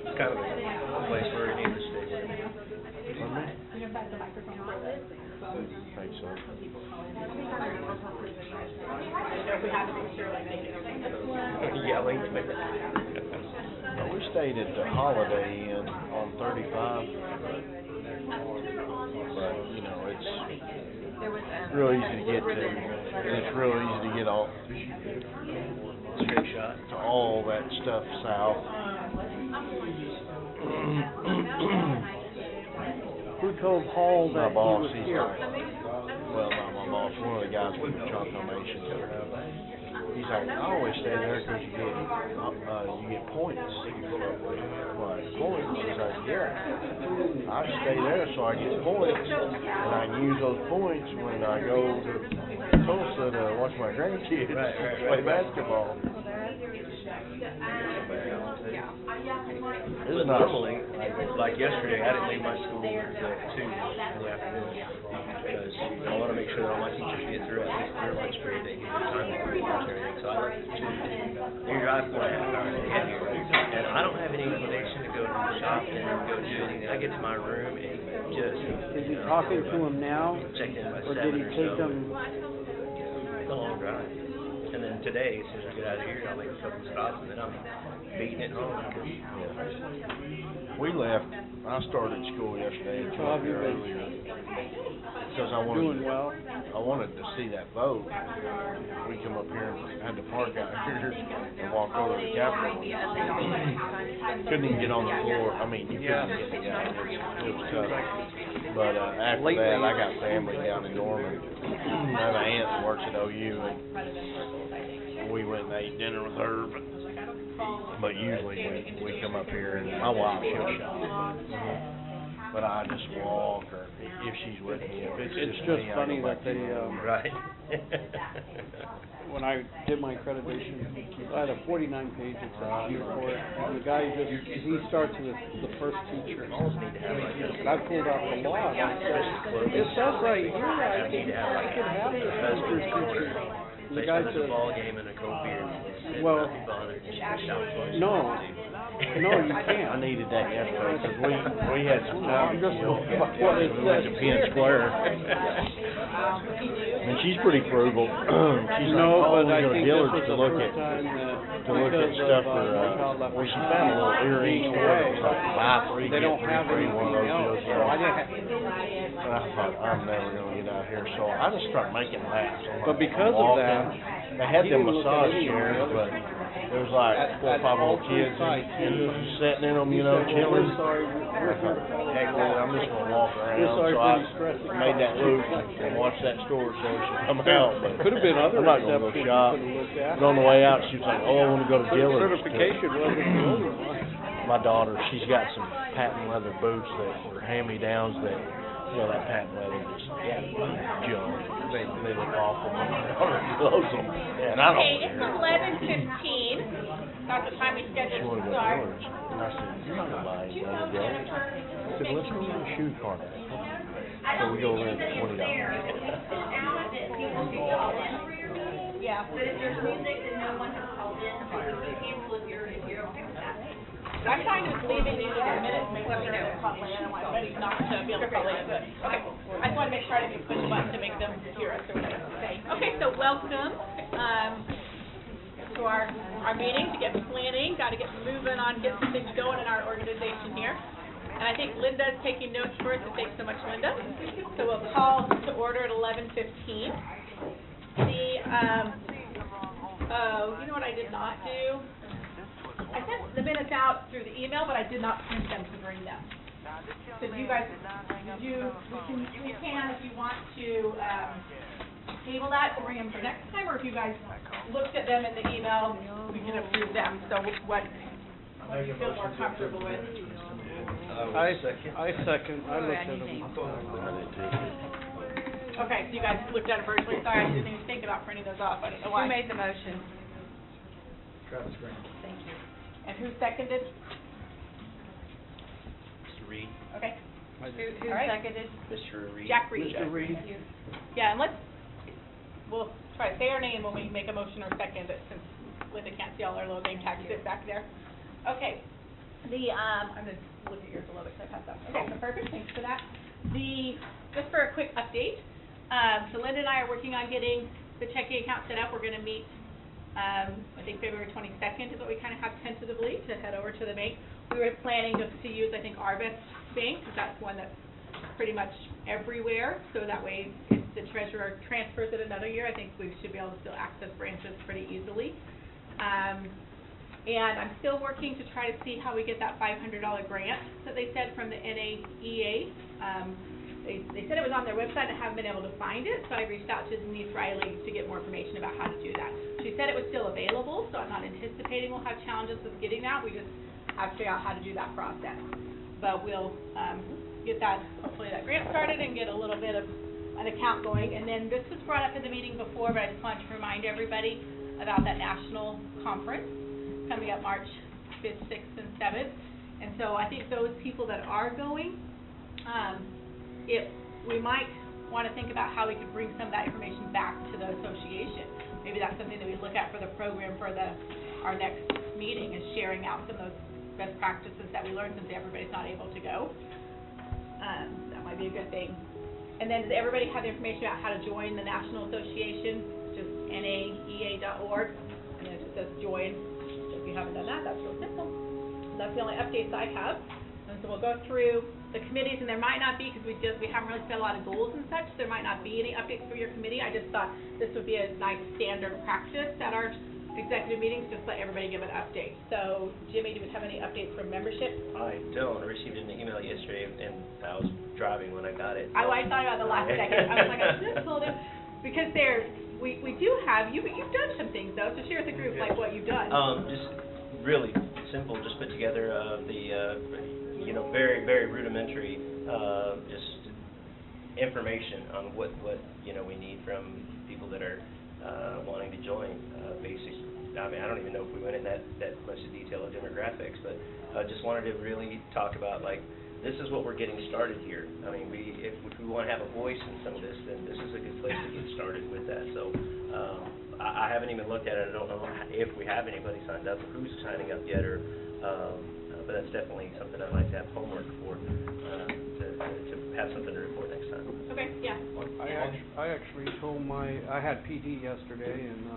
It's kind of a place where you need to stay. I think so. Yelling. We stayed at the Holiday Inn on 35, but it's real easy to get to, and it's real easy to get all straight shot to all that stuff south. Who told Hall that My boss, he was he's here? Well, not my boss, one of the guys with the Choctaw Nation. He's like, I always stay there because you get points. Like, points? He's like, yeah. I stay there so I get points, and I can use those points when I go to Tulsa to watch my grandkids play basketball. But normally, like yesterday, I didn't leave my school until 2 in the afternoon because I want to make sure that all my teachers get through at least their lunch period, they get time to do everything. So I left at 2. You drive 4.5 hours to get here, and I don't have any inclination to go to the shop and go do anything. I get to my room and just. Is he talking to him now? Check in by or 7 did he or take so. them? It's a long drive. And then today, as soon as I get out of here, I'll make a couple stops, and then I'm beating it home. We left. I started school yesterday and got here earlier because I wanted to see that boat. We come up here and had to park out here and walk over to the Capitol. Couldn't even get on the floor. I mean, you couldn't get it out. It was tough. But after that, I got family down in Norman. I have an aunt that works at OU, and we went and ate dinner with her. But usually we come up here and my wife, she'll shop. But I just walk, or if she's with me. If It's just me, funny I go that back they, to work. Right. when I did my accreditation, I had a 49 pages report, and the guy he starts with the first teacher. And I pulled out the law, and I said, it says right here, I could have the teacher's teacher. And the guy said, ball game and a cold beer. well, no, you can't. I needed that yesterday because we had some time. Just We what it went to says Penn here. Square. And she's pretty frugal. She's like, No, oh, but I we go to think this Dillard's was to the look first at, time that to look at because stuff of, for, child left well, she behind found a little earring being store, away. it was like buy three, They get don't have free, one of those anything deals, else, so I didn't have. And I thought, I'm never gonna get out here, so I just started making laps. But because of that, they had he them didn't look at massage any of the chairs, other but stuff. there was like four or five little kids and sitting in them, you know, chilling. I thought, heck, man, I'm just gonna walk around, We're sorry so for I these stressing made that out. loop and watched that store so she come out, but Could have been other I'm not gonna go exceptions you shop. could have looked at. But on the way out, she was like, oh, I wanna go to But Dillard's. certification wasn't the only one. My daughter, she's got some patent leather boots that were hand-me-downs that, you know, that patent leather just, junk. They look awful, but my daughter loves them, and I don't Okay, it's care. 11:15. That's the time we She scheduled wanted to to go to start. Dillard's. And I said, you're not gonna buy anything today. I said, let's go to the shoe cart. So we go over there for $20. Yeah. But if there's music that no one has called in, we cancel if you're okay with that. I'm trying to leave it in a minute to make sure they're probably, I don't want anybody not to be able to call in, but, okay. I just want to make sure I didn't push a button to make them hear us or whatever. Okay, so welcome, to our meeting, to get planning, got to get moving on, get some things going in our organization here. And I think Linda's taking notes for us, and thanks so much, Linda. So we'll call to order at 11:15. You know what I did not do? I sent the minutes out through the email, but I did not print them to bring them. So you guys, we can, if you want to, table that to bring them for next time, or if you guys looked at them in the email, we can approve them. So what you feel more comfortable with? I second. I looked at them. Okay, so you guys looked at it virtually. Sorry, I didn't even think about printing those off. I don't know why. Who made the motion? Travis Green. Thank you. And who seconded? Mr. Reed, Okay. Who All right. seconded? Mr. Reed. Jack Reed. Mr. Reed. Yeah, and we'll try to say our name when we make a motion or second it, since Linda can't see all our little name tags sit back there. Okay, I'm gonna look at yours a little bit, so I passed that. Okay, so perfect, thanks for that. Just for a quick update, so Linda and I are working on getting the checking account set up. We're gonna meet, I think February 22nd is what we kind of have tentatively to head over to the bank. We were planning just to use, I think, Arvest Bank, because that's one that's pretty much everywhere, so that way if the treasurer transfers it another year, I think we should be able to still access branches pretty easily. And I'm still working to try to see how we get that $500 grant that they said from the NAEA. They said it was on their website, and I haven't been able to find it, so I reached out to Denise Riley to get more information about how to do that. She said it was still available, so I'm not anticipating we'll have challenges with getting that. We just have to figure out how to do that process. But we'll get that, hopefully that grant started and get a little bit of an account going. And then this was brought up in the meeting before, but I just wanted to remind everybody about that national conference coming up March 5th, 6th, and 7th. And so I think those people that are going, we might want to think about how we could bring some of that information back to the association. Maybe that's something that we look at for the program for our next meeting, is sharing out some of those best practices that we learned, since everybody's not able to go. That might be a good thing. And then does everybody have the information about how to join the National Association? It's just naea.org, and then it just says join. If you haven't done that, that's real simple. That's the only updates I have. And so we'll go through the committees, and there might not be, because we haven't really set a lot of goals and such, there might not be any updates for your committee. I just thought this would be a nice standard practice at our executive meetings, just let everybody give an update. So, Jimmy, do we have any updates from membership? I don't. I received an email yesterday, and I was driving when I got it. I thought about the last second. I was like, I should have told him, because we do have, you've done some things though, so share with the group like what you've done. Just really simple, just put together very, very rudimentary, just information on what we need from people that are wanting to join. Basic. I mean, I don't even know if we went in that much detail of demographics, but just wanted to really talk about, like, this is what we're getting started here. I mean, if we want to have a voice in some of this, then this is a good place to get started with that. So I haven't even looked at it. I don't know if we have anybody signed up, or who's signing up yet, or but that's definitely something I'd like to have homework for, to have something to report next time. Okay, yeah. I actually told I had PD yesterday, and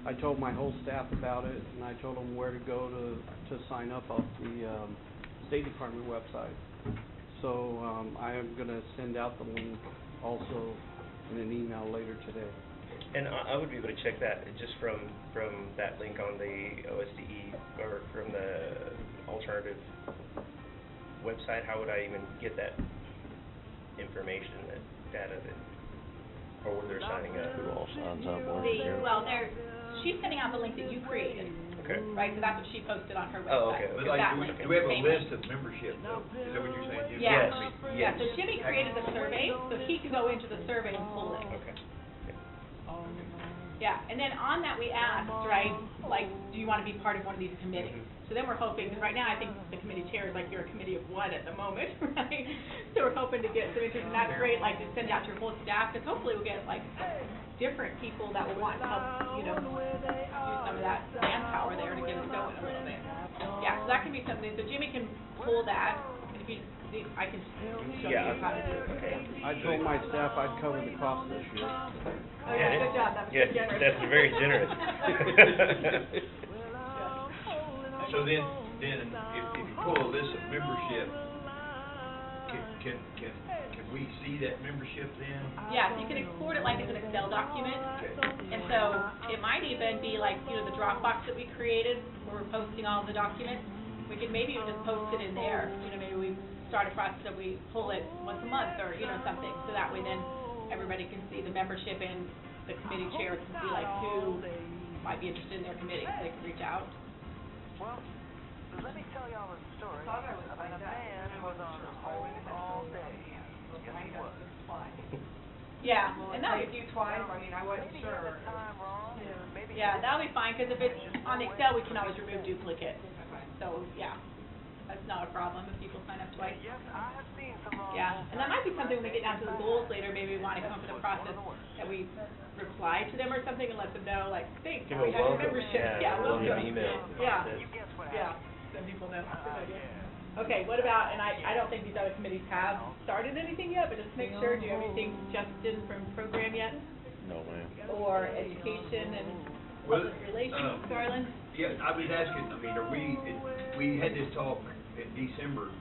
I told my whole staff about it, and I told them where to go to sign up off the State Department website. So I am gonna send out the link also in an email later today. And I would be able to check that just from that link on the OSDE or from the alternative website. How would I even get that information, that data or where they're signing up? Who all signs up? Well, she's sending out the link that you created. Okay. Right, so that's what she posted on her website. Oh, okay. But So like, that do we, link do we have a is the same list link. of membership though? Is that what you're saying, Jimmy? Yeah. Yes. Yeah, so Jimmy created the survey, so he can go into the survey and pull it. Okay. Yeah, and then on that we asked, right, like, do you want to be part of one of these committees? So then we're hoping, because right now I think the committee chair is like, you're a committee of one at the moment, right? So we're hoping to get some interest, and that's great, like, to send out to your whole staff, because hopefully we'll get, like, different people that will want to help, do some of that manpower there to get us going a little bit. Yeah, so that can be something, so Jimmy can pull that, and if you, I can show you how to do it. Okay. I told my staff I'd cover the cost this year. Oh, yeah, good job, that was Yes, generous. that's very generous. So then if you pull a list of membership, can we see that membership then? Yeah, so you can export it like as an Excel document, and so it might even be like, the Dropbox that we created, where we're posting all of the documents. We could maybe even just post it in there, maybe we start a process that we pull it once a month or, something, so that way then everybody can see the membership and the committee chair can see like who might be interested in their committee, so they can reach out. Well, let me tell y'all a story about a man who was on a home all day. Yes, he was. Yeah, and that would, Take you twice, I wasn't sure. yeah, that'll be fine, because if it's on Excel, we can always remove duplicate. So, yeah, that's not a problem if people sign up twice. Yes, I have seen some. Yeah, and that might be something when we get down to the goals later, maybe we want to come up with a process that we reply to them or something and let them know, like, thanks, Give we a got your welcome, membership. yeah, welcome. welcome email. Yeah, yeah, send people know. Good idea. Okay, what about, and I don't think these other committees have started anything yet, but just make sure, do you have anything, Justin, from program yet? No, ma'am. Or education and Well, public relations, Garland? Yeah, I was asking, we had this talk in December.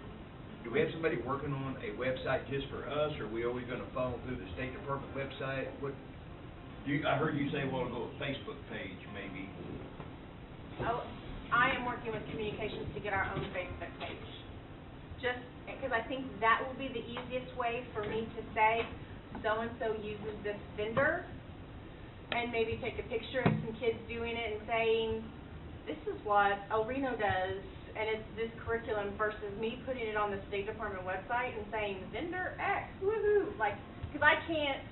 Do we have somebody working on a website just for us, or are we always gonna follow through the State Department website? I heard you say a while ago, a Facebook page, maybe. I am working with communications to get our own Facebook page. Just because I think that will be the easiest way for me to say, so-and-so uses this vendor, and maybe take a picture of some kids doing it and saying, this is what El Reno does, and it's this curriculum, versus me putting it on the State Department website and saying, vendor X, woohoo, because I can't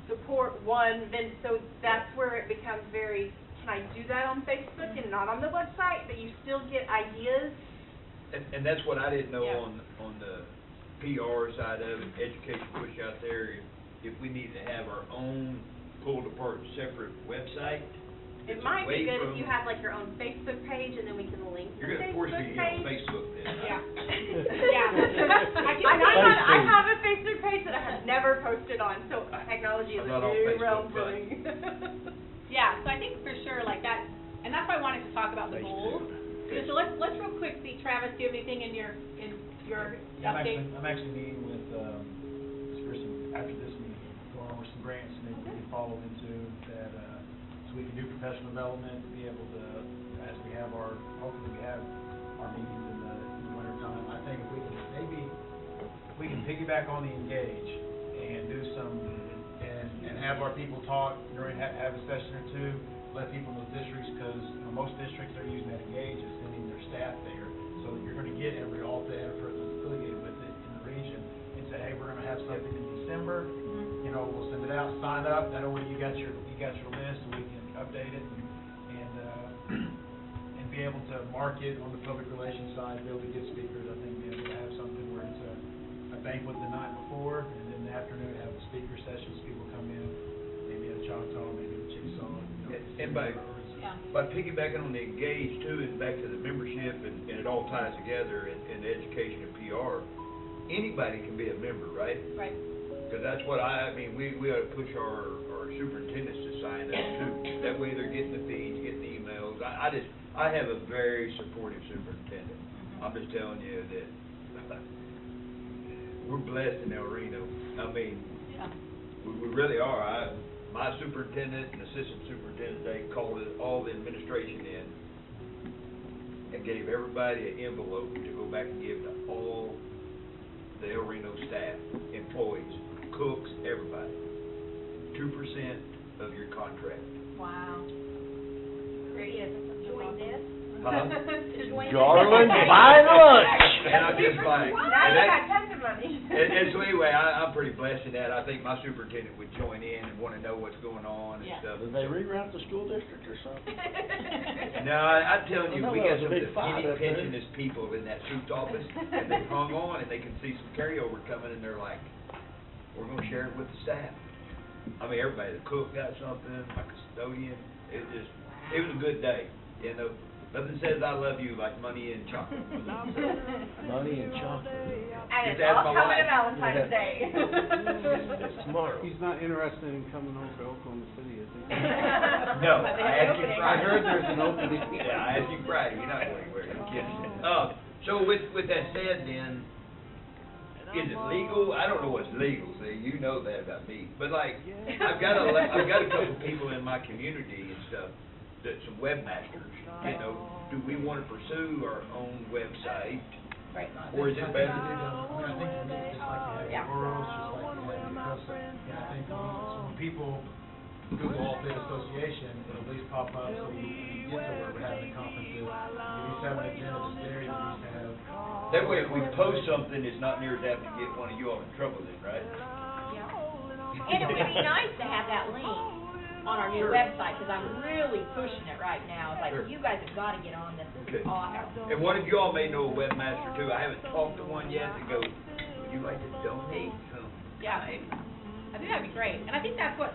support one vendor, so that's where it becomes very, can I do that on Facebook and not on the website, but you still get ideas? And that's what I didn't know on the PR side of it, education push out there, if we need to have our own pulled apart separate website. It might be good if you have like your own Facebook page, and then we can link the You're gonna Facebook force me to get on page. Facebook then. Yeah. Yeah. I have a Facebook page that I have never posted on, so technology is I'm a not on new Facebook, realm for but- me. Yeah, so I think for sure, like that, and that's why I wanted to talk about the goals. So let's real quick see, Travis, do you have anything in your update? I'm actually meeting with, this person, after this meeting, going over some grants and maybe we can follow into that, so we can do professional development, be able to, as we have hopefully we have our meetings in the winter time. I think if we can, we can piggyback on the Engage and do some, and have our people talk during, have a session or two, let people in those districts, because most districts are using that Engage as sending their staff there. So you're going to get every Alta and person that's affiliated with it in the region and say, hey, we're going to have something in December. We'll send it out, sign up. That way you got your list, and we can update it and be able to market on the public relations side, be able to get speakers. I think being able to have something where it's a banquet the night before, and then in the afternoon have a speaker sessions. People come in, maybe at Choctaw, maybe at Chickasaw. And by piggybacking on the Engage too, and back to the membership, and it all ties together in the education and PR, anybody can be a member, right? Right. Because that's what I mean, we ought to push our superintendents to sign up too. That way they're getting the feeds, getting the emails. I have a very supportive superintendent. I'm just telling you that we're blessed in El Reno. I mean, we really are. My superintendent and assistant superintendent, they called all the administration in and gave everybody an envelope to go back and give to all the El Reno staff, employees, cooks, everybody. 2% of your contract. Wow. There he is. Join this. Huh? Garland, buy lunch. And I'm just like, Now you got tons of money. and so anyway, I'm pretty blessed in that. I think my superintendent would join in and want to know what's going on and stuff. Did they reroute the school district or something? No, I'm telling you, I know we that got was a some of big the fight penny up there. pensionist people in that suits office, and they hung on, and they can see some carryover coming, and they're like, we're gonna share it with the staff. I mean, everybody, the cook got something, my custodian, it was a good day, you know. Nothing says I love you like money and chocolate. Money and chocolate. And it's That's all my coming to life. Valentine's Day. Tomorrow. He's not interested in coming over to Oklahoma City, is he? No, I asked you I Friday. heard there's an opening. Yeah, I asked you Friday, you're not going anywhere, I'm kidding. So with that said then, is it legal? I don't know what's legal, see, you know that about me. But like, I've got a couple people in my community and stuff, that some webmasters, you know, do we want to pursue our own website? Right. Or is it better? I think for me, just like we have Oros, just like we have Newcosa, and I think when people Google All-State Association, it'll at least pop up, so you get to where we're having conferences. We used to have an agenda that's there, we used to have. That way if we post something, it's not near as apt to get one of you all in trouble then, right? And it would be nice to have that link on our new website, because I'm really pushing it right now. It's like, Sure. you guys have got to get on this. Okay. This is awesome. And one of you all may know a webmaster too. I haven't talked to one yet that goes, would you like to donate some? Yeah, I think that'd be great. And I think that's we're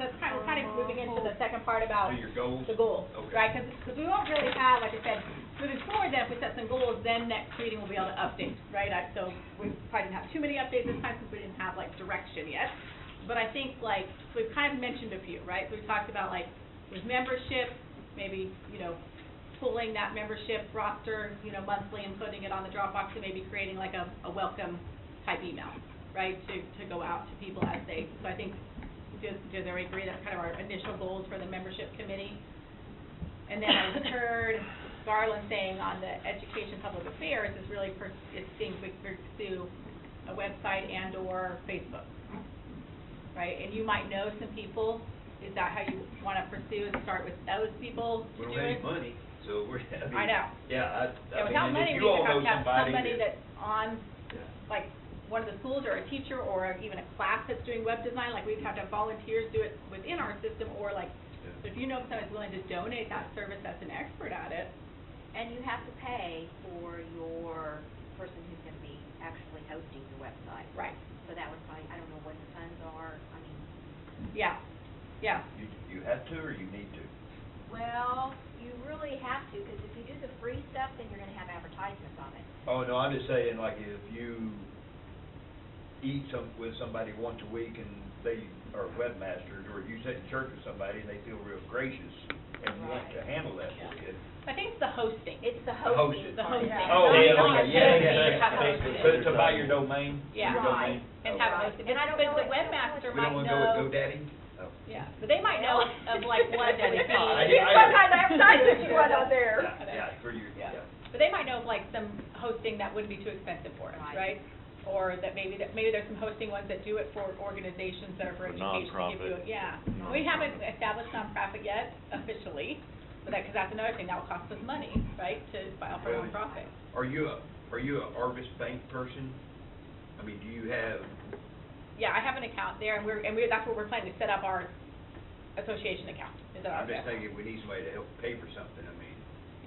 kind of moving into the second part about To your goals? the goals, Okay. right? Because we won't really have, like I said, moving forward, then if we set some goals, then next meeting we'll be able to update, right? So we probably didn't have too many updates this time since we didn't have like direction yet. But I think like, we've kind of mentioned a few, right? We've talked about like, with membership, maybe, pulling that membership roster, monthly and putting it on the Dropbox and maybe creating like a welcome type email, right? To go out to people as they, so I think, does everybody agree that's kind of our initial goals for the membership committee? And then I heard Garland saying on the education public affairs is really, it seems we pursue a website and or Facebook, right? And you might know some people. Is that how you want to pursue, and start with those people to We do don't have it? any money, so we're, I know. Yeah, Yeah, I without mean, money, if we you all would know have to have somebody that. that's on, like, one of the schools, or a teacher, or even a class that's doing web design, like, we'd have to have volunteers do it within our system, or like, if you know someone's willing to donate that service that's an expert at it. And you have to pay for your person who's going to be actually hosting the website. Right. So that would probably, I don't know what the funds are, I mean. Yeah, yeah. You have to, or you need to? Well, you really have to, because if you do the free stuff, then you're going to have advertisements on it. Oh, no, I'm just saying, like, if you eat with somebody once a week and they are webmasters, or you sit in church with somebody and they feel real gracious and want to handle that for you. I think it's the hosting. It's the hosting. The hosting. Oh, Not yeah, only okay, yeah. have hosting. To buy your domain? Yeah. Your domain? And Oh. have hosting. And I don't But know the what- webmaster We might don't want to know. go with GoDaddy? Oh. Yeah, but they might know of like one that would be. Sometimes I have time that you want out there. Yeah, for your, yeah. But they might know of like some hosting that wouldn't be too expensive for us, right? Or that maybe there's some hosting ones that do it for organizations that are for For education. nonprofit. Yeah. We haven't established nonprofit yet officially, but because that's another thing, that will cost us money, right, to file for a Well, nonprofit. Are you a Arvis Bank person? I mean, do you have, Yeah, I have an account there, and that's where we're planning to set up our association account. Is that I'm just okay? thinking we need somebody to help pay for something, I mean,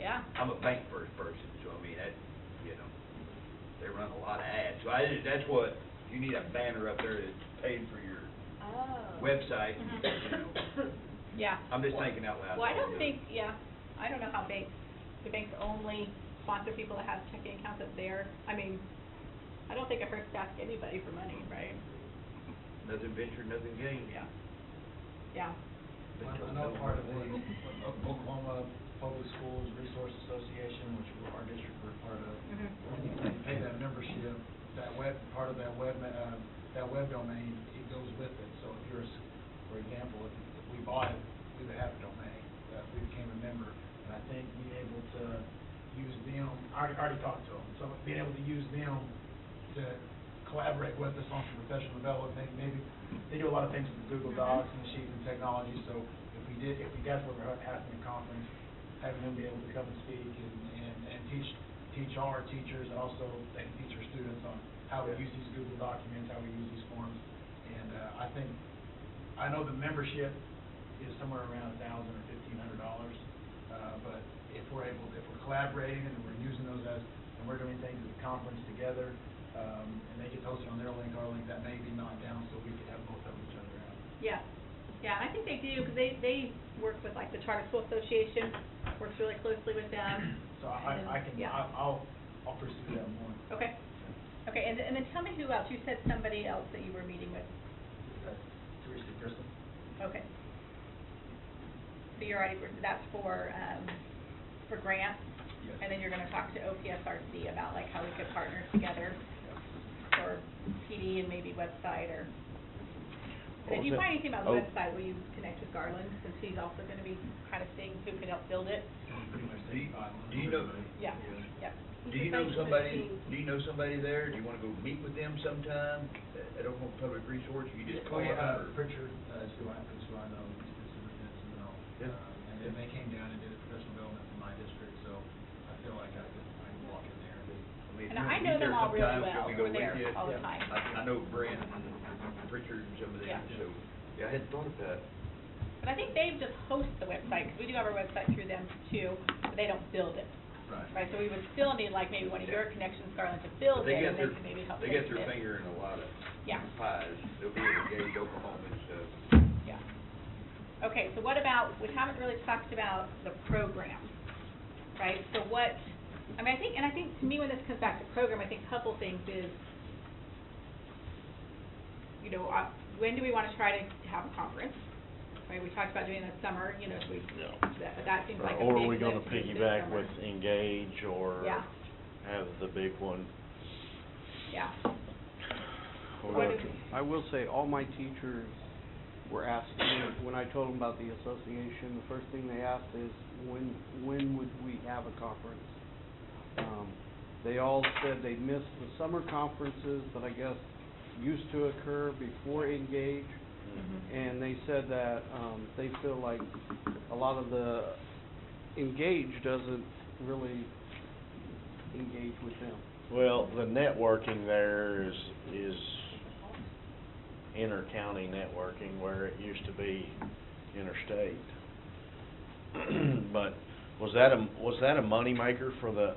Yeah. I'm a bank first person, so I mean, that, they run a lot of ads, so that's what, you need a banner up there that's paid for your website, Yeah. I'm just thinking out loud. Well, I don't think, I don't know how do banks only sponsor people that have checking accounts up there? I mean, I don't think it hurts to ask anybody for money, right? nothing ventured, nothing gained. Yeah. Yeah. I know part of the Oklahoma Public Schools Resource Association, which our district we're part of, they pay that membership, part of that web domain, it goes with it. So if you're, for example, if we bought it, we would have a domain, if we became a member. And I think being able to use them, I already talked to them, so being able to use them to collaborate with us on some professional development, maybe, they do a lot of things with Google Docs and sheets and technology, so if we guys were having a conference, having them be able to come and speak and teach our teachers, and also they can teach our students on how we use these Google documents, how we use these forms. And I know the membership is somewhere around $1,000 or $1,500, but if we're collaborating and we're using those and we're doing things at the conference together, and they get posted on their link, our link, that may be knocked down, so we could have both of each other out. Yeah, yeah, and I think they do, because they work with, like, the Charter School Association, works really closely with them. So I'll pursue that more. Okay, okay, and then tell me who else, you said somebody else that you were meeting with. Teresa Grissom. Okay. So you're already, that's for grants? Yes. And then you're gonna talk to OPSRC about, like, how we could partner together for PD and maybe website, or... And if you find anything about the website, will you connect with Garland, since he's also gonna be kind of seeing who can help build it? Do you know? Yeah, yeah. Do you know somebody? Do you know somebody there? Do you want to go meet with them sometime at Oklahoma Public Resource? You just call them. Pritchard is who I know. He's the superintendent, you know. And then they came down and did a professional development for my district, so I feel like I can walk in there. And I know them all really well. We're there all the time. I know Brent and Pritchard and some of them, so yeah, I hadn't thought of that. But I think they just host the website, because we do have our website through them too, but they don't build it. Right, so we would still need, like, maybe one of your connections, Garland, to build it, and they can maybe help. They get their finger in a lot of pies. They'll be able to engage Oklahoma and stuff. Yeah. Okay, so what about, we haven't really talked about the program, right? So what, I mean, I think to me, when this comes back to program, I think a couple things is, you know, when do we want to try to have a conference? Right, we talked about doing it this summer, you know, that seems like a big Or are we gonna lift this piggyback summer. with Engage, or Yeah. have the big one? Yeah. I will say, all my teachers were asking, when I told them about the association, the first thing they asked is, when would we have a conference? They all said they missed the summer conferences that I guess used to occur before Engage. And they said that they feel like a lot of the Engage doesn't really engage with them. Well, the networking there is inter-county networking, where it used to be interstate. But was that a moneymaker for the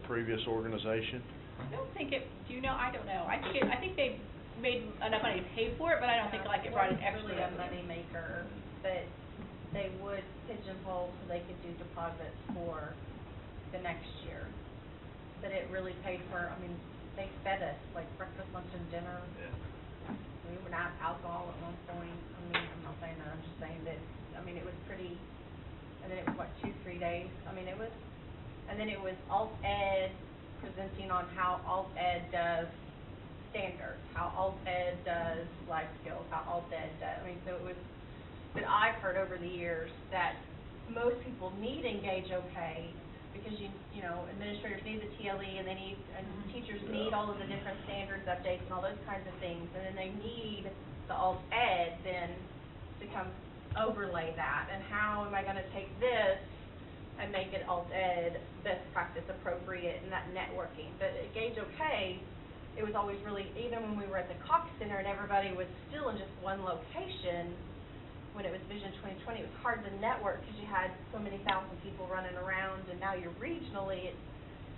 previous organization? I don't think it, do you know, I don't know. I think they made enough money to pay for it, but I don't think like it brought in extra Really a revenue. moneymaker, but they would pigeonhole so they could do deposits for the next year. But it really paid for, I mean, they fed us like breakfast, lunch, and dinner. We would have alcohol at one point. I mean, I'm not saying that, I'm just saying that, I mean, it was pretty, and then it was what, 2-3 days? I mean, it was, and then it was alt ed presenting on how alt ed does standards, how alt ed does life skills, how alt ed does, I mean, so it was, but I've heard over the years that most people need Engage OK, because you know, administrators need the TLE, and they need, and teachers need all of the different standards updates and all those kinds of things, and then they need the alt ed then to come overlay that, and how am I gonna take this and make it alt ed best practice appropriate and that networking. But Engage OK, it was always really, even when we were at the Cox Center and everybody was still in just one location, when it was Vision 2020, it was hard to network because you had so many thousand people running around, and now you're regionally,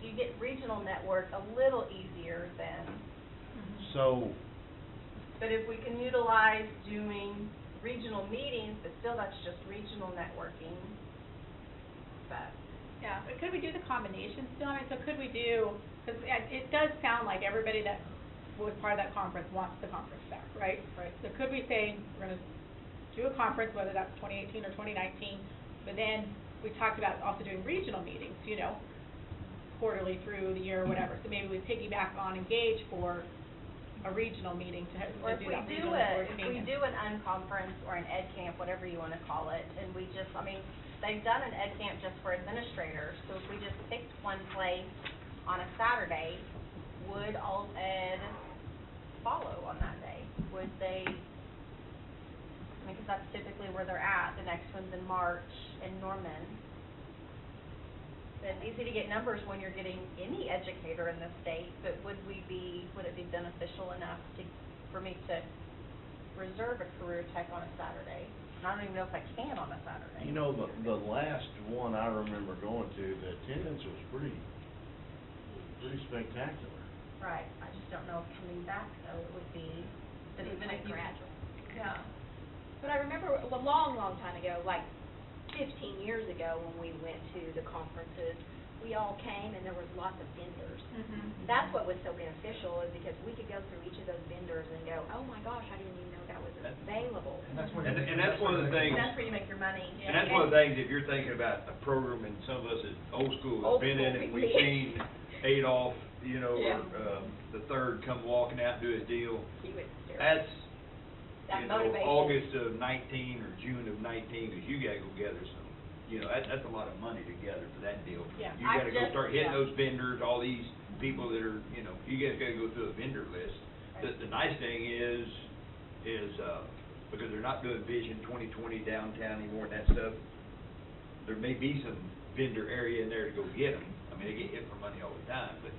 so you get regional network a little easier than. So, But if we can utilize doing regional meetings, but still that's just regional networking, but. Yeah, but could we do the combination still? I mean, so could we do, because it does sound like everybody that was part of that conference wants the conference back, right? Right. So could we say, we're gonna do a conference, whether that's 2018 or 2019, but then we talked about also doing regional meetings, you know, quarterly through the year or whatever. So maybe we piggyback on Engage for a regional meeting to Or if do we that do regional board if meeting. we do an unconference or an ed camp, whatever you wanna call it, and we just, I mean, they've done an ed camp just for administrators, so if we just picked one place on a Saturday, would all ed follow on that day? Would they, I mean, 'cause that's typically where they're at, the next one's in March in Norman. It's easy to get numbers when you're getting any educator in the state, but would it be beneficial enough for me to reserve a career tech on a Saturday? And I don't even know if I can on a Saturday. You know, the last one I remember going to, the attendance was pretty spectacular. Right, I just don't know if coming back though it would be, but even if you. Gradual. Yeah. But I remember a long, long time ago, like 15 years ago, when we went to the conferences, we all came and there was lots of vendors. That's what was so beneficial, is because we could go through each of those vendors and go, oh my gosh, I didn't even know that was available. And that's one of the things. That's where you make your money. And that's one of the things, if you're thinking about a program, and some of us is old school, have been in it, we've seen Adolph, you know, or, the third come walking out and do his deal. That's, you know, August of 19 or June of 19, because you gotta go gather some, you know, that's a lot of money together for that deal. Yeah. You gotta go start hitting those vendors, all these people that are, you know, you guys gotta go through a vendor list. The nice thing is, because they're not doing Vision 2020 downtown anymore and that stuff, there may be some vendor area in there to go get them. I mean, they get hit for money all the time, but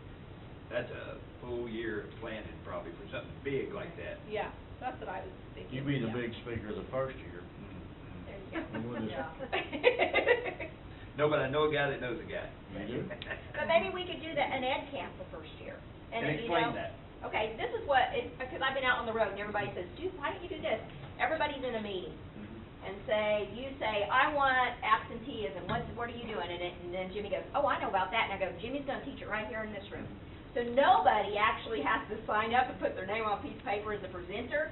that's a full year of planning probably for something big like that. Yeah, that's what I was thinking. You be the big speaker the first year. And we'll just- No, but I know a guy that knows a guy. You do? But maybe we could do an ed camp the first year. And you explain know, that. Okay, this is what, because I've been out on the road and everybody says, why don't you do this? Everybody's in a meeting and you say, I want absenteeism, what are you doing? And then Jimmy goes, oh, I know about that. And I go, Jimmy's gonna teach it right here in this room. So nobody actually has to sign up and put their name on a piece of paper as a presenter.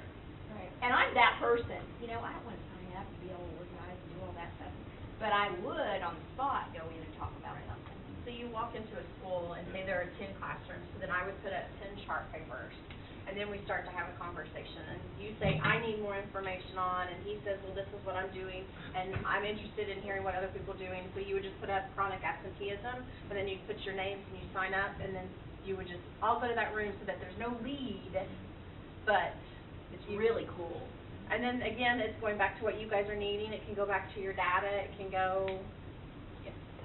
Right. And I'm that person, you know, I don't wanna sign up and be all organized and do all that stuff. But I would, on the spot, go in and talk about something. So you walk into a school and say there are 10 classrooms, so then I would put up 10 chart papers. And then we start to have a conversation, and you say, I need more information on, and he says, well, this is what I'm doing, and I'm interested in hearing what other people are doing. So you would just put up chronic absenteeism, and then you put your names and you sign up, and then you would just all go to that room so that there's no lead, but It's really cool. And then again, it's going back to what you guys are needing. It can go back to your data. It can go.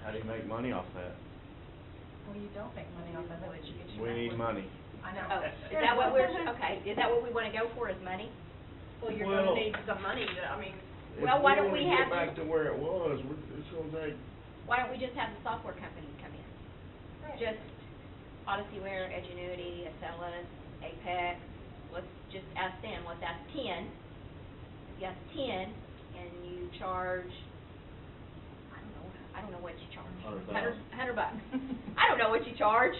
How do you make money off that? Well, you don't make money off of it. You get your We need money. I know. Oh, is that what is that what we wanna go for, is money? Well, you're Well- gonna need some money. I mean. Well, why don't we have If we wanna get back to where it was, it's gonna take. Why don't we just have the software companies come in? Just OdysseyWare, Edgenuity, Acellus, Apex, let's just ask them, let's ask 10. If you ask 10 and you charge, I don't know what you charge. $100 bucks. I don't know what you charge,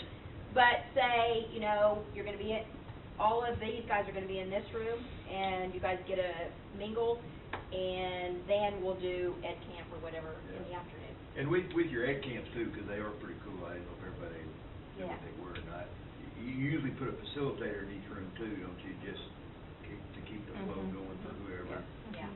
but say, you know, you're gonna be all of these guys are gonna be in this room, and you guys get a mingle, and then we'll do ed camp or whatever in the afternoon. And with your ed camps too, because they are pretty cool, I didn't know if everybody knew what they were or not. You usually put a facilitator in each room too, don't you, just to keep the flow going for whoever. Yeah.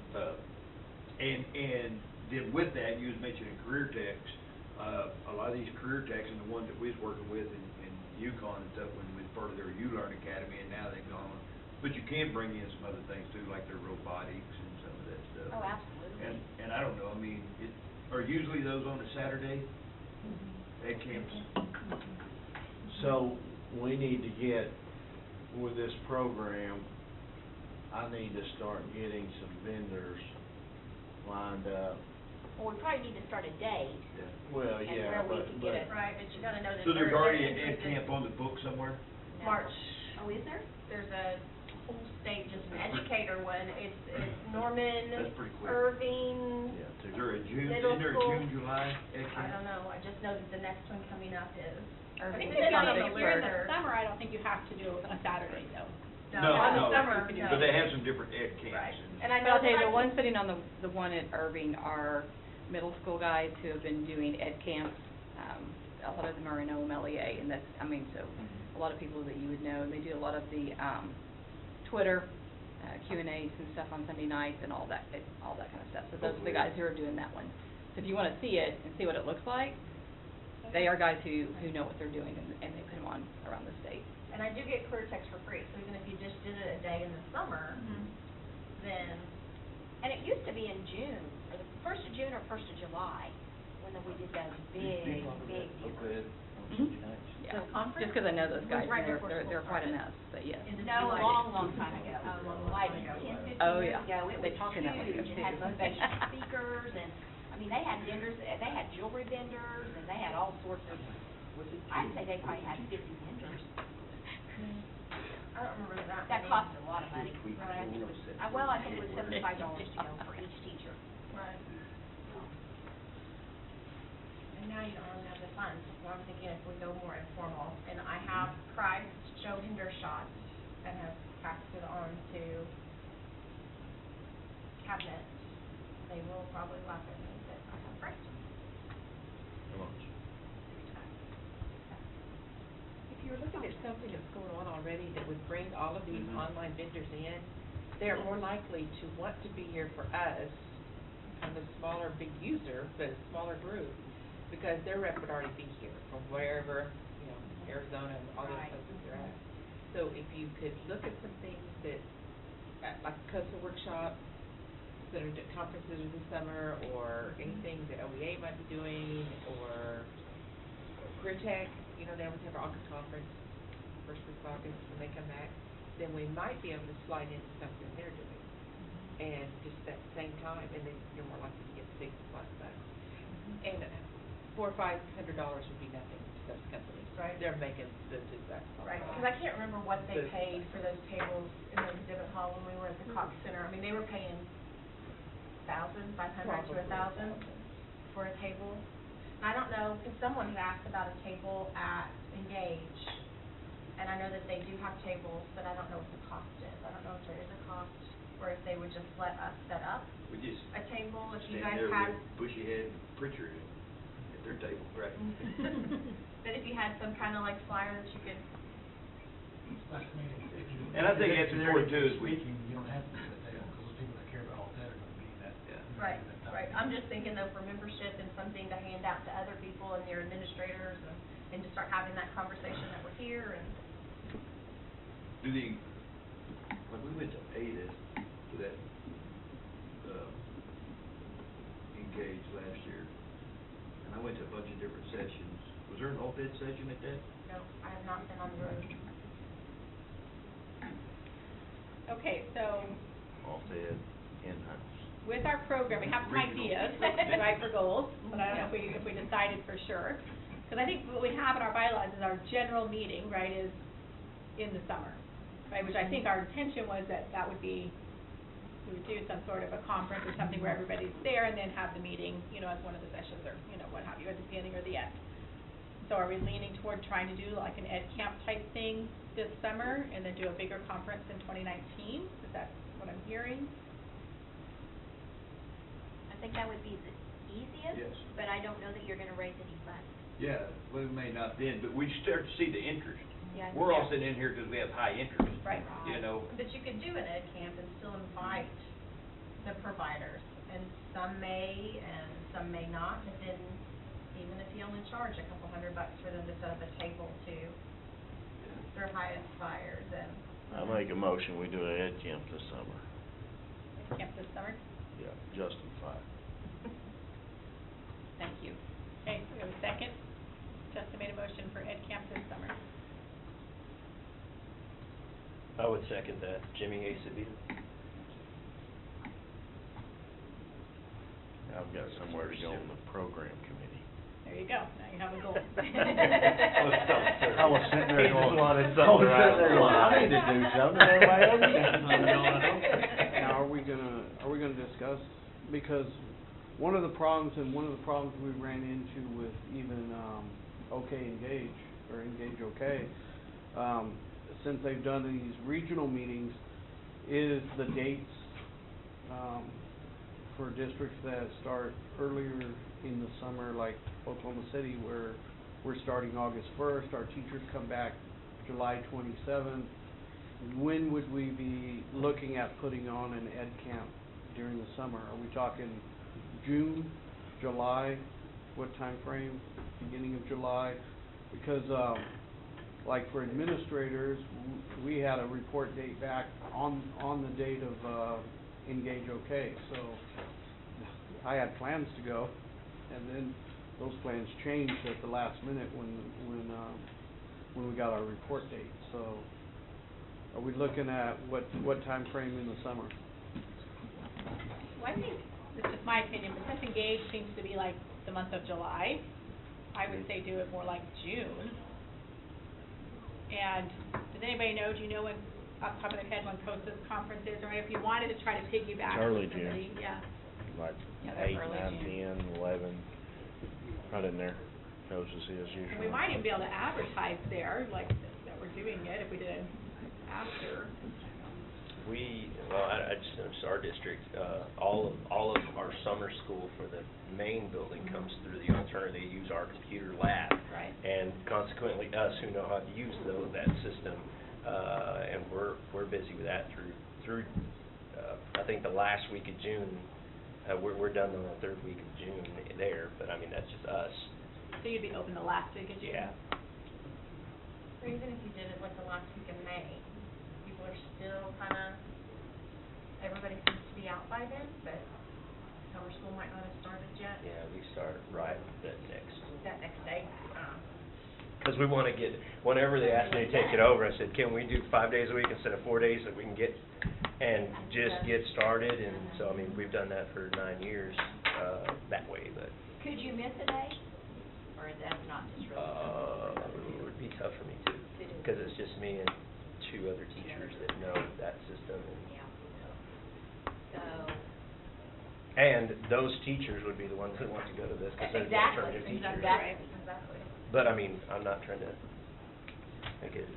And then with that, you was mentioning career techs, a lot of these career techs and the ones that we was working with in Yukon and stuff, when we was part of their U-Learn Academy, and now they've gone, but you can bring in some other things too, like their robotics and some of that stuff. Oh, absolutely. And I don't know, I mean, are usually those on a Saturday, ed camps? So, we need to get, with this program, I need to start getting some vendors lined up. Well, we probably need to start a date. Well, And yeah, where we can get it. Right, but you gotta know that. So there's they're already an ed interested. camp on the book somewhere? March. Oh, is there? There's a whole state, just an educator one. It's Norman, That's pretty quick. Irving, Is there a June, middle isn't there a school. June, July? I don't know, I just know that the next one coming up is I Irving. think It's on on the the during the third. summer, I don't think you have to do it on a Saturday, though. No, in the no, summer, you can do no. but they have some different ed camps. Right. and- And I But know I'll tell you, that the ones sitting on the one at Irving are middle school guys who have been doing ed camps. A lot of them are in OMLEA, and that's, I mean, so a lot of people that you would know, and they do a lot of the, Twitter, Q&As and stuff on Sunday nights and all that kind of stuff. So those are the guys who are doing that one. So if you wanna see it and see what it looks like, they are guys who know what they're doing, and they put them on around the state. And I do get career text for free, so even if you just did it a day in the summer, then, and it used to be in June, or the first of June or first of July, when we did those big deals. Yeah, So conference? just 'cause I know those Was guys, right and before they're school quite a started. mess, but yes. No, a long time ago, like 10, 15 Oh, years yeah. ago, it They was talk in that one huge, too. it had motivational speakers, and, I mean, they had vendors, they had jewelry vendors, and they had all sorts of, I'd say they probably had 50 vendors. I don't remember that. That cost a lot of money. Right. Well, I think it was $75 to go for each teacher. Right. And now you don't really have the funds, so I'm thinking if we go more informal, and I have Christ Joe Hendershot and have passed it on to cabinet. They will probably laugh at me, but I have Christ. If you're looking at something that's going on already that would bring all of these online vendors in, they're more likely to want to be here for us, kind of smaller, big user, but a smaller group, because their rep would already be here from wherever, you know, Arizona and all those places they're at. So if you could look at some things that, like COSA workshops, that are conferences in the summer, or anything that OEA might be doing, or Career Tech, you know, they always have our August conference, first week of August, when they come back, then we might be able to slide into something they're doing. And just at the same time, and then you're more likely to get $6 plus bucks. And $400 or $500 would be nothing to those companies. Right. They're making the $2 bucks. Right, because I can't remember what they The- paid for those tables in the exhibit hall when we were at the Cox Center. I mean, they were paying $1,500 to $1,000 for a table. And I don't know, if someone had asked about a table at Engage, and I know that they do have tables, but I don't know what the cost is. I don't know if there is a cost, or if they would just let us set up We just a table, if you stand guys there had. with Bushy Head and Pritchard at their table, right? That if you had some kind of like flyer that you could. And I think that's important too, is we. Speaking, you don't have to do that, because the people that care about all that are gonna be in that. Right, right. I'm just thinking though for membership and something to hand out to other people and your administrators and to start having that conversation that we're here and. Do the, when we went to ADA, to that, Engage last year, and I went to a bunch of different sessions, was there an OPED session at that? No, I have not been on the road. Okay, so OPED in-house. with our program, we have some ideas, right, for goals, but I don't know if we decided for sure. Because I think what we have in our bylaws is our general meeting, right, is in the summer, right, which I think our intention was that would be, we would do some sort of a conference or something where everybody's there and then have the meeting, you know, as one of the sessions or, you know, what have you, at the beginning or the end. So are we leaning toward trying to do like an ed camp type thing this summer and then do a bigger conference in 2019? Is that what I'm hearing? I think that would be the easiest. Yes. But I don't know that you're gonna raise any funds. Yeah, we may not then, but we start to see the interest. Yeah. We're all sitting in here because we have high interest. Right. You know, But you could do an ed camp and still invite the providers, and some may and some may not, but then even if you only charge a couple $100 for them to set up a table to their highest buyers and. I make a motion, we do an ed camp this summer. Ed camp this summer? Yeah, Justin 5. Thank you. Okay, we have a second. Justin made a motion for ed camp this summer. I would second that. Jimmy Acevedo. I've got somewhere to go on the program committee. There you go, now you have a goal. I was sitting there He just going, wanted I was something right sitting there on the going, I line. need to do something, everybody else does. Now, are we gonna discuss, because one of the problems we ran into with even, OK Engage, or Engage OK, since they've done these regional meetings, is the dates, for districts that start earlier in the summer, like Oklahoma City, where we're starting August 1st, our teachers come back July 27th. When would we be looking at putting on an ed camp during the summer? Are we talking June, July? What time frame? Beginning of July? Because, like for administrators, we had a report date back on the date of Engage OK. So I had plans to go, and then those plans changed at the last minute when we got our report date. So are we looking at what time frame in the summer? Well, I think, this is my opinion, but since Engage seems to be like the month of July, I would say do it more like June. And does anybody know, do you know when, off the top of their head, when COSA's conference is, or if you wanted to try to piggyback It's early with somebody, June. yeah. Like Yeah, that's 8, early 9, 10, 11, right in there. COSA's is usually. And we might even be able to advertise there, like, that we're doing it, if we did it after. I just noticed our district, all of our summer school for the main building comes through the alternative. They use our computer lab. Right. And consequently, us who know how to use that system, and we're busy with that through I think the last week of June. We're done on the third week of June there, but I mean, that's just us. So you'd be open the last week of June? Yeah. Or even if you did it like the last week of May, people are still kinda, everybody seems to be out by then, but summer school might not have started yet. Yeah, we start right that next day. Because we want to get, whenever they asked me to take it over, I said, can we do 5 days a week instead of 4 days, so we can get, and just get started, and so, I mean, we've done that for 9 years, that way, but. Could you miss a day? Or is that not just really? It would be tough for me too, because it's just me and 2 other teachers that know that system, and. So. And those teachers would be the ones that want to go to this, because they're the alternative teachers. Exactly. But, I mean, I'm not trying to make it.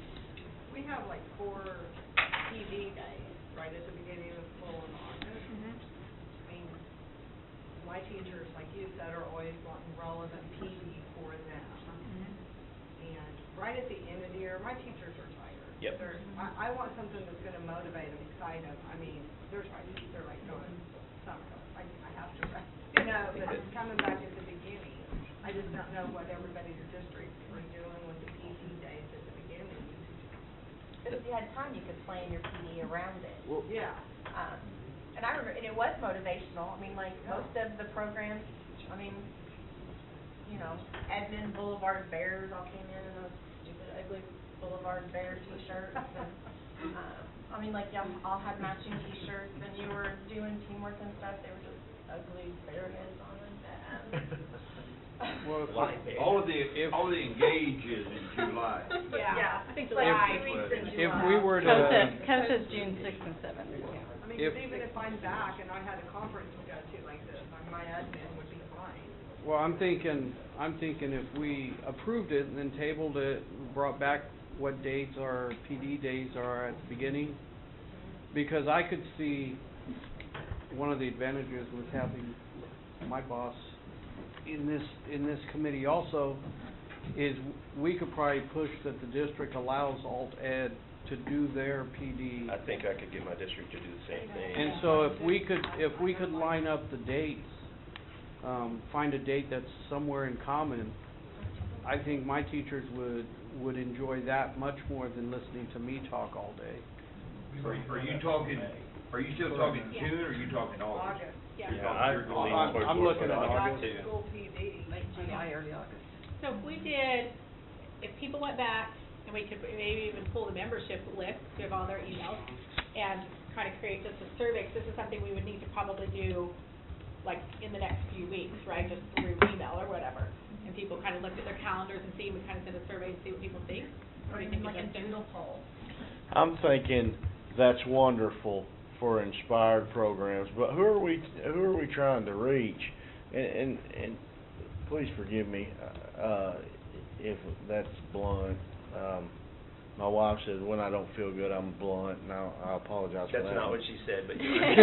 We have like 4 PD days right at the beginning of school in August. I mean, my teachers, like you said, are always wanting relevant PD for them. And right at the end of the year, my teachers are tired. Yep. I want something that's gonna motivate them, excite them. I mean, they're like going, summer, I have to rest, you know, but it's coming back at the beginning. I just don't know what everybody's districts are doing with the PD days at the beginning. But if you had time, you could plan your PD around it. Yeah. And I remember, and it was motivational. I mean, like, most of the programs, I mean, you know, Edmond Boulevard Bears all came in those stupid, ugly Boulevard Bear t-shirts. And, I mean, like, y'all all had matching t-shirts, and you were doing teamwork and stuff. They were just ugly bear heads on them. Well, all of the Engage is in July. Yeah, I think Like July. 2 weeks in If July. we were to. COSA's June 6th and 7th. I mean, if- 'cause even if I'm back and I had a conference to go to like this, my admin would be fine. Well, I'm thinking if we approved it and then tabled it, brought back what dates our PD days are at the beginning, because I could see one of the advantages with having my boss in this committee also is we could probably push that the district allows alt ed to do their PD. I think I could get my district to do the same thing. And so if we could line up the dates, find a date that's somewhere in common, I think my teachers would enjoy that much more than listening to me talk all day. Are you still talking June, or are you talking August? Yeah, I believe I'm looking at August too. School PD. Late July, early August. So if people went back, and we could maybe even pull the membership list, give all their emails, and kind of create just a survey, 'cause this is something we would need to probably do, like, in the next few weeks, right, just through email or whatever. And and people kind of looked at their calendars and see, we kind of send a survey and see what people think? Or do you think Like a it's doodle poll. I'm thinking that's wonderful for inspired programs, but who are we trying to reach? And please forgive me, if that's blunt. My wife says when I don't feel good, I'm blunt, and I apologize for that. That's not what she said, but you yeah.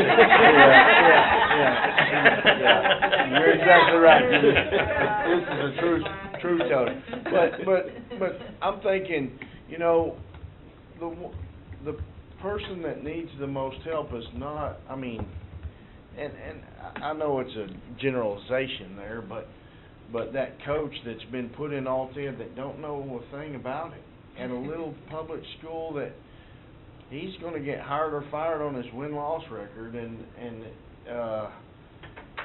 You're exactly right. This is a true Tony. But I'm thinking, you know, the person that needs the most help is not, I mean, and I know it's a generalization there, but that coach that's been put in Alt-Ed that don't know a thing about it, and a little public school that he's going to get hired or fired on his win-loss record, and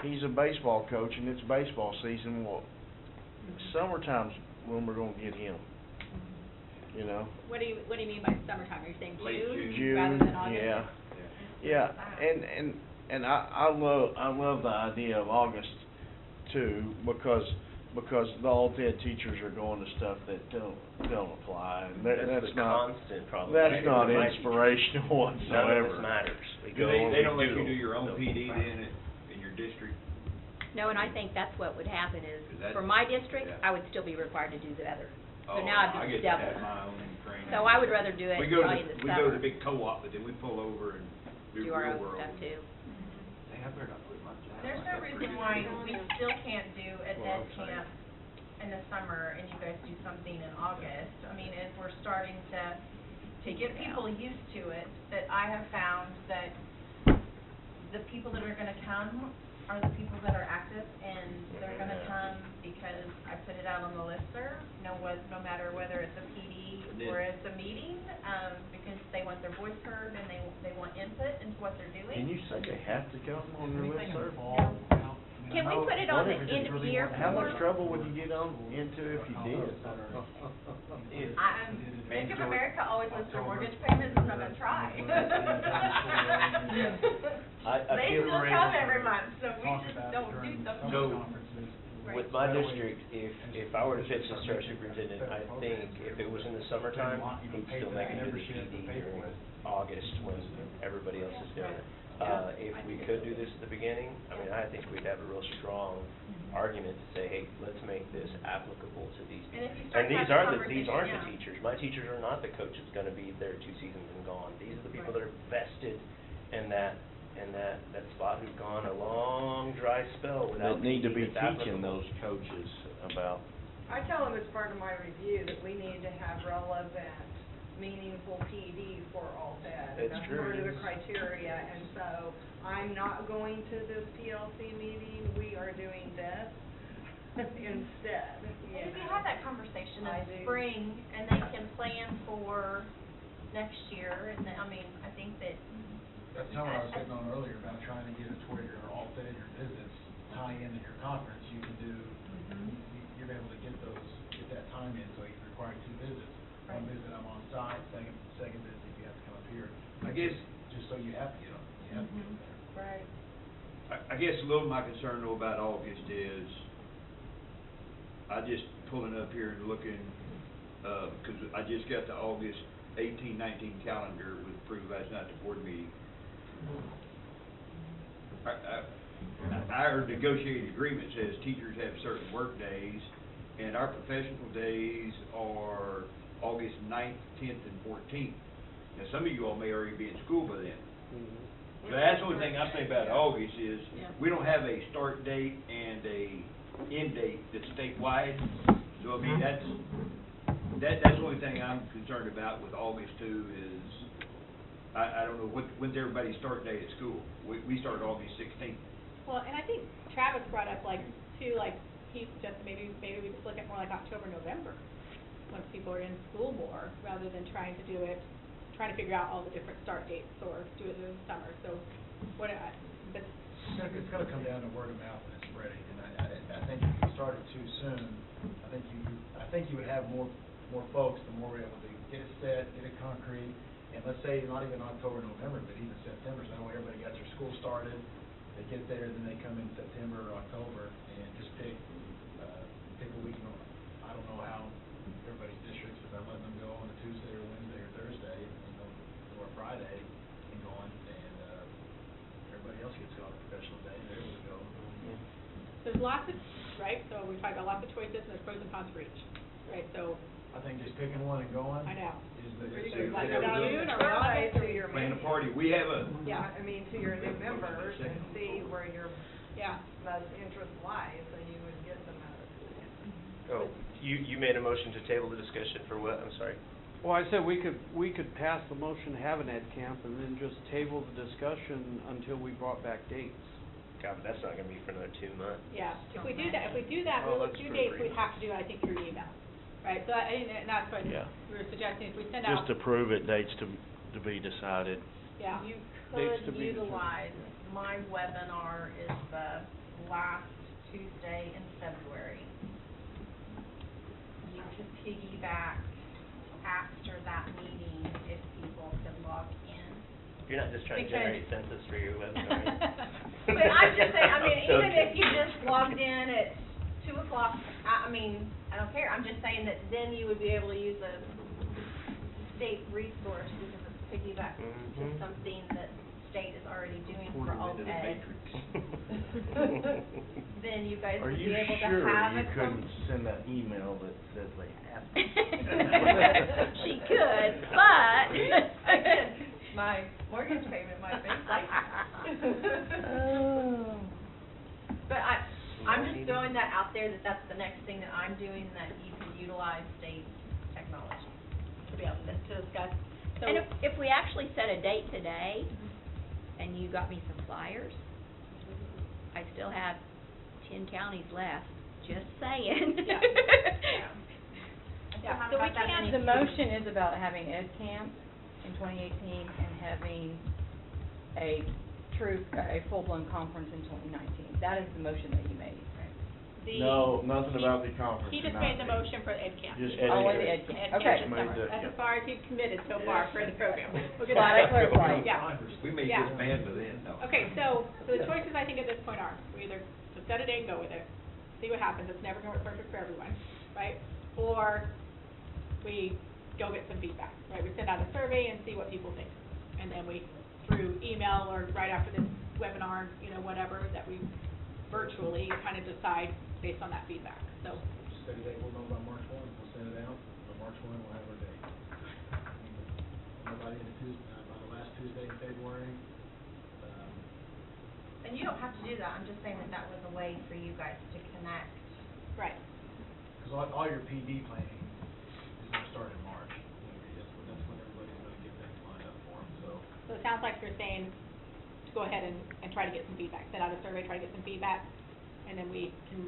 he's a baseball coach and it's baseball season. Well, summertime's when we're going to get him. You know. What do you mean by summertime? Are you saying June rather than August? Yeah. And I love the idea of August too, because the Alt-Ed teachers are going to stuff that don't apply, and that's the not constant problem. that's not inspirational None whatsoever. of this matters. We Do go they and don't we let you doodle. do your own No. PD then in your district? No, and I think that's what would happen is, Is that- for my district, yeah. I would still be required to do the other. So Oh, now I I'd get be to double. have my own training. So I would rather do it We go probably to, in the we summer. go to the big co-op, but then we pull over and do Do our real own world. stuff too. Hey, I better not quit my job. There's I no got reason 3 why years. we still can't do a Well, dead I'm saying. camp in the summer and you guys do something in August. I mean, if we're starting to get people used to it, that I have found that the people that are gonna come are the people that are active, and they're gonna come because I put it out on the listserv, no matter whether it's a PD or it's a meeting, because they want their voice heard and they want input into what they're doing. Can you say they have to come on your list, sir? Can we put it on the end of year How much form? trouble would you get into if you did? Bank of America always lists their mortgage payments, I'm gonna try. They still come every month, so we just don't do something. So, with my district, if I were to pitch this to our superintendent, I think if it was in the summertime, he'd still make it to the PD during August when everybody else is doing it. If we could do this at the beginning, I mean, I think we'd have a real strong argument to say, hey, let's make this applicable to these And people. if you start And these having aren't the conversation, teachers. My teachers are not the coach that's gonna be there 2 seasons and gone. These are the people that are vested in that spot who've gone a long, dry spell without That need to be PD that's teaching applicable. those coaches about. I tell them as part of my review that we need to have relevant, meaningful PD for all that. It's That's true. part of the criteria, and so I'm not going to this PLC meeting, we are doing this instead, you And if you know. have that conversation I in do. spring, and they can plan for next year, and I mean, I think that. That's what I was hitting on earlier about trying to get it to where your Alt-Ed, your visits tie into your conference, you can do, you're able to get that time in, so you can require 2 visits. One visit I'm on site, second visit you have to come up here. I guess- Just so you have to get on, you have to get there. Right. I guess a little my concern though about August is, I just pulling up here and looking, cause I just got the August 18-19 calendar was approved last night at the board meeting. Our negotiated agreement says teachers have certain work days, and our professional days are August 9th, 10th, and 14th. Now, some of you all may already be in school by then. So that's the only thing I say about August is, we don't have a start date and a end date that's statewide. So, I mean, that's the only thing I'm concerned about with August too is, I don't know, when's everybody's start date at school? We start August 16th. Well, and I think Travis brought up he suggested maybe we just look at more like October, November, once people are in school more, rather than trying to figure out all the different start dates or do it in the summer, so It's gonna come down to word of mouth and it's spreading, and I think if you started too soon, I think you would have more folks, the more we're able to get it set, get it concrete, and let's say not even October, November, but even September, so that way everybody got their school started, they get there, then they come in September or October and just pick, pick a week, I don't know how everybody's districts, but I'm letting them go on a Tuesday or Wednesday or Thursday, or Friday, and going, and, everybody else gets got a professional day, and they're able to go. There's lots of, right, so we talked about lots of choices, and there's pros and cons for each, right, so. I think just picking one and going. I know. Is the. Where you is- go, like is- June or Survey August to your Plan a members. party, we have a, Yeah. I mean, to your new members and see where your Yeah. most interest lies, so you would get them out of it. Oh, you made a motion to table the discussion for what? I'm sorry. Well, I said we could pass the motion to have an ed camp and then just table the discussion until we brought back dates. God, but that's not gonna be for another 2 months. Yeah, if we do that, Oh, we'll that's do true. dates, we'd have to do, I think, through email, right? So and that's what Yeah. we were suggesting, if we send out. Just approve it, dates to be decided. Yeah. You Dates to could be determined. utilize, my webinar is the last Tuesday in February. You could piggyback after that meeting if people could log in. You're not just trying to Because- generate census for your webinar. But I'm just saying, I mean, I'm even if joking. you just logged in at 2:00, I mean, I don't care, I'm just saying that then you would be able to use a state resource because it's piggyback to Mhm. something that state is already doing for all into the ed. matrix. Then you guys Are would you be able to sure have you a couldn't send that email that says they have to? She could, but again, my mortgage payment might be late. But I'm just throwing that out there, that that's the next thing that I'm doing, that you can utilize state technology. To be able to discuss. So. And if we actually set a date today, and you got me some flyers, I still have 10 counties left, just saying. Yeah. Yeah, So we can't, the motion is about having ed camp in 2018 and having a full-blown conference in 2019. That is the motion that you made. No, nothing about the conference. He just made the motion for ed camp. Just Oh, ed the camp. ed camp, Ed okay. camp this Made summer. the- That's yeah. as far as he's committed so far for the program. We'll get Glad I that. clarified. Yeah. We may Yeah. disband by then, no. Okay, so the choices I think at this point are, we either just set a date and go with it, see what happens, it's never gonna work perfect for everyone, right? Or we go get some feedback, right? We send out a survey and see what people think. And then we, through email or right after this webinar, whatever, that we virtually kind of decide based on that feedback, so. Just set a date, we'll know by March 1, we'll send it out, by March 1, we'll have our date. By the end of Tuesday, by the last Tuesday in February, And you don't have to do that, I'm just saying that that was a way for you guys to connect. Right. because all your PD planning is gonna start in March. That's when everybody's gonna get things lined up for them, so. So it sounds like you're saying to go ahead and try to get some feedback, send out a survey, try to get some feedback, and then we can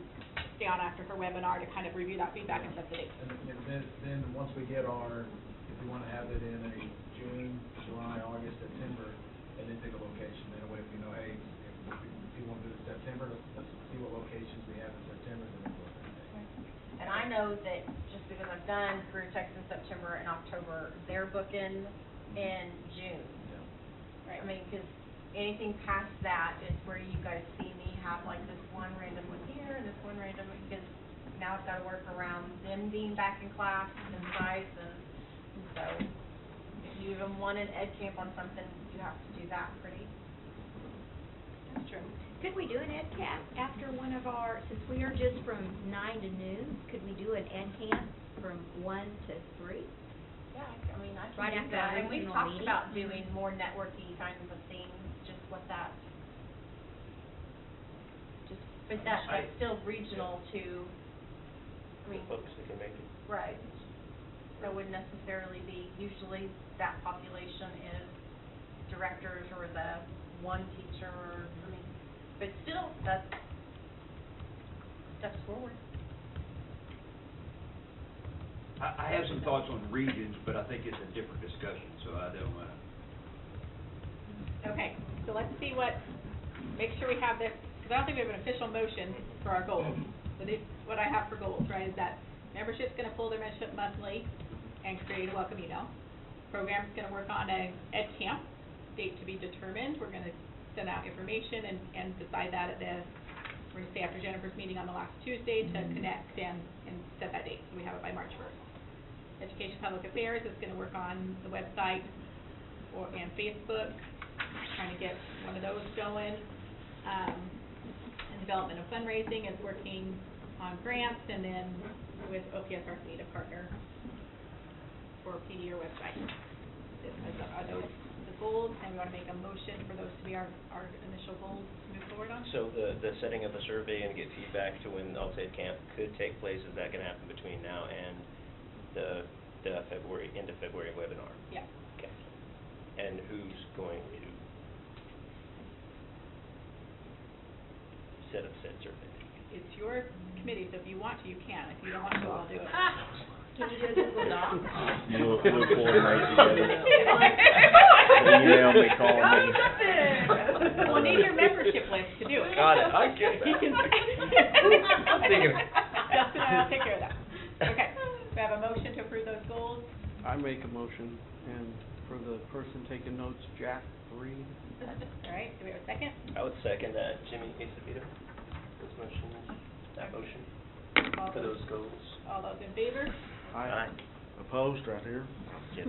stay on after her webinar to kind of review that feedback and set the date. And then once we get if we wanna have it in a June, July, August, September, and then pick a location, then away if we know, hey, if you wanna do it in September, let's see what locations we have in September, then we'll go with that. And I know that just because I've done Career Techs in September and October, they're booking in June. Right. I mean, because anything past that is where you guys see me have like this one random one here and this one random, because now I've got to work around them being back in class and sites, and so if you even want an ed camp on something, you have to do that pretty. That's true. Could we do an ed camp after one of our, since we are just from 9 to noon, could we do an ed camp from 1 to 3? Yeah, I mean, I Right can do after that, our and we've regional talked meeting. about doing more networking kinds of things, just what that, but that's still regional to, I mean, Folks that can make it. right. That wouldn't necessarily be, usually that population is directors or the one teacher, I mean, but still, that's steps forward. I have some thoughts on regions, but I think it's a different discussion, so I don't, Okay, so let's see make sure we have this, because I don't think we have an official motion for our goals. So what I have for goals, right, is that membership's gonna pull their membership monthly and create a welcome email. Program's gonna work on a ed camp, date to be determined. We're gonna send out information and decide that at the we're gonna stay after Jennifer's meeting on the last Tuesday to connect and set that date, so we have it by March 1st. Education Public Affairs is gonna work on the website and Facebook, trying to get one of those going. And Development of Fundraising is working on grants, and then with OPSRC to partner for PD or website. Are those the goals, and we want to make a motion for those to be our initial goals to move forward on? So the setting of the survey and get feedback to when the Altaid camp could take place, is that gonna happen between now and the end of February webinar? Yeah. Okay. And who's going to set up said survey? It's your committee, so if you want to, you can. If you don't want to, I'll do it. Can you do a Google Doc? We'll coordinate together. Email me, call me. We'll need your membership list to do it. Got it, I get that. He can. I'm thinking. Justin and I'll take care of that. Okay, we have a motion to approve those goals. I make a motion, and for the person taking notes, Jack Reed. All right, do we have a second? I would second that. Jimmy Acevedo, this motion, that motion, All for those- those goals. All those in favor? Aye. Opposed, right here? So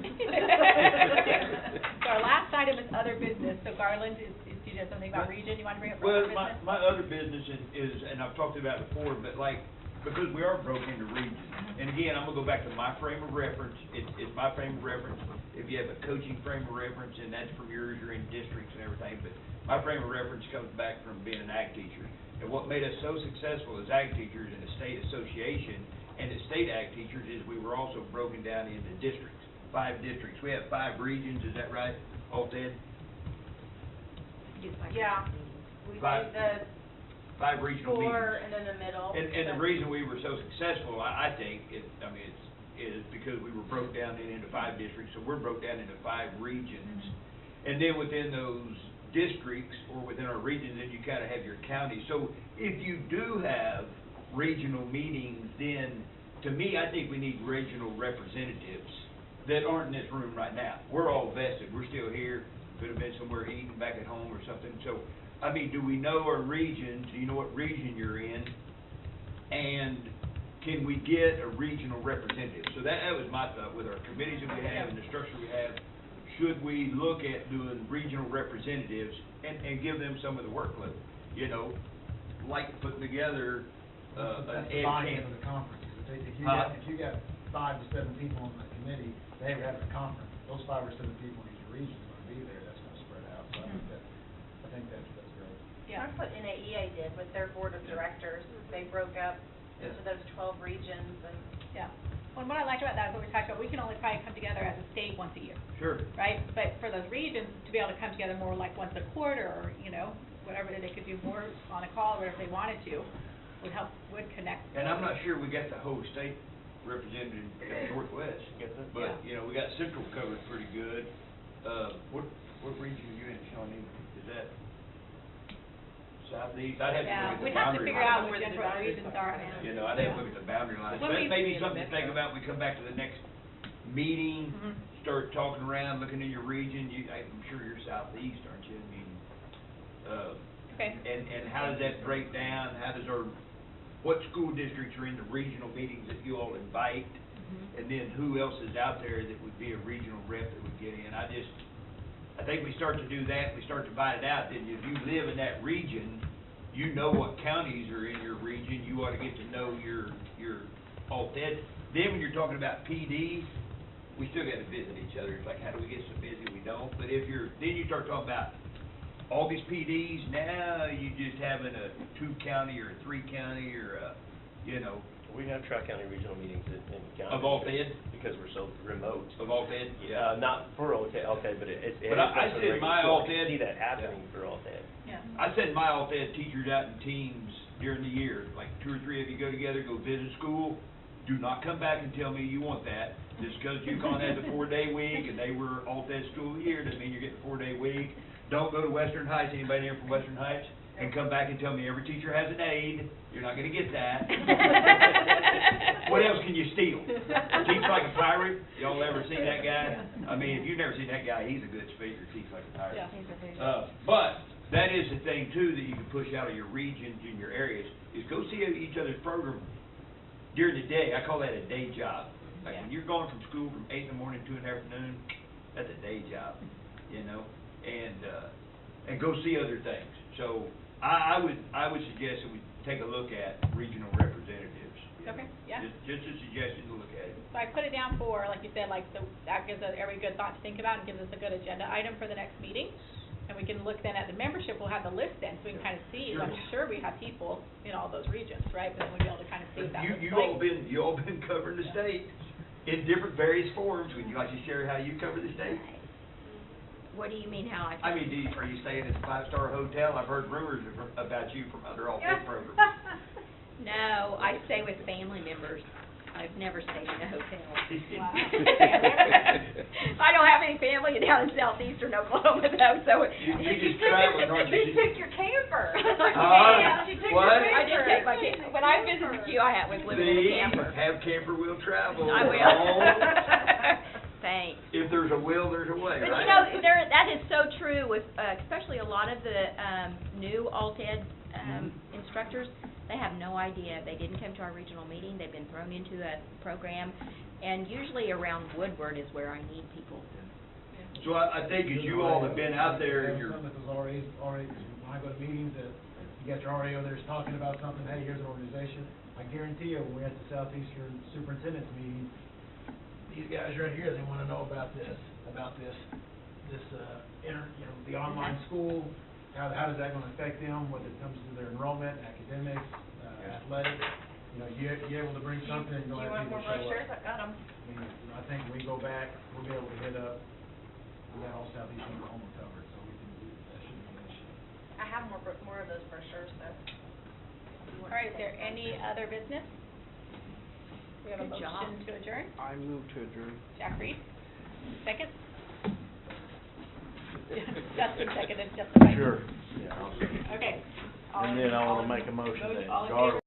our last item is other business, so Garland, you have something about region you want to bring up for Well, other business? my other business is, and I've talked about it before, but like, because we are broken into regions, and again, I'm gonna go back to my frame of reference, it's my frame of reference. If you have a coaching frame of reference, and that's from yours, you're in districts and everything, but my frame of reference comes back from being an ag teacher. And what made us so successful as ag teachers in the state association and as state ag teachers is we were also broken down into districts, 5 districts. We have 5 regions, is that right, Alted? Yeah, we Five- did the 5 regional meetings. 4 and then the middle. And the reason we were so successful, I think, is because we were broke down into 5 districts, so we're broke down into 5 regions. And then within those districts, or within our regions, then you kind of have your counties. So if you do have regional meetings, then, to me, I think we need regional representatives that aren't in this room right now. We're all vested, we're still here, could have been somewhere eating back at home or something. So, I mean, do we know our regions, do you know what region you're in? And can we get a regional representative? So that was my thought, with our committees that we have and the structure we have, should we look at doing regional representatives and give them some of the workload? You know, like putting together, an That's ed the buy-in camp. of the conferences. If Huh? you got 5 to 7 people on the committee, they were having a conference, those 5 or 7 people in each region are gonna be there, that's gonna spread out, so I think that's great. Yeah. That's what NAEA did with their board of directors. They broke up into those 12 regions and. Yeah. Well, what I like about that is what we talked about, we can only probably come together as a state once a year, Sure. right? But for those regions, to be able to come together more like once a quarter, or, you know, whatever, they could do more on a call, or if they wanted to, would help, would connect. And I'm not sure we got the whole state represented in the Northwest, but, you know, we got Central covered pretty good. What region are you in, Shawnee? Is that Southeast? I'd have to Yeah, look at the we'd have to boundary figure out lines. what different regions are now. You know, I'd have to look at the boundary lines. When That we- may be something to think about, we come back to the next meeting, start talking around, looking in your region. I'm sure you're Southeast, aren't you? I mean, Okay. and how does that break down? How does what school districts are in the regional meetings that you all invite? And then who else is out there that would be a regional rep that would get in? I think we start to do that, we start to divide it out, then if you live in that region, you know what counties are in your region, you ought to get to know your alt-ed. Then when you're talking about PD, we still gotta visit each other, it's like, how do we get so busy we don't? But then you start talking about all these PDs, now you just having a 2-county or a 3-county or a, you know. We have tri-county regional meetings in county. Of Altaid? Because we're so remote. Of Altaid? Yeah, not for Altaid, but it But I said my Altaid. See that happening for Altaid. Yeah. I send my alt-ed teachers out in teams during the year, like 2 or 3 of you go together, go visit school. Do not come back and tell me you want that. Just because UConn has a 4-day week and they were alt-ed school of the year, doesn't mean you're getting a 4-day week. Don't go to Western Heights, anybody here from Western Heights, and come back and tell me every teacher has an aide. You're not gonna get that. What else can you steal? Teach like a pirate? Y'all ever seen that guy? I mean, if you've never seen that guy, he's a good speaker, teach like a pirate. Yeah. But that is the thing too, that you can push out of your regions and your areas, is go see each other's program during the day. I call that a day job. Like when you're going from school from 8 in the morning to 2 in the afternoon, that's a day job, you know? And go see other things. So I would suggest that we take a look at regional representatives. you Okay, know? yeah. Just a suggestion to look at it. So I put it down for, like you said, like, that gives us every good thought to think about and gives us a good agenda item for the next meeting. And we can look then at the membership, we'll have the list then, so we can kind of see, Sure. I'm sure we have people in all those regions, right? But then we'll be able to kind of see what that looks You like. you all been covering the state in different various forms. Would you like to share how you cover the state? What do you mean, how I mean, are you staying at a 5-star hotel? I've heard rumors about you from other all-day programs. No, I stay with family members. I've never stayed in a hotel. Wow. I don't have any family down in southeastern Oklahoma though, so. You just traveling, aren't you? You took your camper. She took What? your I did camper. take my camper. When I visited you, I was living in a camper. Have camper will travel. I will. Thanks. If there's a will, there's a way, But right? you know, that is so true with, especially a lot of the, new alt-ed, instructors. They have no idea. They didn't come to our regional meeting. They've been thrown into a program. And usually around Woodward is where I need people. So I think as you all have been out there and you're, Some of us already, when I go to meetings, that you got your RAO there's talking about something, hey, here's an organization. I guarantee you, when we're at the Southeastern Superintendent's meeting, these guys right here, they wanna know about this, the online school, how does that gonna affect them, when it comes to their enrollment, academics, athletics? You know, you able to bring something and you'll have people show up. Do you want more brochures? I got them. I mean, I think when we go back, we'll be able to hit up, we got all Southeastern Oklahoma covered, so we can, that shouldn't be an issue. I have more of those brochures, though. All right, is there any other business? We have a Good job. motion to adjourn. I move to adjourn. Jack Reed, second. Justin seconded, Justin. Sure. Yeah, I'll second. Okay. And then I wanna make a motion that all in Gar- favor?